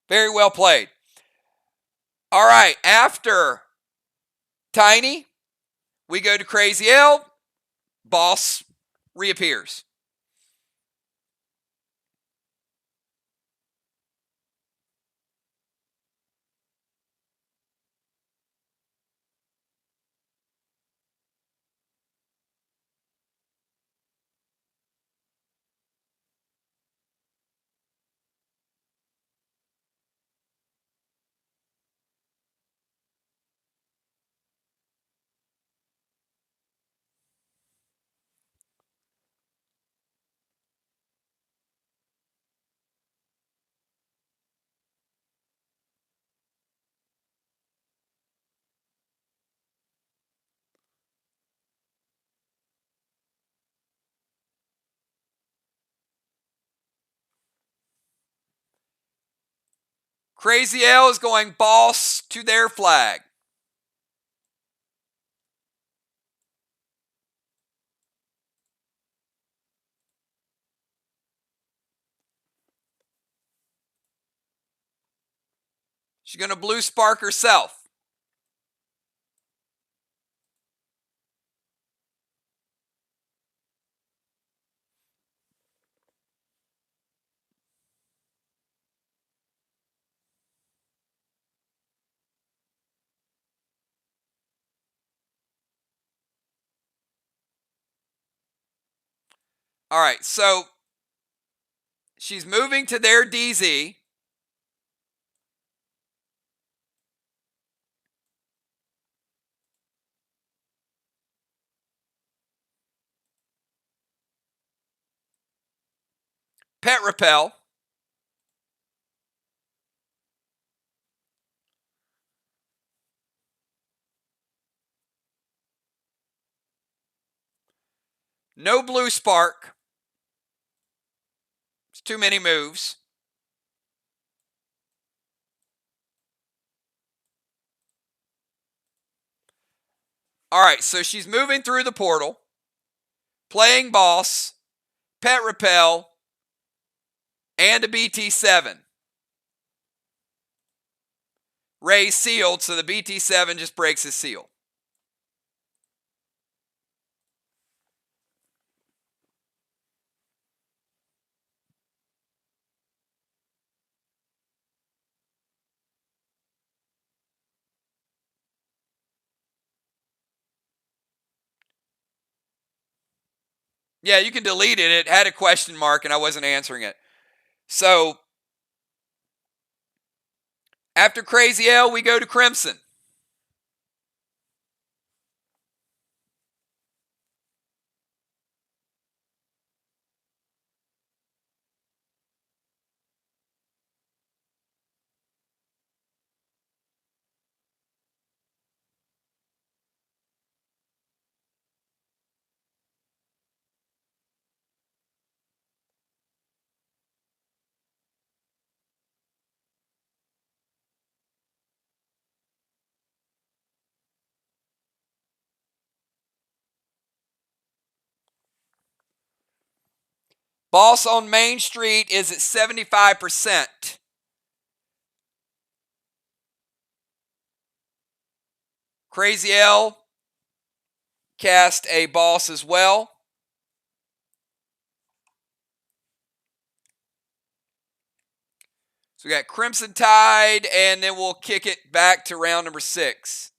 Very well played. All right, after Tiny, we go to Crazy L. Boss reappears. Crazy L is going boss to their flag. She's going to blue spark herself. All right, so she's moving to their DZ. Pet repel. No blue spark. It's too many moves. All right, so she's moving through the portal, playing boss, pet repel, and a BT7. Ray's sealed, so the BT7 just breaks his seal. Yeah, you can delete it. It had a question mark, and I wasn't answering it. So, after Crazy L, we go to Crimson. Boss on Main Street is at 75%. Crazy L cast a boss as well. So we got Crimson Tide, and then we'll kick it back to round number 6.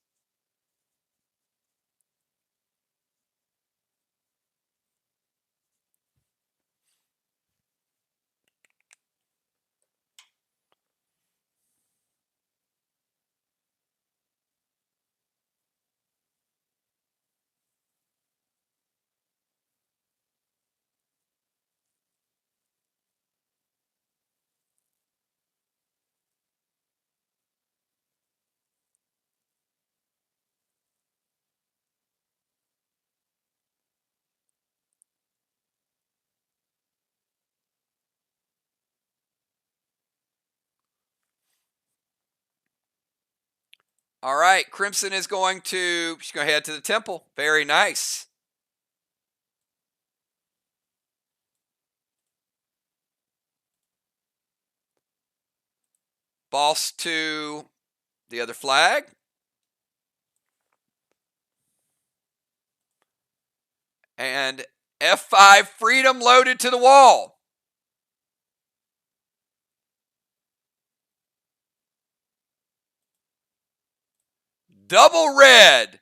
All right, Crimson is going to, she's going to head to the temple. Very nice. Boss to the other flag. And F5 Freedom loaded to the wall. Double red.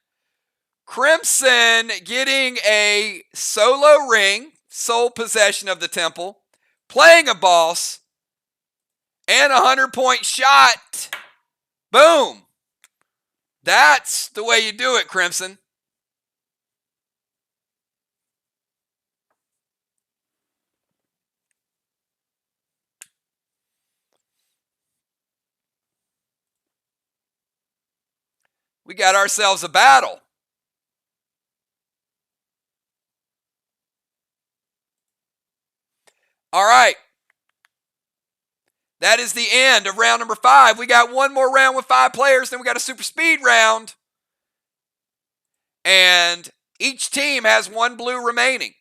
Crimson getting a solo ring, sole possession of the temple, playing a boss, and a 100-point shot. Boom. That's the way you do it, Crimson. We got ourselves a battle. All right. That is the end of round number 5. We got one more round with 5 players, then we got a super speed round. And each team has 1 blue remaining.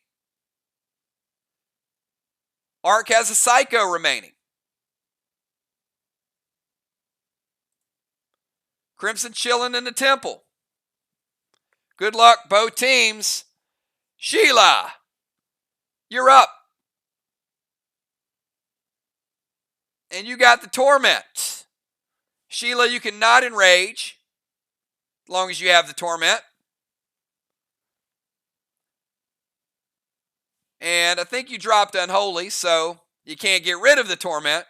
Ark has a Psycho remaining. Crimson chilling in the temple. Good luck, both teams. Sheila, you're up. And you got the Torment. Sheila, you can not enrage as long as you have the Torment. And I think you dropped Unholy, so you can't get rid of the Torment.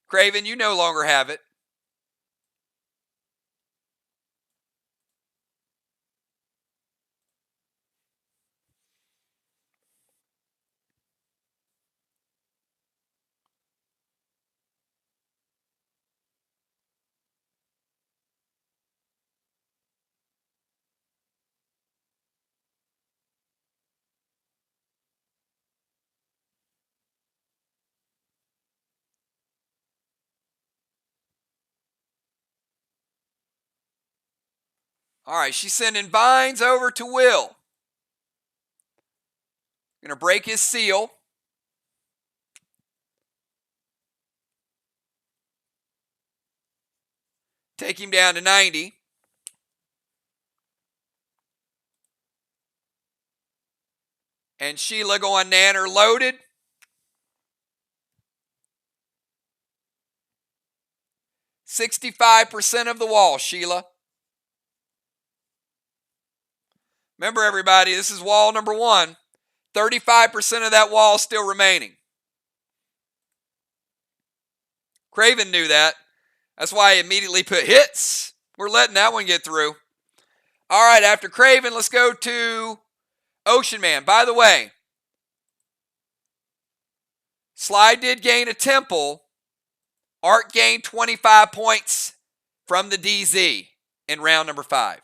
Craven, you no longer have it. All right, she's sending Vines over to Will. Going to break his seal. Take him down to 90. And Sheila going Nanner loaded. 65% of the wall, Sheila. Remember, everybody, this is wall number 1. 35% of that wall still remaining. Craven knew that. That's why he immediately put hits. We're letting that one get through. All right, after Craven, let's go to Ocean Man. By the way, SLY did gain a temple. Art gained 25 points from the DZ in round number 5.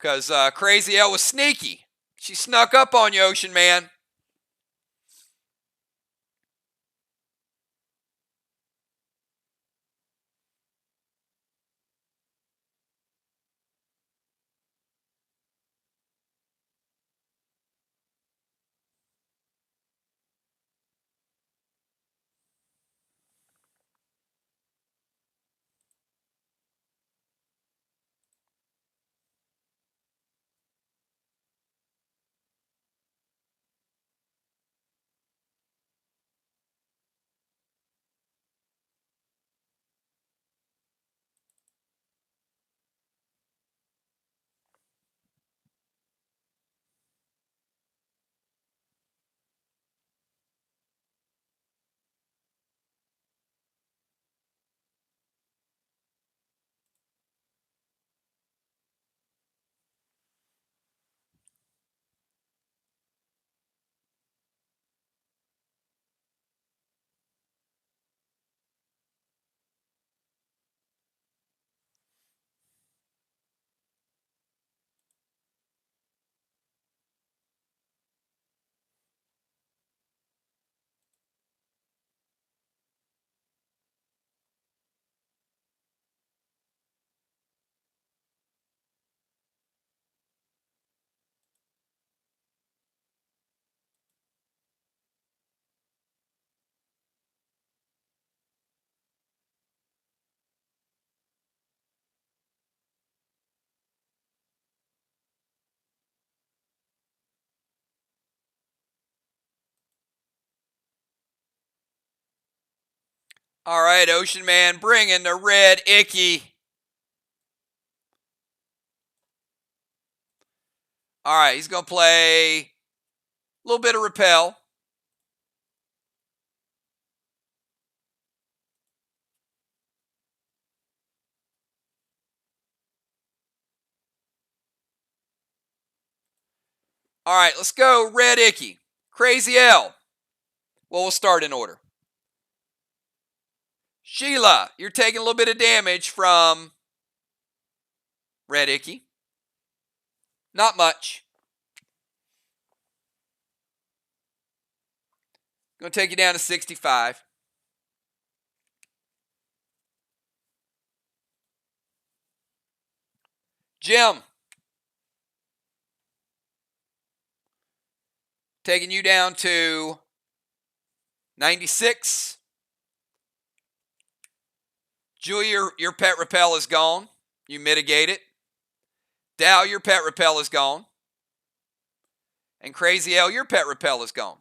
Because Crazy L was sneaky. She snuck up on you, Ocean Man. All right, Ocean Man, bring in the red icky. All right, he's going to play a little bit of repel. All right, let's go red icky. Crazy L. Well, we'll start in order. Sheila, you're taking a little bit of damage from red icky. Not much. Going to take you down to 65. Jim, taking you down to 96. Julia, your pet repel is gone. You mitigate it. Dow, your pet repel is gone. And Crazy L, your pet repel is gone.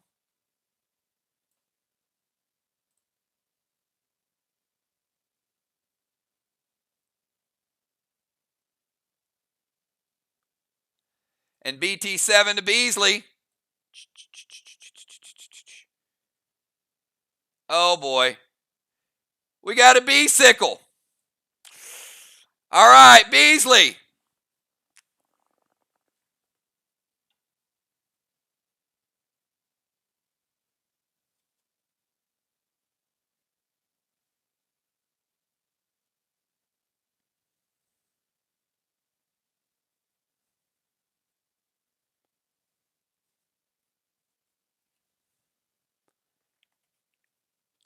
And BT7 to Beasley. Oh boy. We got a bee sickle. All right, Beasley.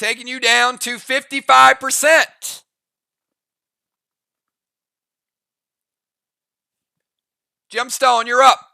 taking you down to 55%. Gemstone, you're up.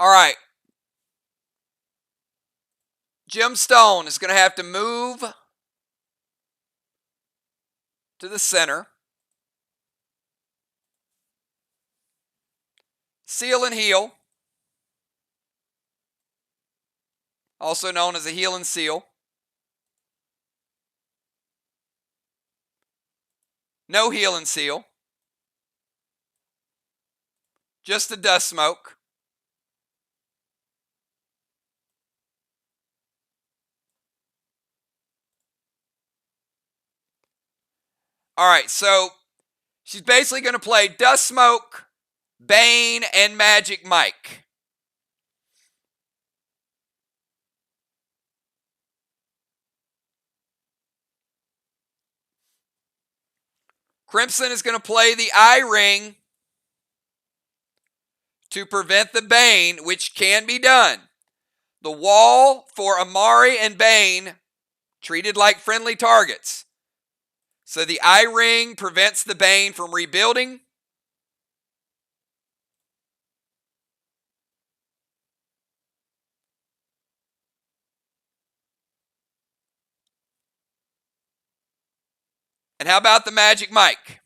All right. Gemstone is going to have to move to the center. Seal and heal. Also known as a heal and seal. No heal and seal. Just the dust smoke. All right, so she's basically going to play Dust Smoke, Bane, and Magic Mike. Crimson is going to play the Eye Ring to prevent the Bane, which can be done. The wall for Amari and Bane treated like friendly targets. So the Eye Ring prevents the Bane from rebuilding. And how about the Magic Mike?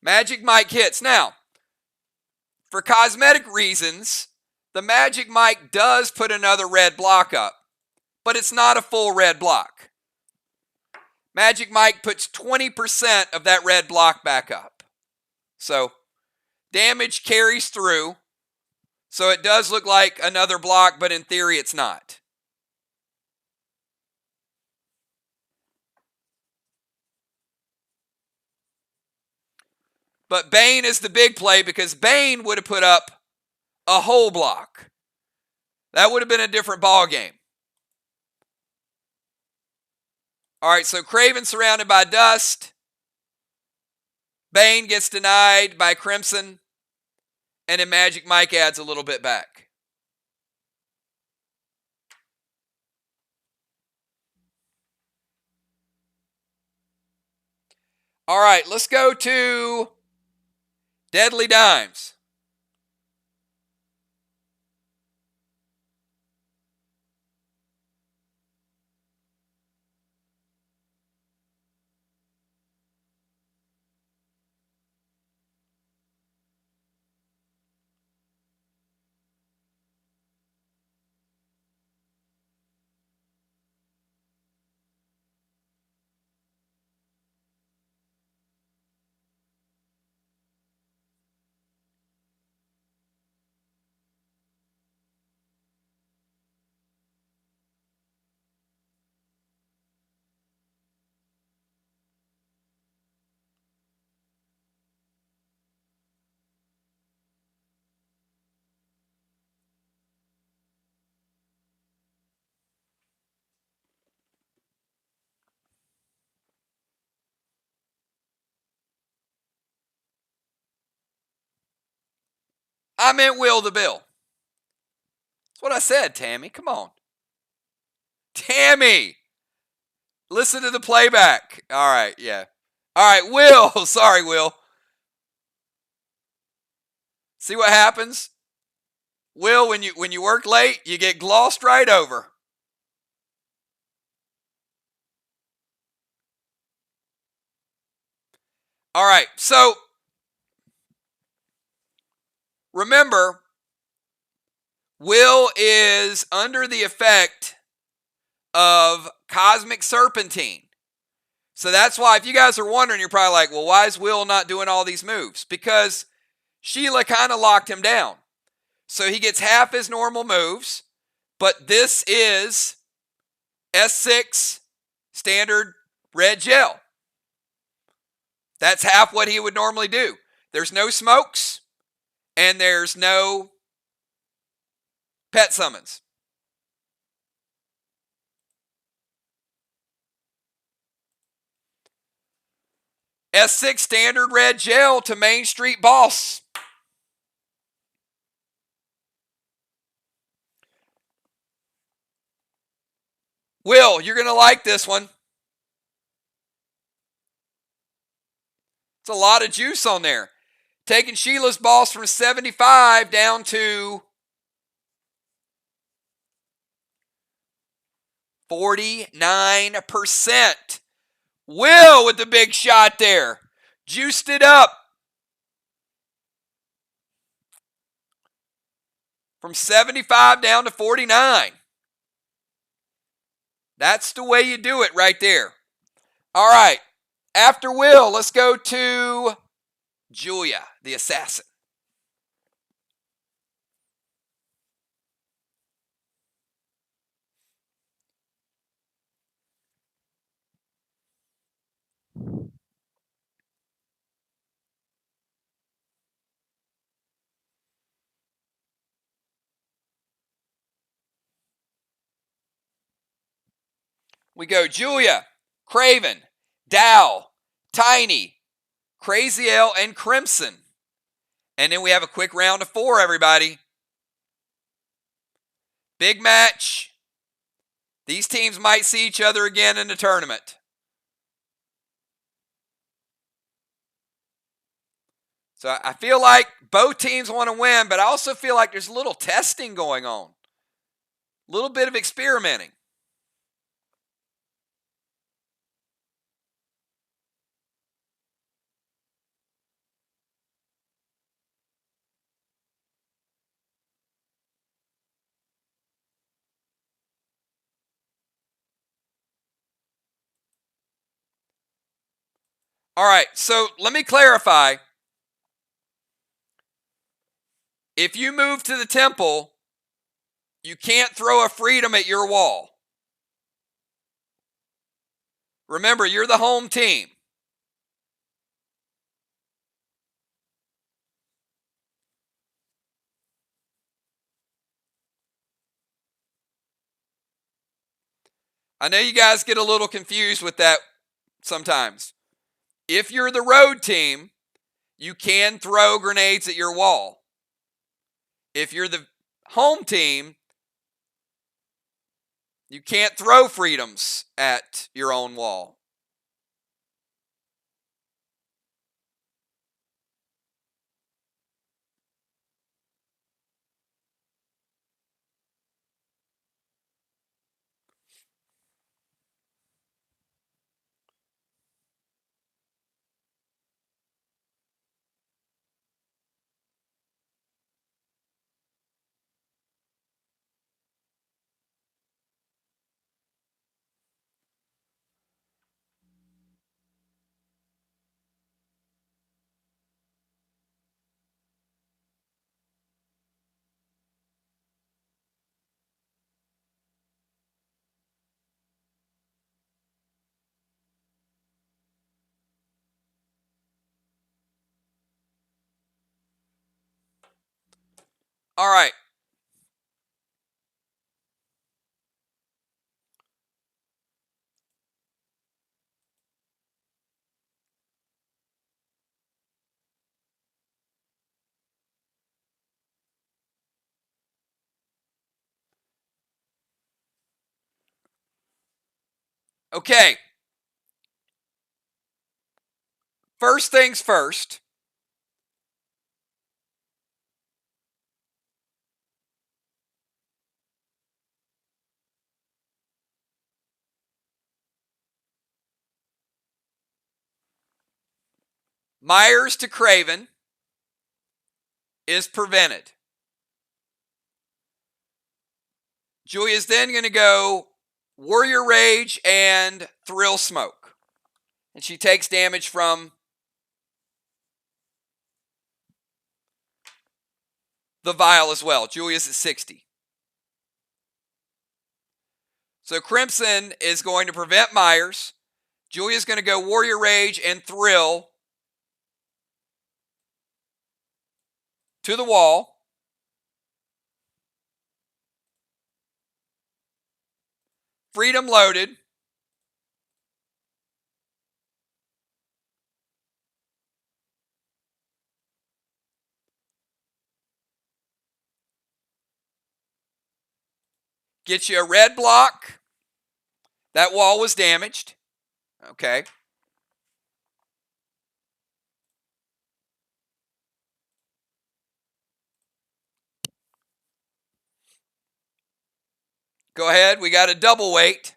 Magic Mike hits. Now, for cosmetic reasons, the Magic Mike does put another red block up, but it's not a full red block. Magic Mike puts 20% of that red block back up. So damage carries through. So it does look like another block, but in theory it's not. But Bane is the big play because Bane would have put up a whole block. That would have been a different ball game. All right, so Craven surrounded by dust. Bane gets denied by Crimson. And then Magic Mike adds a little bit back. All right, let's go to Deadly dimes. I meant Will the Bill. That's what I said, Tammy. Come on. Tammy! Listen to the playback. All right, yeah. All right, Will. Sorry, Will. See what happens? Will, when you work late, you get glossed right over. All right, so remember, Will is under the effect of Cosmic Serpentine. So that's why, if you guys are wondering, you're probably like, well, why is Will not doing all these moves? Because Sheila kind of locked him down. So he gets half his normal moves, but this is S6 standard red gel. That's half what he would normally do. There's no smokes, and there's no pet summons. S6 standard red gel to Main Street Boss. Will, you're going to like this one. It's a lot of juice on there. Taking Sheila's Boss from 75 down to 49%. Will with the big shot there. Juiced it up. From 75 down to 49. That's the way you do it right there. All right. After Will, let's go to Julia, the assassin. We go Julia, Craven, Dow, Tiny, Crazy L, and Crimson. And then we have a quick round of 4, everybody. Big match. These teams might see each other again in the tournament. So I feel like both teams want to win, but I also feel like there's a little testing going on. A little bit of experimenting. All right, so let me clarify. If you move to the temple, you can't throw a freedom at your wall. Remember, you're the home team. I know you guys get a little confused with that sometimes. If you're the road team, you can throw grenades at your wall. If you're the home team, you can't throw freedoms at your own wall. All right. Okay. First things first. Myers to Craven is prevented. Julia's then going to go Warrior Rage and Thrill Smoke. And she takes damage from the vial as well. Julia's at 60. So Crimson is going to prevent Myers. Julia's going to go Warrior Rage and Thrill to the wall. Freedom loaded. Get you a red block. That wall was damaged. Okay. Go ahead. We got a double weight.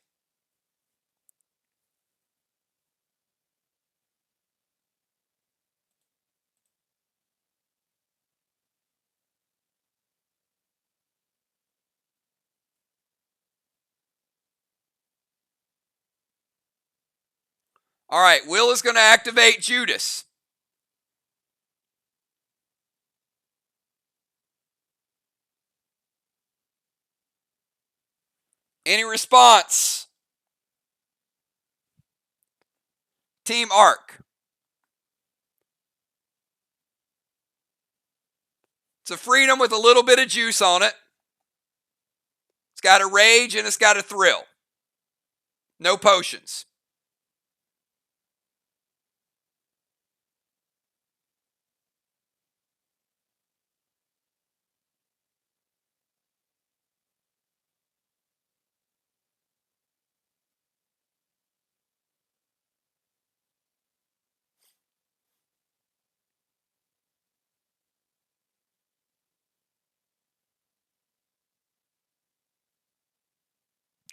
All right. Will is going to activate Judas. Any response? Team Arc. It's a Freedom with a little bit of juice on it. It's got a Rage and it's got a Thrill. No potions.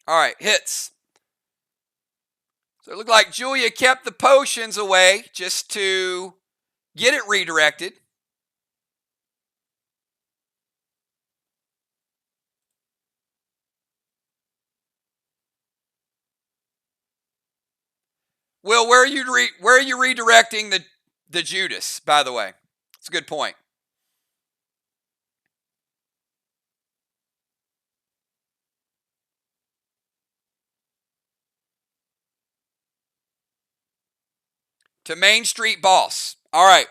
All right, hits. So it looked like Julia kept the potions away just to get it redirected. Will, where are you redirecting the Judas, by the way? It's a good point. To Main Street Boss. All right.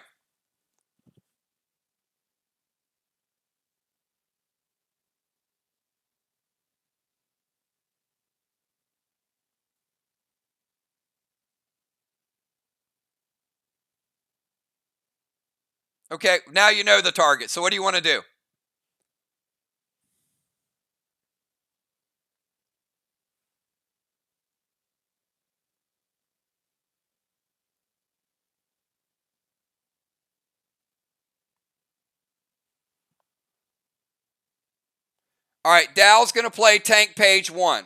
Okay, now you know the target. So what do you want to do? All right, Dow's going to play Tank Page 1.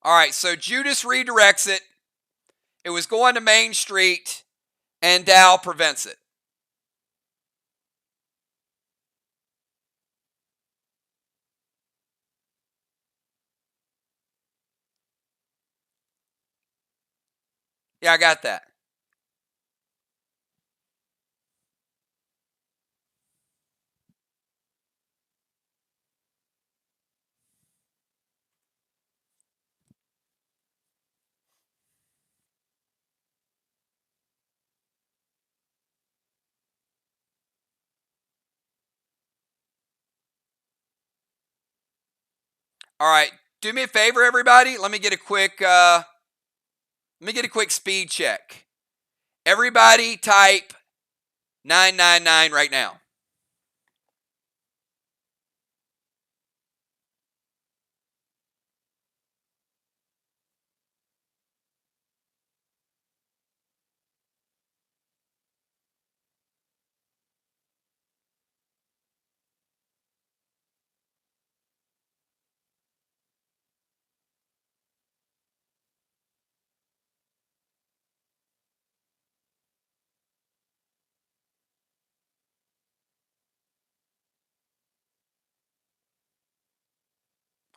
All right, so Judas redirects it. It was going to Main Street, and Dow prevents it. Yeah, I got that. All right, do me a favor, everybody. Let me get a quick speed check. Everybody type 999 right now.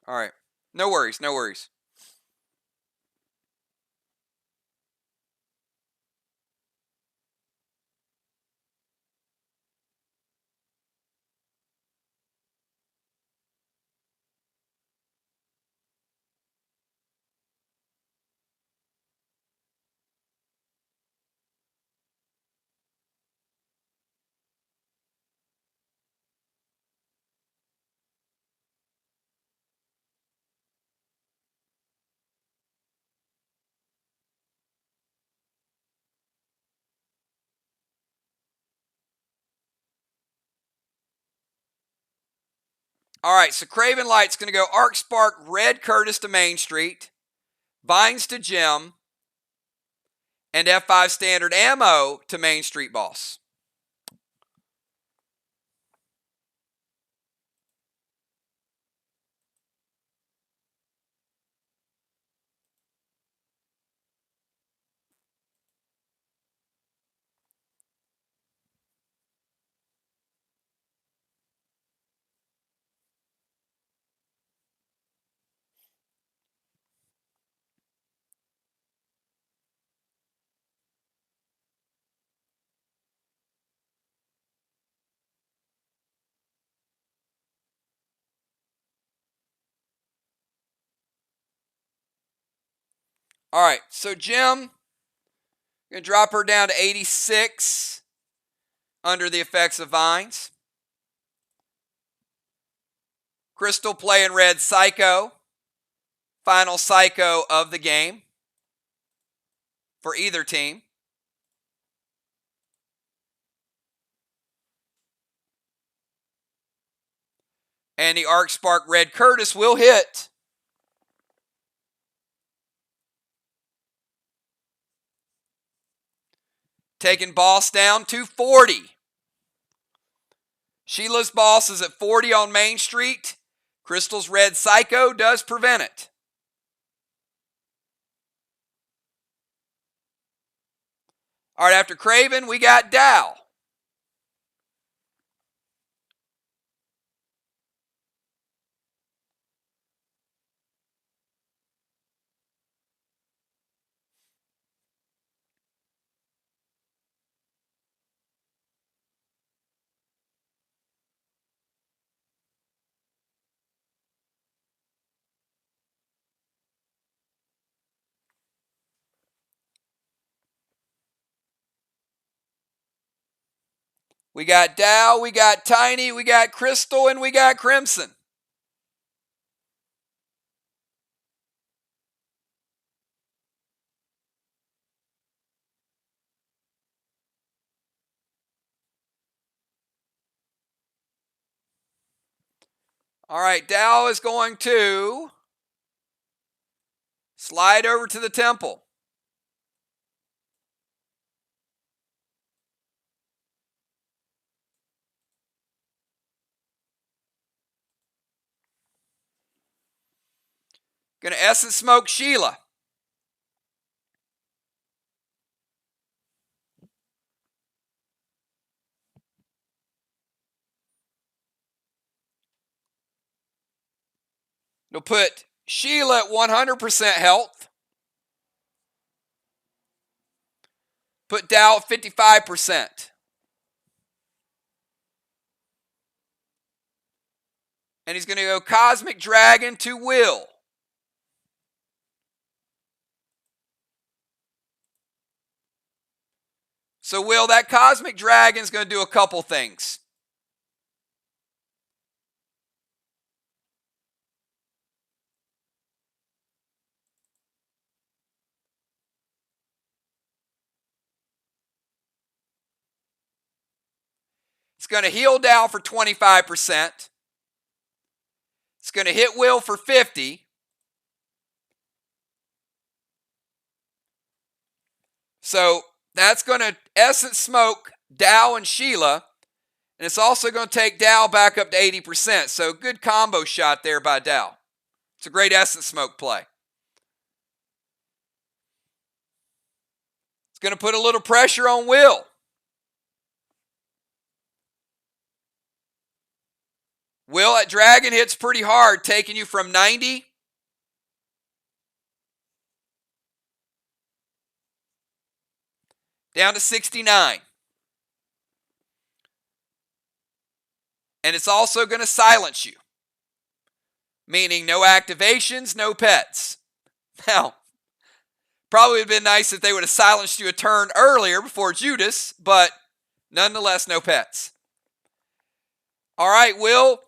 All right. No worries, no worries. All right, so Craven Light's going to go Arc Spark, Red Curtis to Main Street, Vines to Jim, and F5 Standard Ammo to Main Street Boss. All right, so Jim, going to drop her down to 86 under the effects of Vines. Crystal playing red Psycho. Final Psycho of the game for either team. And the Arc Spark Red Curtis will hit. Taking Boss down to 40. Sheila's Boss is at 40 on Main Street. Crystal's Red Psycho does prevent it. All right, after Craven, we got Dow. We got Dow, we got Tiny, we got Crystal, and we got Crimson. All right, Dow is going to slide over to the temple. Going to Essence Smoke Sheila. It'll put Sheila at 100% health. Put Dow at 55%. And he's going to go Cosmic Dragon to Will. So, Will, that Cosmic Dragon is going to do a couple things. It's going to heal Dow for 25%. It's going to hit Will for 50. So that's going to essence smoke Dow and Sheila. And it's also going to take Dow back up to 80%. So good combo shot there by Dow. It's a great essence smoke play. It's going to put a little pressure on Will. Will at Dragon hits pretty hard, taking you from 90 down to 69. And it's also going to silence you, meaning no activations, no pets. Now, probably would have been nice if they would have silenced you a turn earlier before Judas, but nonetheless, no pets. All right, Will.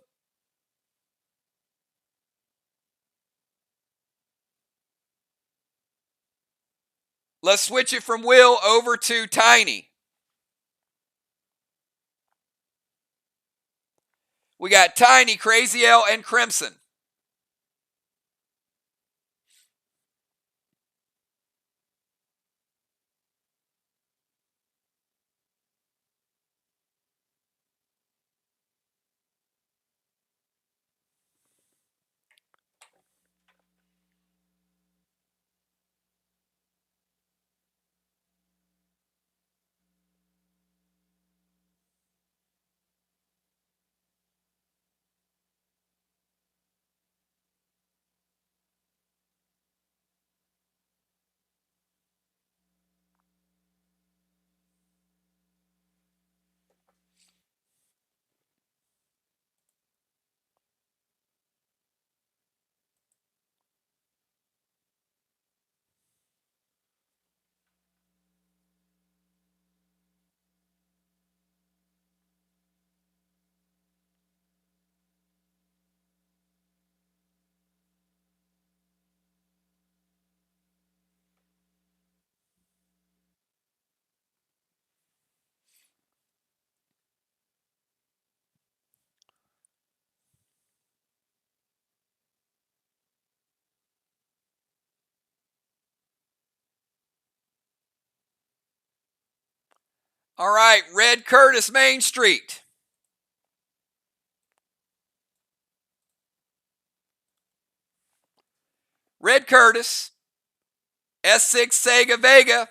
Let's switch it from Will over to Tiny. We got Tiny, Crazy L, and Crimson. All right, Red Curtis, Main Street. Red Curtis, S6 Sega Vega.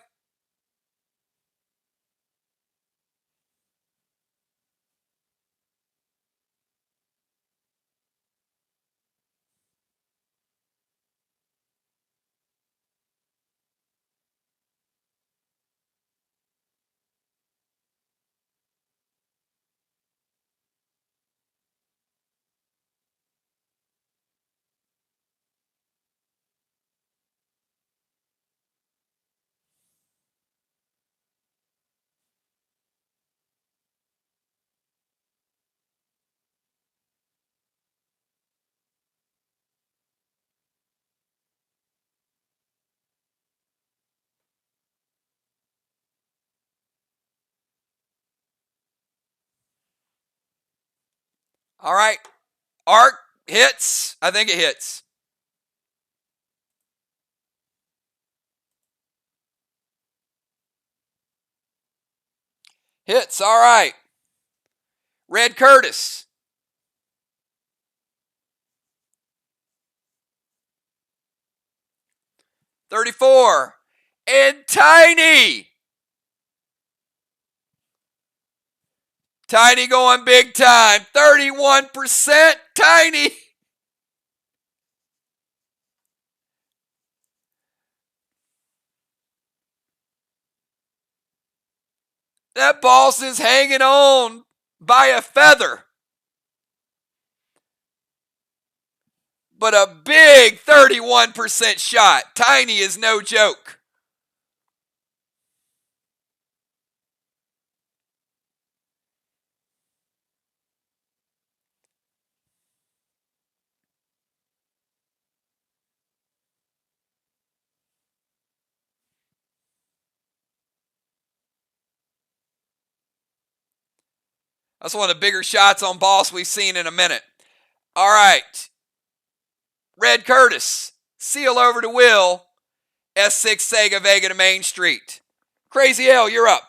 All right, Arc hits. I think it hits. Hits, all right. Red Curtis. $34. And Tiny. Tiny going big time. 31%. Tiny. That boss is hanging on by a feather. But a big 31% shot. Tiny is no joke. That's one of the bigger shots on boss we've seen in a minute. All right. Red Curtis. Seal over to Will. S6 Sega Vega to Main Street. Crazy L, you're up.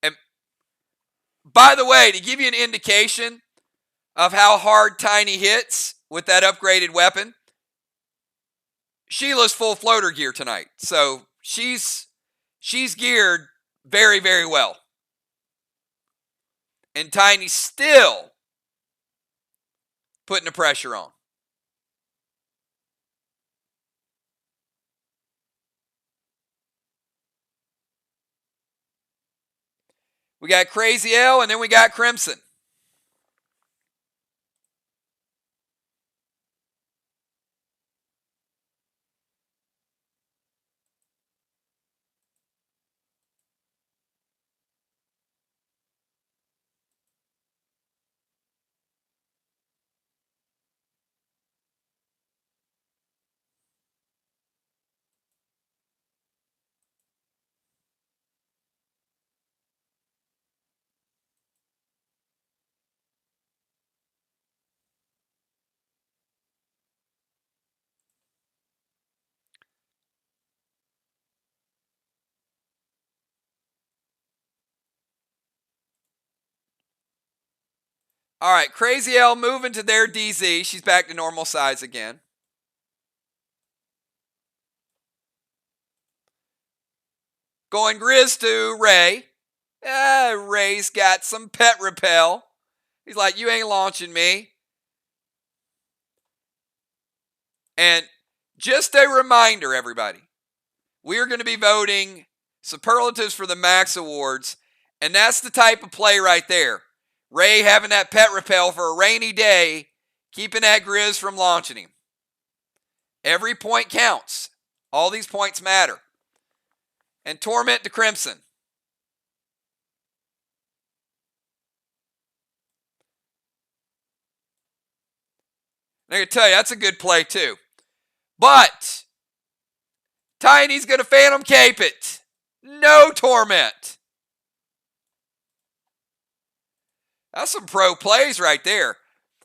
And by the way, to give you an indication of how hard Tiny hits with that upgraded weapon, Sheila's full floater gear tonight. So she's geared very, very well. And Tiny's still putting the pressure on. We got Crazy L, and then we got Crimson. All right, Crazy L moving to their DZ. She's back to normal size again. Going Grizz to Ray. Ray's got some pet repel. He's like, you ain't launching me. And just a reminder, everybody, we are going to be voting superlatives for the Max Awards, and that's the type of play right there. Ray having that pet repel for a rainy day, keeping that Grizz from launching him. Every point counts. All these points matter. And Torment to Crimson. I can tell you, that's a good play too. But Tiny's going to Phantom Cape it. No Torment. That's some pro plays right there.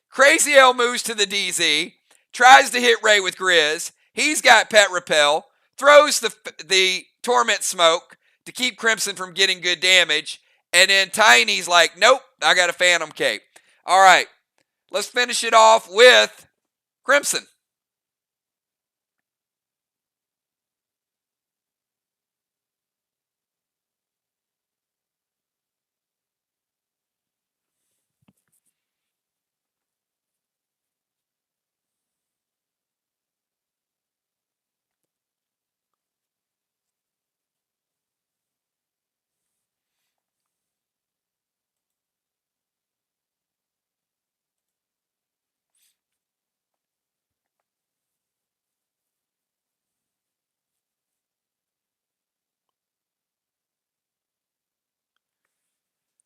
Crazy L moves to the DZ, tries to hit Ray with Grizz. He's got pet repel, throws the Torment smoke to keep Crimson from getting good damage, and then Tiny's like, nope, I got a Phantom Cape. All right, let's finish it off with Crimson.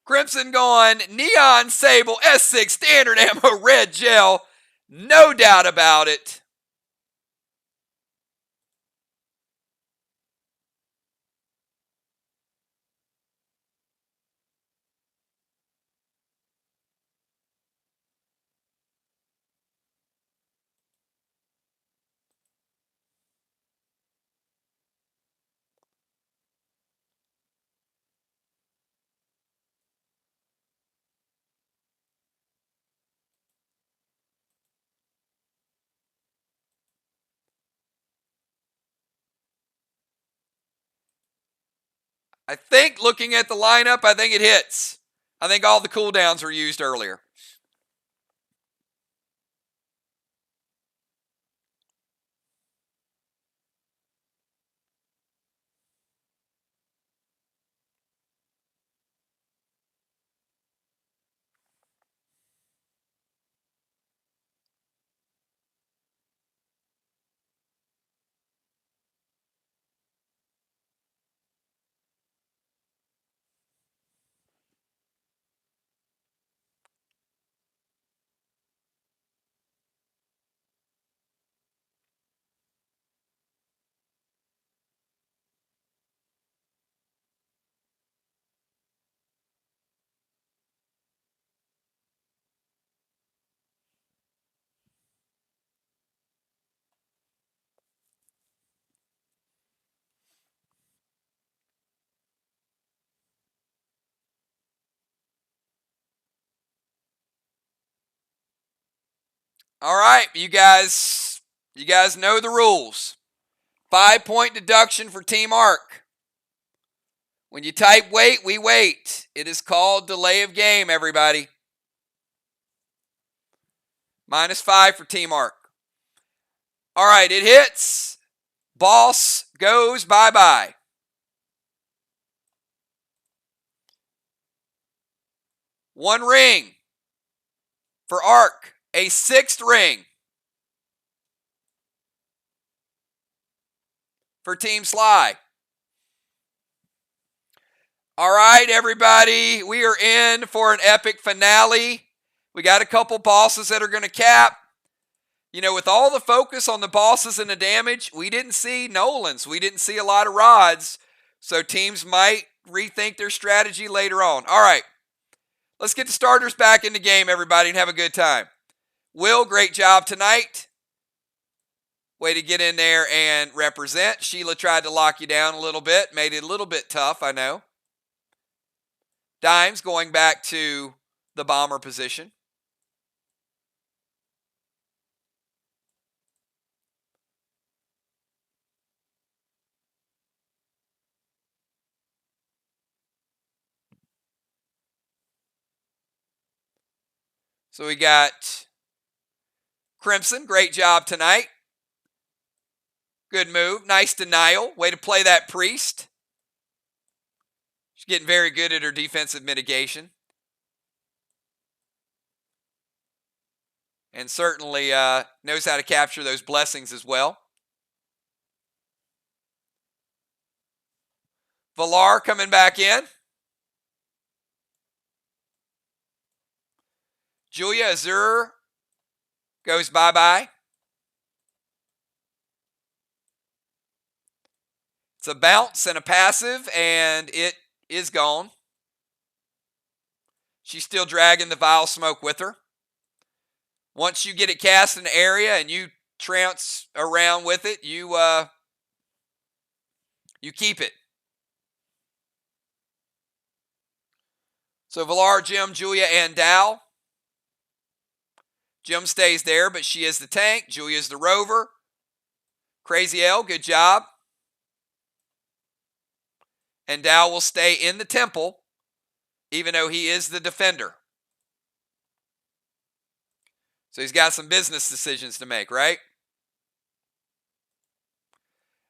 Crimson going Neon Sable S6 Standard Ammo Red Gel. No doubt about it. I think looking at the lineup, I think it hits. I think all the cooldowns were used earlier. All right, you guys know the rules. 5-point deduction for Team Arc. When you type wait, we wait. It is called delay of game, everybody. -5 for Team Arc. All right, it hits. Boss goes bye-bye. One ring for Arc. A 6th ring for Team SLY. All right, everybody, we are in for an epic finale. We got a couple bosses that are going to cap. You know, with all the focus on the bosses and the damage, we didn't see Nolans. We didn't see a lot of rods. So teams might rethink their strategy later on. All right, let's get the starters back in the game, everybody, and have a good time. Will, great job tonight. Way to get in there and represent. Sheila tried to lock you down a little bit. Made it a little bit tough, I know. Dimes going back to the bomber position. So we got Crimson, great job tonight. Good move. Nice denial. Way to play that priest. She's getting very good at her defensive mitigation. And certainly knows how to capture those blessings as well. Valar coming back in. Julia Azur goes bye-bye. It's a bounce and a passive, and it is gone. She's still dragging the vile smoke with her. Once you get it cast in the area and you trounce around with it, you keep it. So Valar, Jim, Julia, and Dal. Jim stays there, but she is the tank. Julia's the rover. Crazy L, good job. And Dal will stay in the temple, even though he is the defender. So he's got some business decisions to make, right?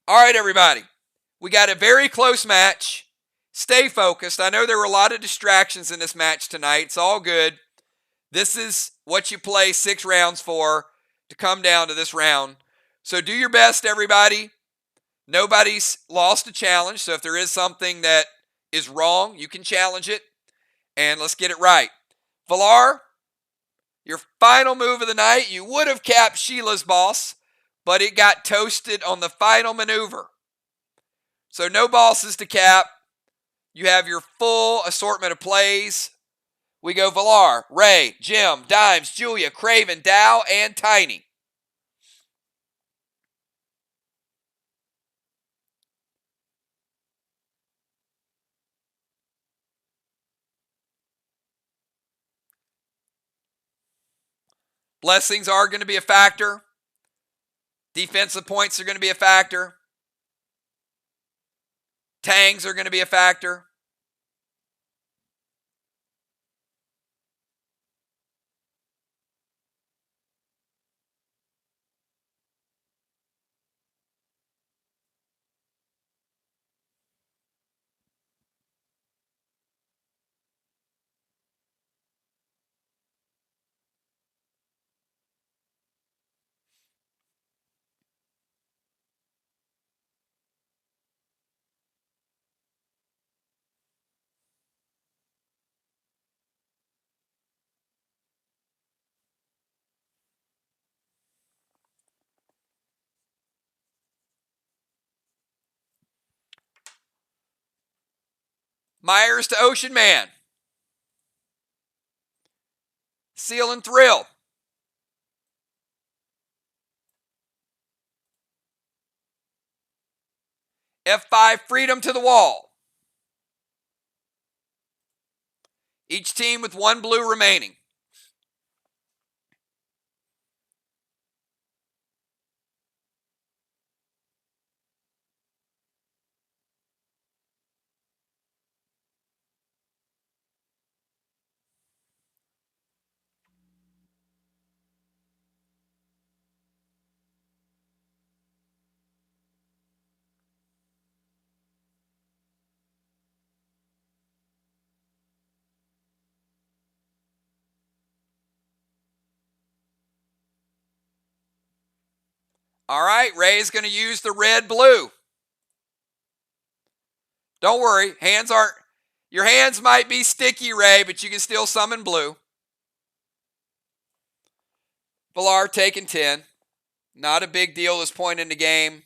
All right, everybody. We got a very close match. Stay focused. I know there were a lot of distractions in this match tonight. It's all good. This is what you play 6 rounds for to come down to this round. So do your best, everybody. Nobody's lost a challenge, so if there is something that is wrong, you can challenge it, and let's get it right. Valar, your final move of the night, you would have capped Sheila's boss, but it got toasted on the final maneuver. So no bosses to cap. You have your full assortment of plays. We go Valar, Ray, Jim, Dimes, Julia, Craven, Dow, and Tiny. Blessings are going to be a factor. Defensive points are going to be a factor. Tangs are going to be a factor. Myers to Ocean Man. Seal and Thrill. F5 Freedom to the Wall. Each team with 1 blue remaining. All right, Ray's going to use the red-blue. Don't worry, your hands might be sticky, Ray, but you can still summon blue. Villar taking 10. Not a big deal this point in the game.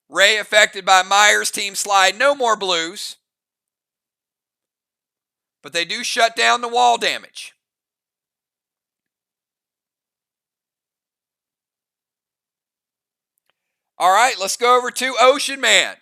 Ray affected by Myers' team slide. No more blues. But they do shut down the wall damage. All right, let's go over to Ocean Man.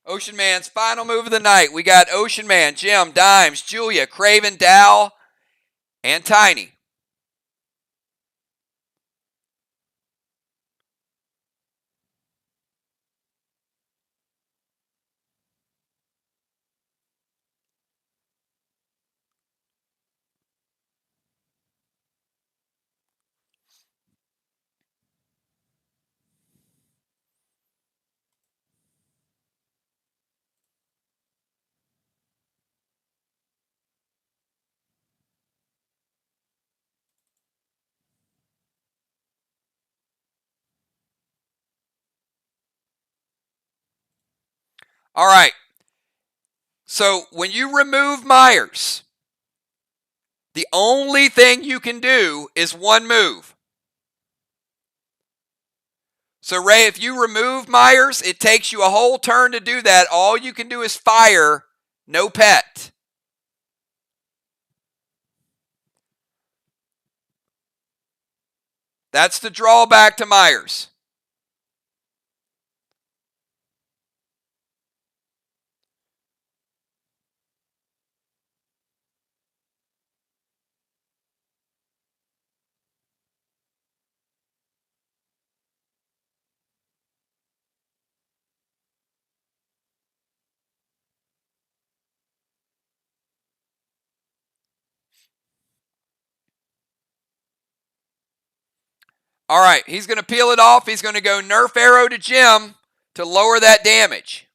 Ocean Man's final move of the night. We got Ocean Man, Jim, Dimes, Julia, Craven, Dow, and Tiny. All right. So when you remove Myers, the only thing you can do is one move. So, Ray, if you remove Myers, it takes you a whole turn to do that. All you can do is fire, no pet. That's the drawback to Myers. All right, he's going to peel it off. He's going to go Nerf Arrow to Jim to lower that damage.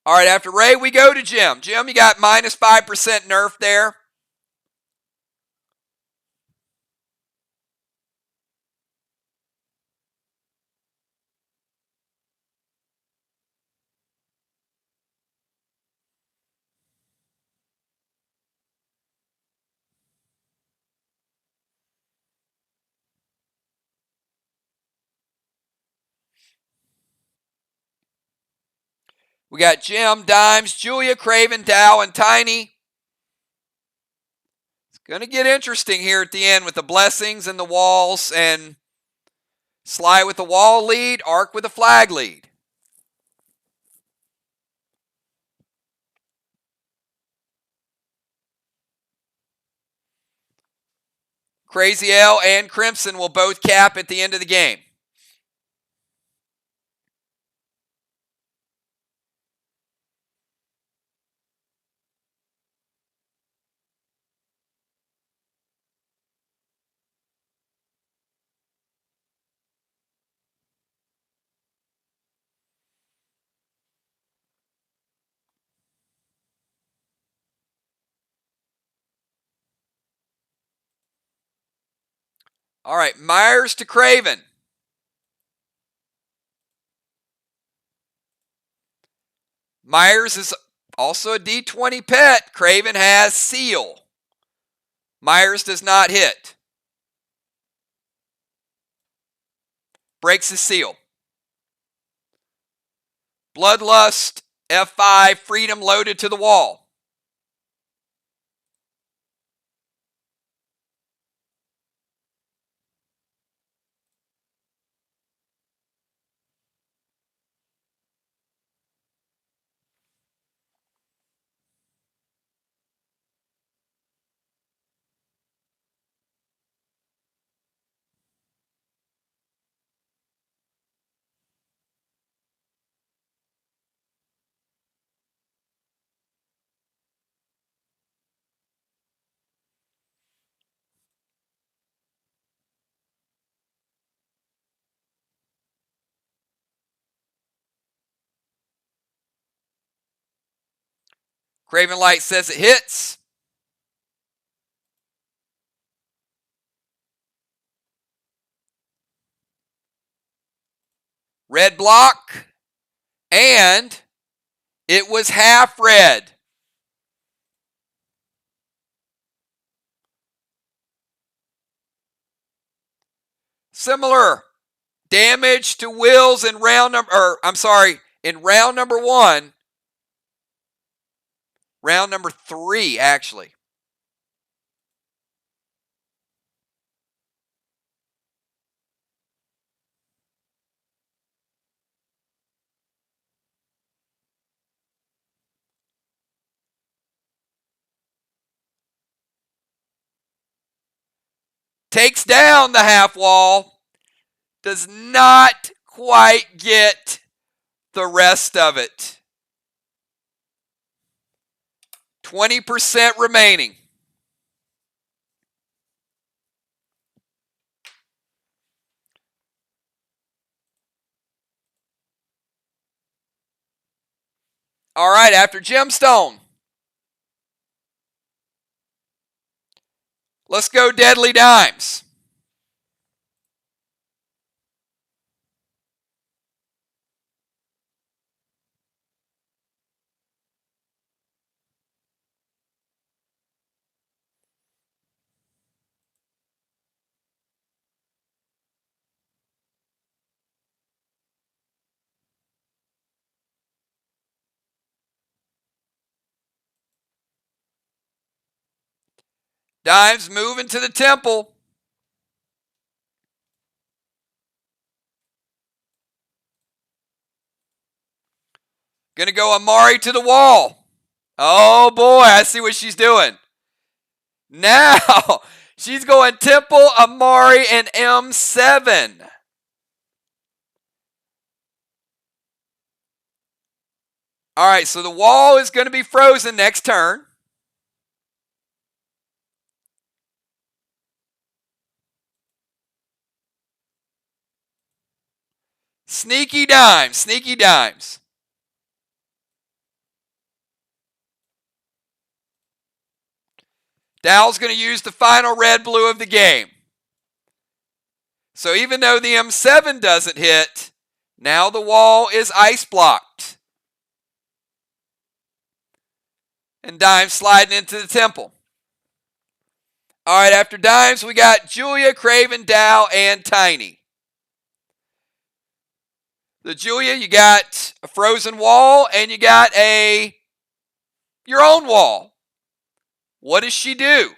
All right, after Ray, we go to Jim. Jim, you got minus 5% Nerf there. We got Jim, Dimes, Julia, Craven, Dow, and Tiny. It's going to get interesting here at the end with the blessings and the walls, and SLY with the wall lead, Arc with the flag lead. Crazy L and Crimson will both cap at the end of the game. All right, Myers to Craven. Myers is also a D20 pet. Craven has Seal. Myers does not hit. Breaks his seal. Bloodlust, F5, Freedom loaded to the wall. Craven Light says it hits. Red block. And it was half red. Similar damage to Wills in round number, in round number 1. Round number 3, actually. Takes down the half wall. Does not quite get the rest of it. 20% remaining. All right, after Gemstone. Let's go Deadly Dimes. Dimes moving to the temple. Gonna go Amari to the wall. Oh boy, I see what she's doing. Now, she's going Temple, Amari, and M7. All right, so the wall is going to be frozen next turn. Sneaky Dimes, Sneaky Dimes. Dowell's going to use the final red-blue of the game. So even though the M7 doesn't hit, now the wall is ice blocked. And Dimes sliding into the temple. All right, after Dimes, we got Julia, Craven, Dow, and Tiny. The Julia, you got a frozen wall, and you got your own wall. What does she do?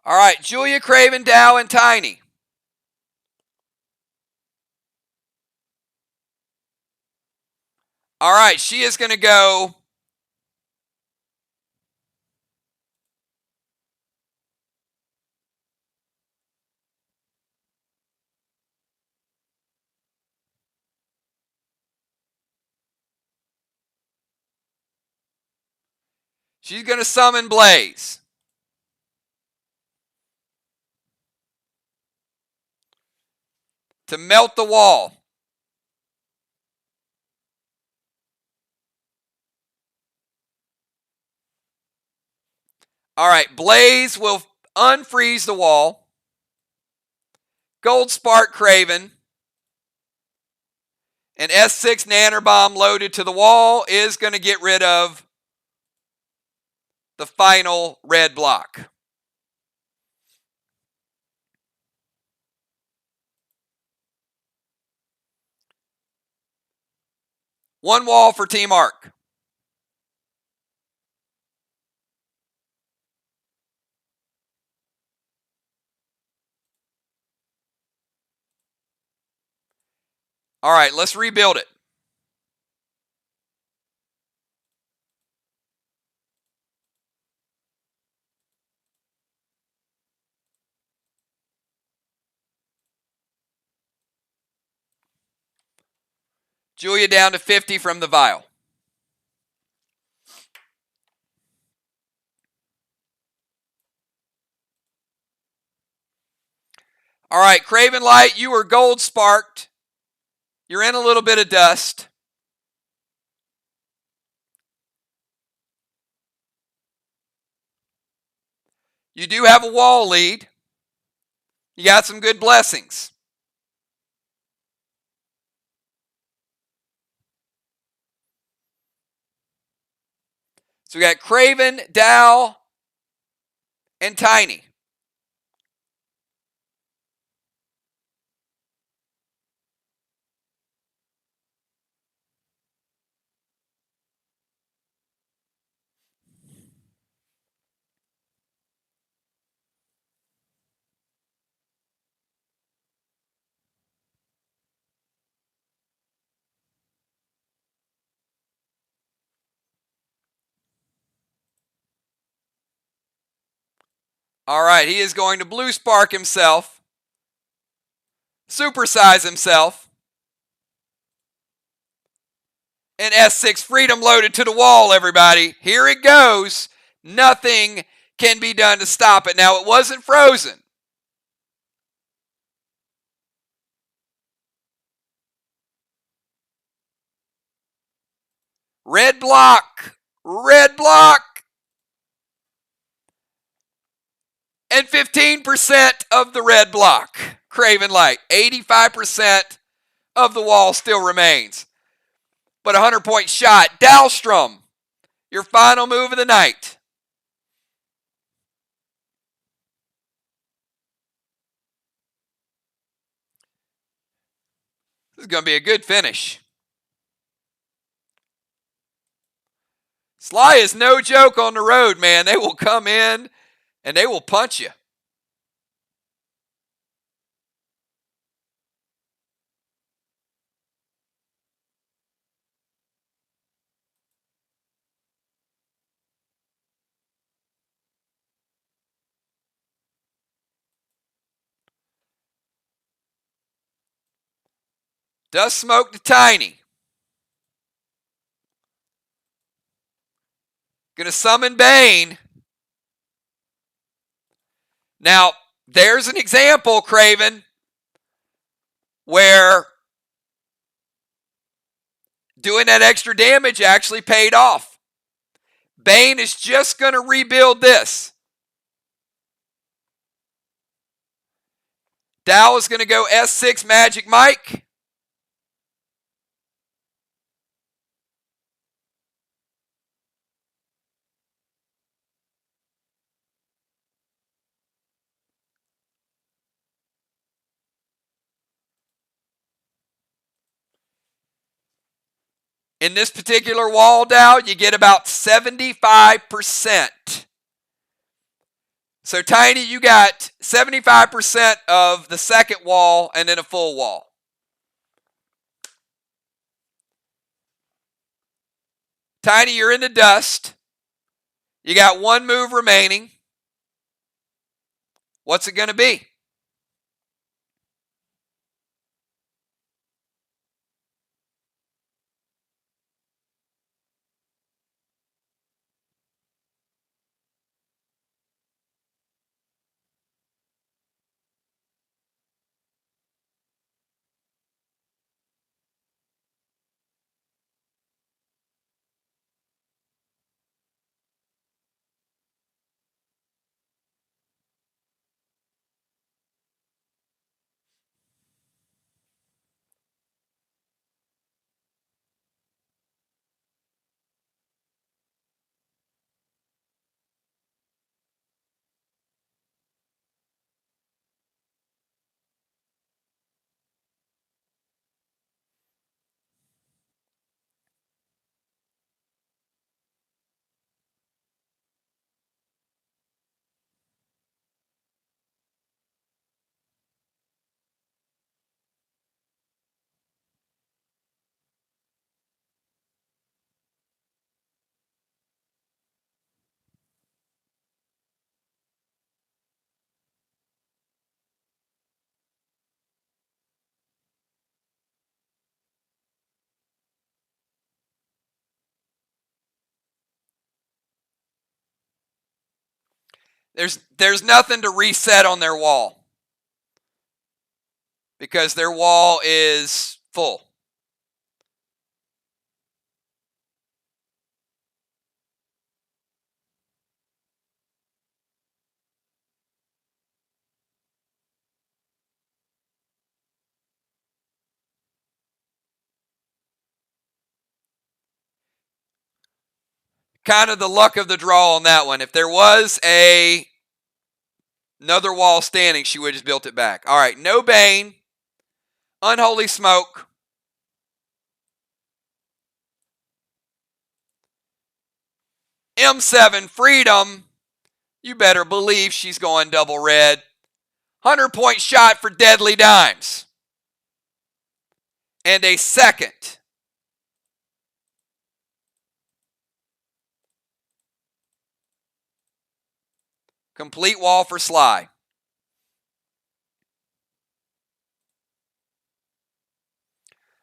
All right, Julia, Craven, Dow, and Tiny. All right, she is going to go. She's going to summon Blaze. To melt the wall. All right, Blaze will unfreeze the wall. Gold Spark Craven. An S6 Nanner Bomb loaded to the wall is going to get rid of the final red block. One wall for Team Arc. All right, let's rebuild it. Julia down to 50 from the vial. All right, Craven Light, you were gold sparked. You're in a little bit of dust. You do have a wall lead. You got some good blessings. So we got Craven, Dow, and Tiny. All right, he is going to blue spark himself. Supersize himself. And S6 Freedom loaded to the wall, everybody. Here it goes. Nothing can be done to stop it. Now, it wasn't frozen. Red block. Red block. And 15% of the red block. Craven Light. 85% of the wall still remains. But a 100-point shot. Dahlstrom, your final move of the night. This is going to be a good finish. SLY is no joke on the road, man. They will come in and they will punch you. Dust Smoke to Tiny. Gonna summon Bane. Now, there's an example, Craven, where doing that extra damage actually paid off. Bane is just going to rebuild this. Dow is going to go S6 Magic Mike. In this particular wall, Dow, you get about 75%. So, Tiny, you got 75% of the second wall and then a full wall. Tiny, you're in the dust. You got one move remaining. What's it going to be? There's nothing to reset on their wall because their wall is full. Kind of the luck of the draw on that one. If there was another wall standing, she would have just built it back. All right, no Bane. Unholy Smoke. M7 Freedom. You better believe she's going double red. 100-point shot for Deadly Dimes. And a second. Complete wall for SLY.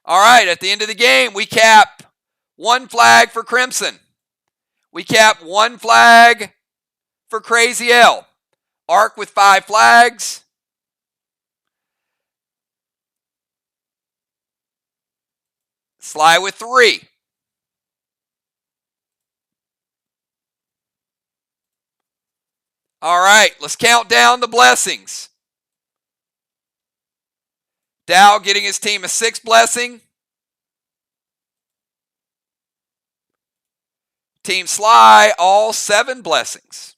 All right, at the end of the game, we cap one flag for Crimson. We cap one flag for Crazy L. Arc with 5 flags. SLY with 3. All right, let's count down the blessings. Dow getting his team a 6th blessing. Team SLY, all 7 blessings.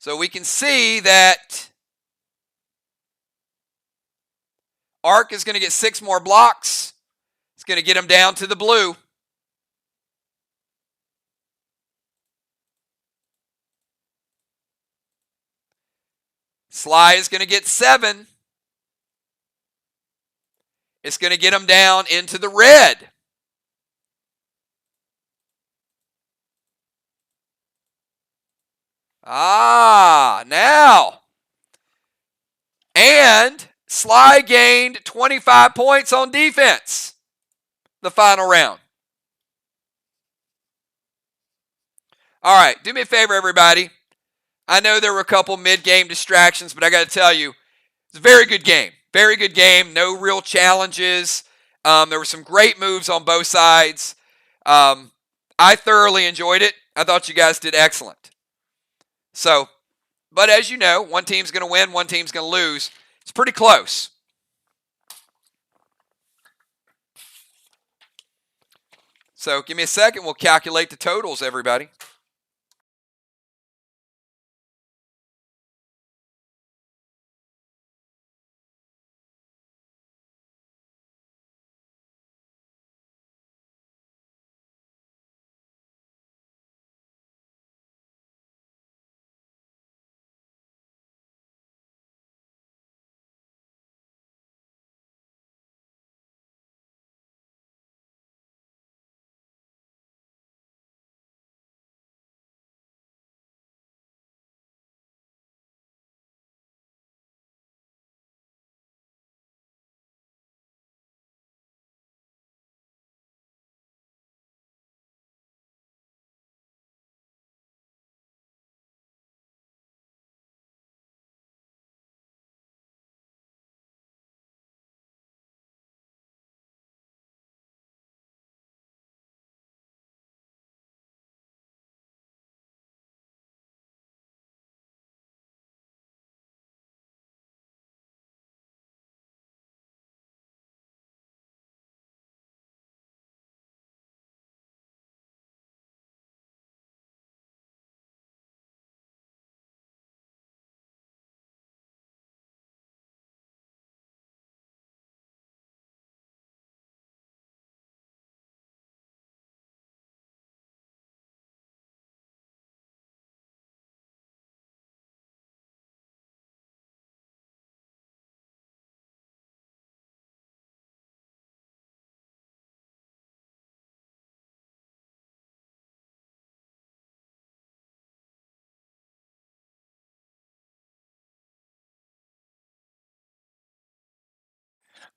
So we can see that Arc is going to get 6 more blocks. It's going to get him down to the blue. SLY is going to get 7. It's going to get him down into the red. Now. And SLY gained 25 points on defense the final round. All right, do me a favor, everybody. I know there were a couple mid-game distractions, but I got to tell you, it's a very good game. Very good game. No real challenges. There were some great moves on both sides. I thoroughly enjoyed it. I thought you guys did excellent. So, but as you know, one team's going to win, one team's going to lose. It's pretty close. So give me a second. We'll calculate the totals, everybody.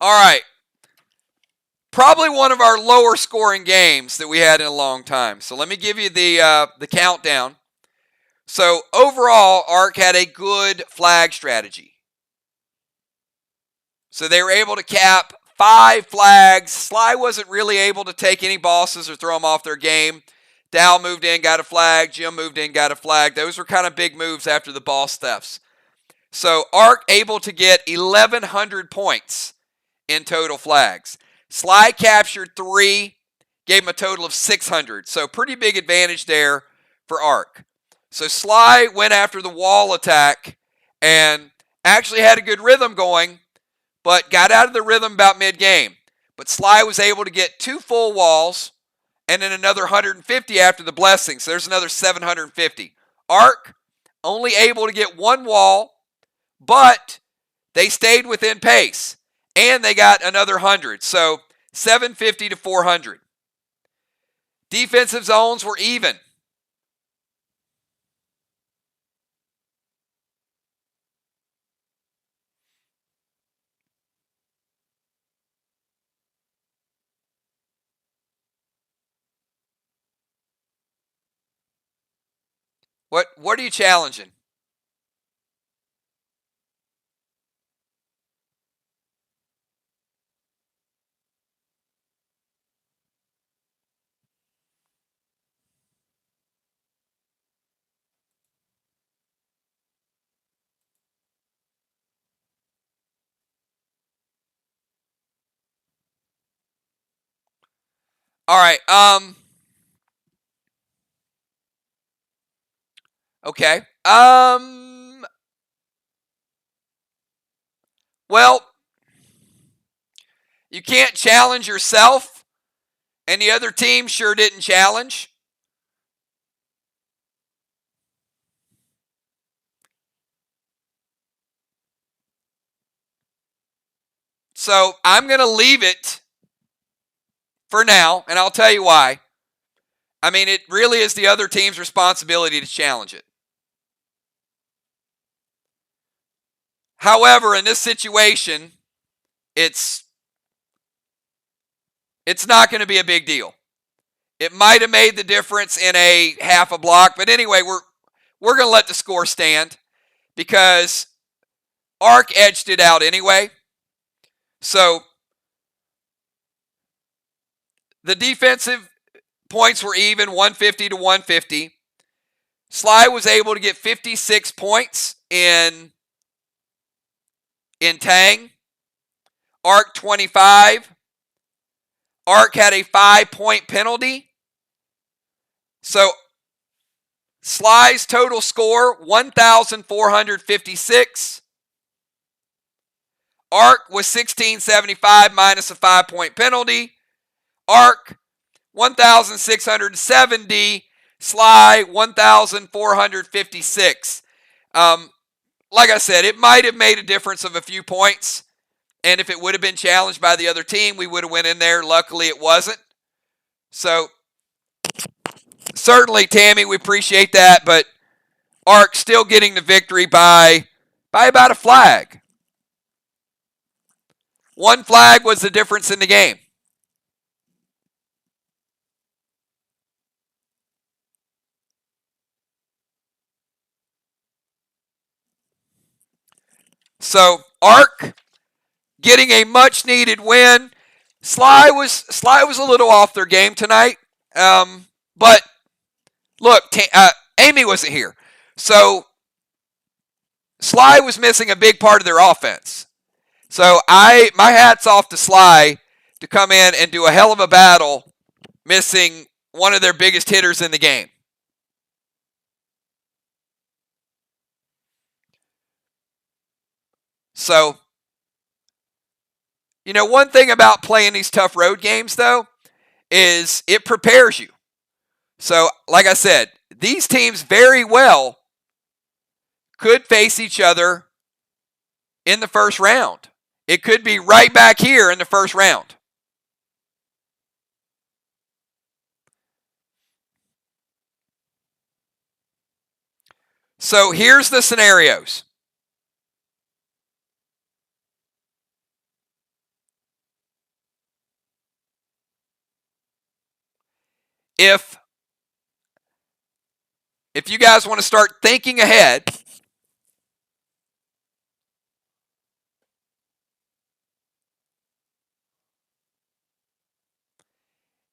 All right. Probably one of our lower scoring games that we had in a long time. So let me give you the countdown. So overall, ARC had a good flag strategy. So they were able to cap 5 flags. SLY wasn't really able to take any bosses or throw them off their game. Dow moved in, got a flag. Jim moved in, got a flag. Those were kind of big moves after the boss thefts. So ARC able to get 1,100 points in total flags. SLY captured 3, gave him a total of 600. So pretty big advantage there for ARC. So SLY went after the wall attack and actually had a good rhythm going, but got out of the rhythm about mid-game. But SLY was able to get 2 full walls and then another 150 after the blessing. So there's another 750. ARC only able to get 1 wall, but they stayed within pace. And they got another 100. So 750 to 400. Defensive zones were even. What are you challenging? All right. Okay. Well, you can't challenge yourself, and the other team sure didn't challenge. So I'm going to leave it for now, and I'll tell you why. I mean, it really is the other team's responsibility to challenge it. However, in this situation, it's not going to be a big deal. It might have made the difference in a half a block, but anyway, we're going to let the score stand because ARC edged it out anyway. So the defensive points were even, 150 to 150. SLY was able to get 56 points in Tang. ARC 25. ARC had a 5-point penalty. So SLY's total score, 1,456. ARC was 1,675 minus a 5-point penalty. ARC, 1,670. SLY, 1,456. Like I said, it might have made a difference of a few points. And if it would have been challenged by the other team, we would have went in there. Luckily, it wasn't. So, certainly, Tammy, we appreciate that. But ARC still getting the victory by about a flag. 1 flag was the difference in the game. So, ARC getting a much-needed win. SLY was a little off their game tonight. But, look, Amy wasn't here. So, SLY was missing a big part of their offense. So, my hat's off to SLY to come in and do a hell of a battle missing one of their biggest hitters in the game. So, you know, one thing about playing these tough road games, though, is it prepares you. So, like I said, these teams very well could face each other in the first round. It could be right back here in the first round. So, here's the scenarios. if you guys want to start thinking ahead,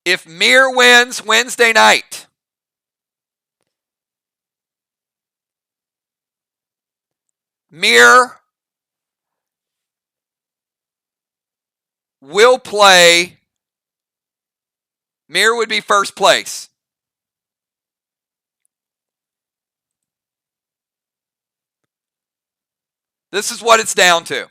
if Mir wins Wednesday night, Mir will play. Mir would be first place. This is what it's down to.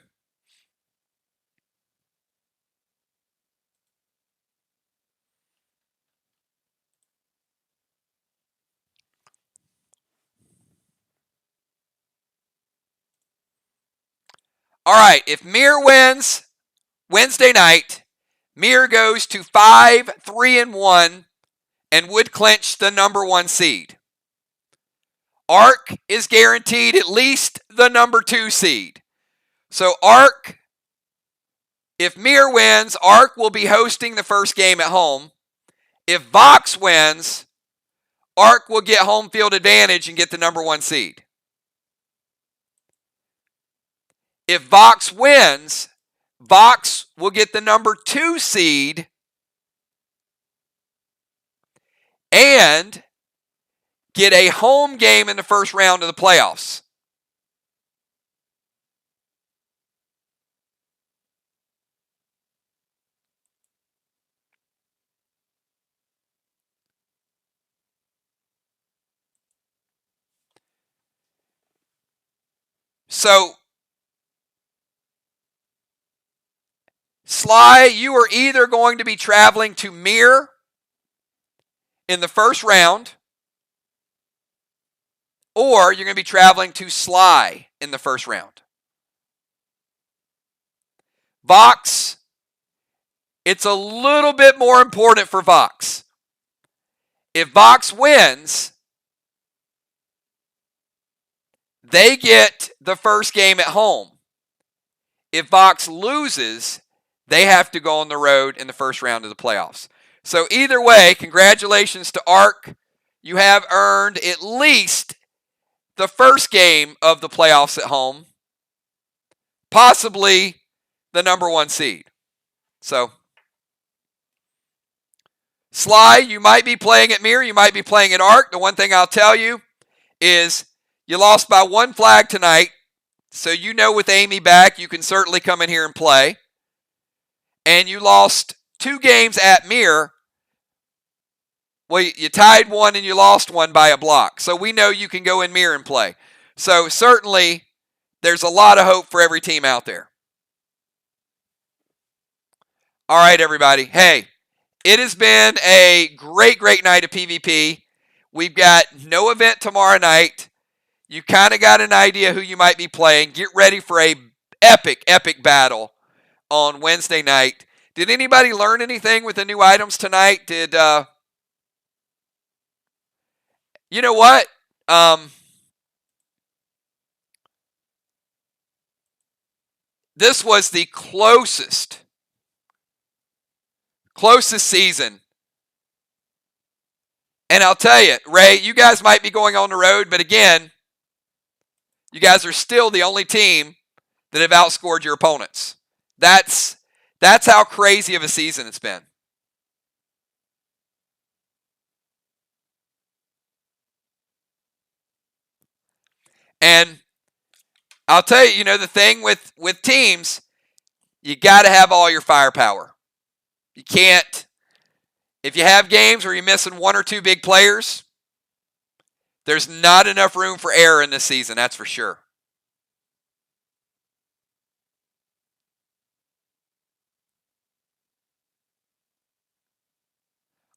All right, if Mir wins Wednesday night, Mir goes to 5-3-1 and would clinch the number 1 seed. Ark is guaranteed at least the number 2 seed. So Ark, if Mir wins, Ark will be hosting the first game at home. If Vox wins, Ark will get home field advantage and get the number 1 seed. If Vox wins, Vox will get the number 2 seed and get a home game in the first round of the playoffs. So, Sly, you are either going to be traveling to Mir in the first round, or you're going to be traveling to SLY in the first round. Vox, it's a little bit more important for Vox. If Vox wins, they get the first game at home. If Vox loses, they have to go on the road in the first round of the playoffs. So either way, congratulations to Ark. You have earned at least the first game of the playoffs at home, possibly the number 1 seed. So, Sly, you might be playing at Mir, you might be playing at Ark. The one thing I'll tell you is you lost by 1 flag tonight, so you know with Amy back, you can certainly come in here and play. And you lost 2 games at Mir. Well, you tied 1 and you lost 1 by a block. So we know you can go in Mir and play. So certainly there's a lot of hope for every team out there. All right, everybody. Hey, it has been a great, great night of PvP. We've got no event tomorrow night. You kind of got an idea who you might be playing. Get ready for a epic, epic battle on Wednesday night. Did anybody learn anything with the new items tonight? Did, you know what? This was the closest season. And I'll tell you, Ray, you guys might be going on the road, but again, you guys are still the only team that have outscored your opponents. That's how crazy of a season it's been. And I'll tell you, the thing with teams, you got to have all your firepower. You can't, if you have games where you're missing 1 or 2 big players, there's not enough room for error in this season, that's for sure.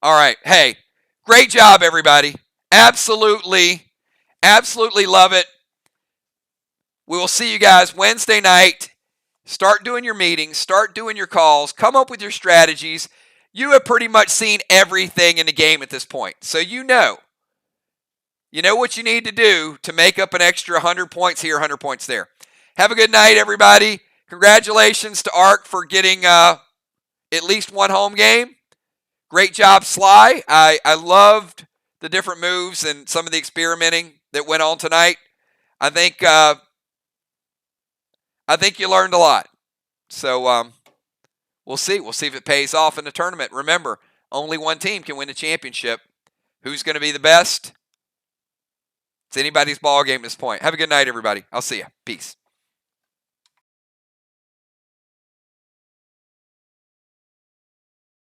All right. Hey, great job, everybody. Absolutely, absolutely love it. We will see you guys Wednesday night. Start doing your meetings. Start doing your calls. Come up with your strategies. You have pretty much seen everything in the game at this point. So you know what you need to do to make up an extra 100 points here, 100 points there. Have a good night, everybody. Congratulations to Ark for getting at least 1 home game. Great job, SLY. I loved the different moves and some of the experimenting that went on tonight. I think you learned a lot. So we'll see. We'll see if it pays off in the tournament. Remember, only one team can win the championship. Who's going to be the best? It's anybody's ball game at this point. Have a good night, everybody. I'll see you. Peace.